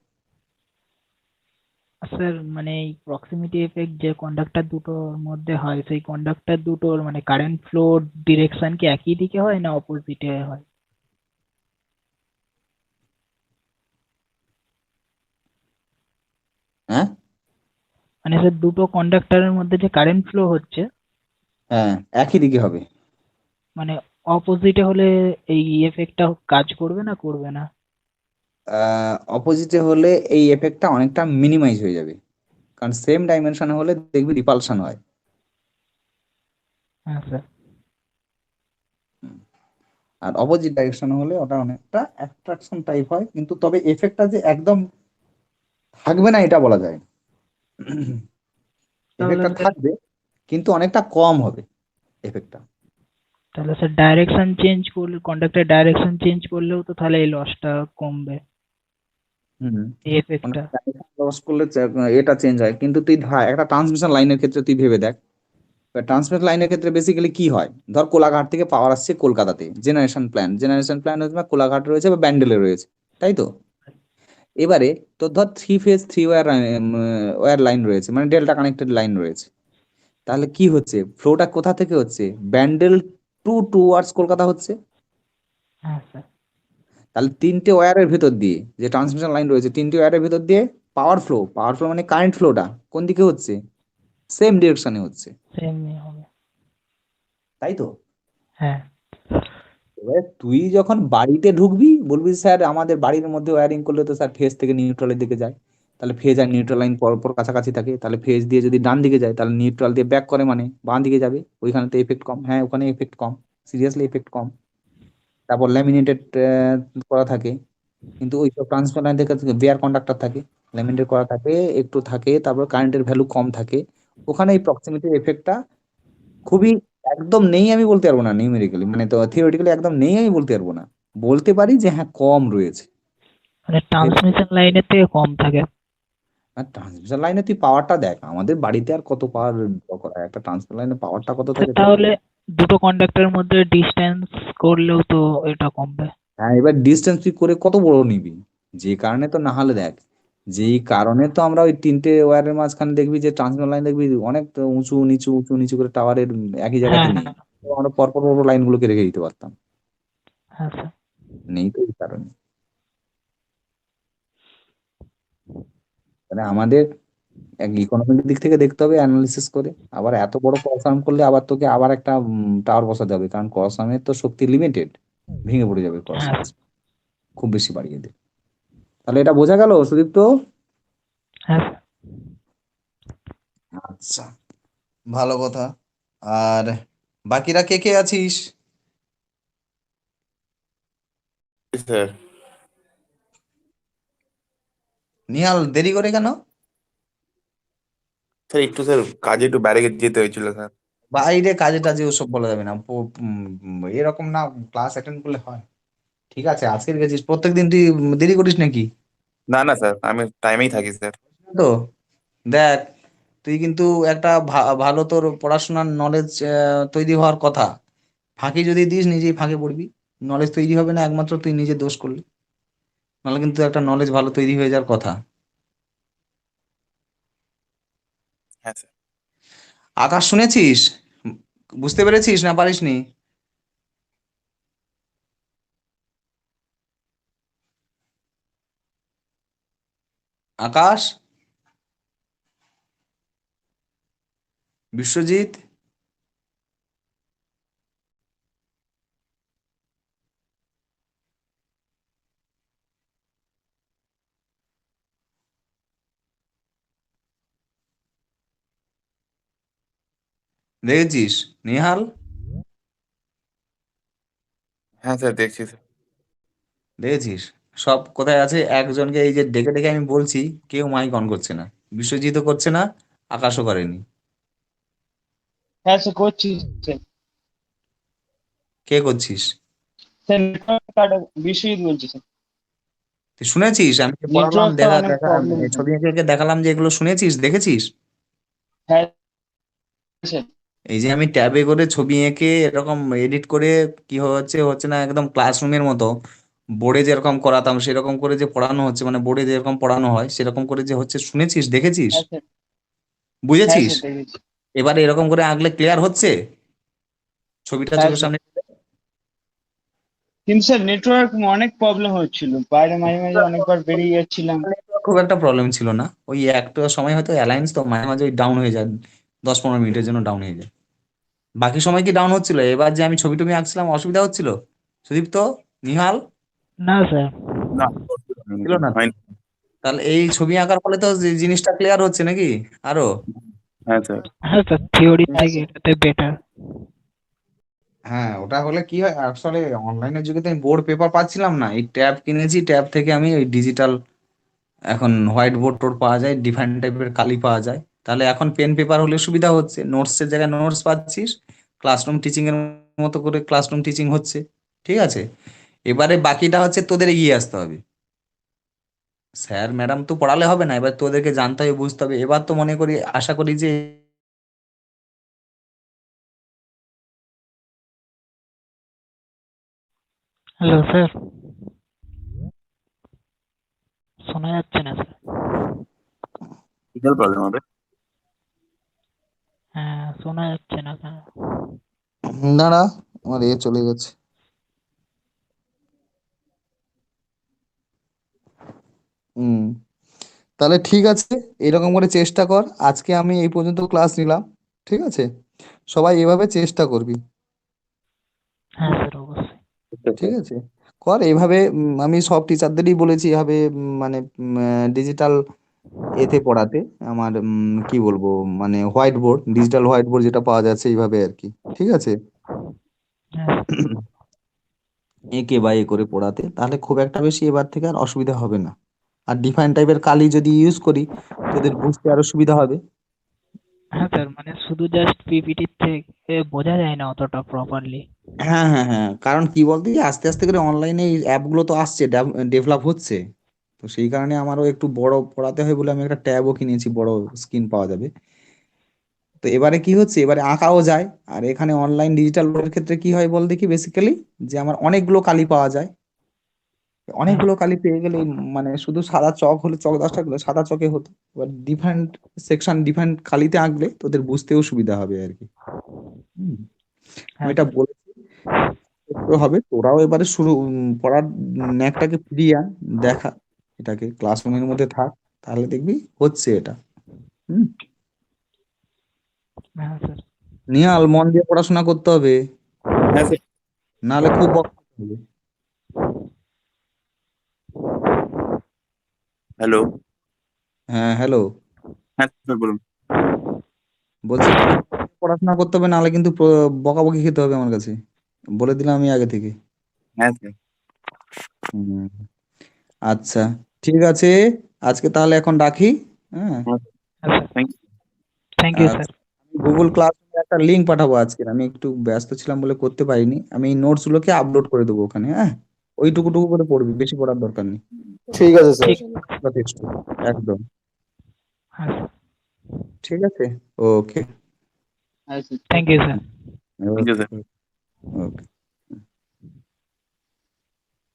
স্যার মানে এই প্রক্সিমিটি এফেক্ট যে কন্ডাক্টর দুটোর মধ্যে হয়, সেই কন্ডাক্টর দুটোর মানে কারেন্ট ফ্লো ডিরেকশন কি একই দিকে হয় না অপোজিটে হয়? হ্যাঁ মানে স্যার দুটো কন্ডাক্টরের মধ্যে যে কারেন্ট ফ্লো হচ্ছে, হ্যাঁ, একই দিকে হবে। মানে অপোজিটে হলে এই এফেক্টটা কাজ করবে না করবে না? অপোজিটে হলে এই এফেক্টটা অনেকটা মিনিমাইজ হয়ে যাবে, কারণ সেম ডাইমেনশনে হলে দেখবি রিপালশন হয়। হ্যাঁ স্যার। আর অপোজিট ডাইরেকশনে হলে ওটা অনেকটা অ্যাট্রাকশন টাইপ হয়, কিন্তু তবে এফেক্টটা যে একদম থাকবে না এটা বলা যায় না। তাহলে এফেক্টটা স্যার থাকবে কিন্তু অনেকটা কম হবে এফেক্টটা। তাহলে স্যার ডাইরেকশন চেঞ্জ করলে, কন্ডাক্টর ডাইরেকশন চেঞ্জ করলেও তো তাহলে এই লসটা কমবে, হুম, এই এফেক্টটা। লস করলে এটা চেঞ্জ হয়, কিন্তু তুই একটা ট্রান্সমিশন লাইনের ক্ষেত্রে তুই ভেবে দেখ। ট্রান্সমিশন লাইনের ক্ষেত্রে বেসিক্যালি কি হয়, ধর কোলাঘাট থেকে পাওয়ার আসছে কলকাতাতে, জেনারেশন প্ল্যান হচ্ছে বা কোলাঘাট রয়েছে বা ব্যান্ডেলে রয়েছে, তাই তো? এবারে তোর ধর 3 ফেজ 3 ওয়্যার লাইন রয়েছে, মানে ডেল্টা কানেক্টেড লাইন রয়েছে। তাহলে কি হচ্ছে, ফ্লোটা কোথা থেকে হচ্ছে, ব্যান্ডেল টুয়ার্ডস কলকাতা হচ্ছে। হ্যাঁ স্যার। তাহলে 3টে ওয়্যারের ভেতর দিয়ে যে ট্রান্সমিশন লাইন রয়েছে, 3টে ওয়্যারের ভেতর দিয়ে পাওয়ার ফ্লো মানে কারেন্ট ফ্লোটা কোন দিকে হচ্ছে, সেম ডিরেকশনে হচ্ছে, সেম হবে। তাই তো? হ্যাঁ। এবারে তুই যখন বাড়িতে ঢুকবি বলবি স্যার আমাদের বাড়ির মধ্যে ওয়্যারিং করলে তো স্যার ফেজ থেকে নিউট্রালের দিকে যায়, তাহলে ফেজ আর নিউট্রাল লাইন পরপর কাছাকাছি থাকে, তাহলে ফেজ দিয়ে যদি ডান দিকে যায় তাহলে নিউট্রাল দিয়ে ব্যাক করে মানে বাঁ দিকে যাবে, ওইখানে তো এফেক্ট কম। হ্যাঁ ওখানে এফেক্ট কম, সিরিয়াসলি এফেক্ট কম। তারপর ল্যামিনেটেড করা থাকে, কিন্তু ওইসব ট্রান্সফার লাইন থেকে বেয়ার কন্ডাক্টর থাকে, ল্যামিনেটেড করা থাকে, একটু থাকে, তারপর কারেন্টের ভ্যালু কম থাকে। ওখানে এই প্রক্সিমিটি এফেক্টটা খুবই, একদম নেই আমি বলতে পারবো না নিউমেরিক্যালি, মানে তো থিওরিটিক্যালি একদম নেই আমি বলতে পারবো না, বলতে পারি যে হ্যাঁ কম রয়েছে। মানে ট্রান্সমিশন লাইনের থেকে কম থাকে। আর ট্রান্সমিশন লাইনে তুই পাওয়ারটা দেখ, আমাদের বাড়িতে আর কত পাওয়ার ড্র করা হয়, একটা ট্রান্সমিশন লাইনে পাওয়ারটা কত স্যার থাকে তোর? তাহলে দুটো কন্ডাক্টরের মধ্যে ডিস্টেন্স করলেও তো এটা কমবে। হ্যাঁ, এবার ডিস্টেন্স তুই করে কত বড় নিবি, যে কারণে তো না হলে দেখ, যেই কারণে তো আমরা ওই 3টে ওয়্যারের মাঝখানে দেখবি যে ট্রান্সমিশন লাইন দেখবি অনেক তো উঁচু নিচু করে টাওয়ারের একই হ্যাঁ জায়গাতে নেই, হ্যাঁ। তো আমরা পরপর পরপর লাইনগুলোকে রেখে দিতে পারতাম, হ্যাঁ স্যার। নেই তো এই কারণে। মানে আমাদের ইকোনমিক দিক থেকে দেখতে হবে অ্যানালিসিস করে, আবার এত বড় ক্রস আর্ম করলে আবার তোকে আবার একটা টাওয়ার বসাতে হবে, কারণ ক্রস আর্মের তো শক্তি লিমিটেড, ভেঙে পড়ে যাবে ক্রস হ্যাঁ আর্ম খুব বেশি বাড়িয়ে দিলে। তাহলে এটা বোঝা গেল সুদীপ্ত? হ্যাঁ স্যার। আচ্ছা, ভালো কথা। আর বাকিরা কে কে আছিস? স্যার নিহাল দেরি করে কেন? স্যার একটু স্যার কাজে একটু বাইরে যেতে হয়েছিল স্যার। বাইরে কাজে টাজে ওসব বলা যাবে না, এরকম না, ক্লাস অ্যাটেন্ড করলে হয়। ঠিক আছে আজকে গেছিস, প্রত্যেকদিন তুই দেরি করিস নাকি? না না স্যার, আমি টাইমেই থাকি স্যার। তো দেখ, তুই কিন্তু একটা ভালো তোর পড়াশোনার নলেজ তৈরি হওয়ার কথা। ফাঁকি যদি দিস নিজেই ফাঁকে পড়বি, নলেজ তৈরি হবে না, একমাত্র তুই নিজে দোষ করলি। নাহলে কিন্তু একটা নলেজ ভালো তৈরি হয়ে যাওয়ার কথা। হ্যাঁ স্যার। আকাশ শুনেছিস? বুঝতে পেরেছিস না পারিসনি? আকাশ, বিশ্বজিৎ, দেখেছিস? নিহাল, হ্যাঁ স্যার, দেখছি স্যার। দেখেছিস? সব কোথায় আছে? একজনকে এই যে ডেকে ডেকে আমি বলছি, কেউ মাইক অন করছে না। বিশ্বজিৎও করছে না, আকাশও করেনি। হ্যাঁ স্যার করছি স্যার। কে করছিস? স্যার নেটওয়ার্ক কার্ড বিশ্বজিৎ বলছি স্যার। তুই শুনেছিস? আমি যে পড়ালাম, নেটওয়ার্কটা অনেক প্রবলেম ছবি এঁকে এঁকে দেখালাম, যে এগুলো শুনেছিস, দেখেছিস? হ্যাঁ স্যার। এই যে আমি ট্যাবে করে ছবি এঁকে এরকম এডিট করে কি হচ্ছে হচ্ছে না, একদম ক্লাসরুমের মতো বোর্ডে যেরকম করাতাম সেরকম করে যে পড়ানো হচ্ছে, মানে বোর্ডে যেরকম পড়ানো হয় সেরকম করে যে হচ্ছে, শুনেছিস, দেখেছিস, হ্যাঁ স্যার। হ্যাঁ বুঝেছিস? স্যার দেখেছি। এবারে এরকম করে আঁকলে ক্লিয়ার হচ্ছে ছবিটা হ্যাঁ চোখের স্যার। সামনে? কিন্তু স্যার নেটওয়ার্ক অনেক প্রবলেম হচ্ছিল, বাইরে মাঝে মাঝে অনেকবার বেরিয়ে যাচ্ছিলাম। খুব একটা প্রবলেম ছিল না, ওই একটা সময় হয়তো অ্যালায়েন্স তো মাঝে মাঝে ওই ডাউন হয়ে যায়, 10-15 মিনিটের জন্য ডাউন হয়ে যায়। বাকি সময় কি ডাউন হচ্ছিল? এবার যে আমি ছবি টবি আঁকছিলাম অসুবিধা হচ্ছিল? সুদীপ্ত, নিহাল, না স্যার। না, ছিল না তো? হয়নি। তাহলে এই ছবি আঁকার ফলে তো জিনিসটা ক্লিয়ার হচ্ছে নাকি আরো? হ্যাঁ স্যার। হ্যাঁ স্যার, থিওরির হ্যাঁ থেকে স্যার। এটাতে বেটার। হ্যাঁ, ওটা হলে কি হয়, আসলে অনলাইনের যুগে তো আমি বোর্ড পেপার পাচ্ছিলাম না, এই ট্যাব কিনেছি, ট্যাব থেকে আমি ওই ডিজিটাল, এখন হোয়াইট বোর্ড টোড পাওয়া যায়, ডিফারেন্ট টাইপের কালি পাওয়া যায়। তাহলে এখন পেন পেপার হলে সুবিধা হচ্ছে, নোটসের জায়গায় নোটস পাচ্ছিস, ক্লাসরুম টিচিং এর মতো করে ক্লাসরুম টিচিং হচ্ছে। ঠিক আছে, এবারে বাকিটা হচ্ছে তোদের এগিয়ে আসতে হবে। স্যার ম্যাডাম তো পড়ালে হবে না, এবার তোদেরকে জানতে হবে, বুঝতে হবে। এবার তো মনে করি, আশা করি যে হ্যালো স্যার, শোনা যাচ্ছে না স্যার। সিগন্যাল প্রবলেম হবে। হ্যাঁ, শোনা যাচ্ছে না কেন? দাঁড়া, আমার চলে গেছে। হুম, তাহলে ঠিক আছে, এরকম করে চেষ্টা কর। আজকে আমি এই পর্যন্ত ক্লাস নিলাম, ঠিক আছে? সবাই এভাবে চেষ্টা করবি, হ্যাঁ স্যার, অবশ্যই। ঠিক আছে? কর এইভাবে। আমি সব টিচারদেরই বলেছি এভাবে, মানে ডিজিটাল এতে পড়াতে। আমার কি বলবো, মানে white board, digital white board যেটা পাওয়া যাচ্ছে এইভাবে আর কি, ঠিক আছে? হ্যাঁ একে বা এ করে পড়াতে, তাহলে খুব একটা বেশি এবার থেকে আর অসুবিধা হবে না। আর ডিফাইন টাইপের কালি যদি ইউজ করি, তোদের বুঝতে আরো সুবিধা হবে। হ্যাঁ স্যার, মানে শুধু জাস্ট পিপিটি থেকে বোঝা যায় না অতটা প্রপারলি। হ্যাঁ হ্যাঁ হ্যাঁ, কারণ কি বলতো, এই আস্তে আস্তে করে অনলাইনে এই অ্যাপগুলো তো আসছে, ডেভেলপ হচ্ছে। তো সেই কারণে আমারও একটু বড় পড়াতে হয় বলে আমি একটা ট্যাবও কিনেছি, বড় স্ক্রিন পাওয়া যাবে। তো এবারে কি হচ্ছে, এবারে আঁকাও যায়। আর এখানে অনলাইন ডিজিটাল বোর্ডের ক্ষেত্রে কি হয় বল দেখি, বেসিক্যালি যে আমার অনেকগুলো কালি পাওয়া যায়। হ্যাঁ অনেকগুলো কালি পেয়ে গেলে, মানে শুধু সাদা চক হলে, চক 10টা গুলো সাদা চকে হতো, এবার ডিফারেন্ট সেকশন ডিফারেন্ট কালিতে আঁকলে তোদের বুঝতেও সুবিধা হবে আর কি। হুম, আমি হ্যাঁ এটা স্যার। বলেছি, করতে হবে। তোরাও এবারে শুরু, পড়ার ন্যাকটাকে ফিরিয়ে আন, দেখা, এটাকে ক্লাসরুমের মধ্যে থাক, তাহলে দেখবি হচ্ছে এটা। হুম, হ্যাঁ স্যার। নিহাল, মন দিয়ে পড়াশোনা করতে হবে, হ্যাঁ স্যার। নাহলে খুব বকা হবে। হ্যালো। হ্যাঁ, হ্যালো। হ্যাঁ স্যার, বলুন। বলছি খুব পড়াশোনা করতে হবে, নাহলে কিন্তু বকাবকি খেতে হবে আমার কাছে, বলে দিলাম আমি আগে থেকে। হ্যাঁ স্যার। হুম, আচ্ছা, ঠিক আছে, আজকে তাহলে এখন রাখি। হ্যাঁ, হ্যাঁ sir, thank you. Thank you আর স্যার। গুগল ক্লাসরুমে একটা লিংক পাঠাবো আজকে, আমি একটু ব্যস্ত ছিলাম বলে করতে পারিনি। আমি এই নোটস গুলোকে আপলোড করে দেবো ওখানে। হ্যাঁ, ওইটুকু টুকু করে পড়বি, বেশি পড়ার দরকার নেই, ঠিক আছে স্যার। ঠিক। যথেষ্ট, একদম। হ্যাঁ স্যার। ঠিক আছে, ওকে, আচ্ছা thank you sir. Thank you, sir. Okay.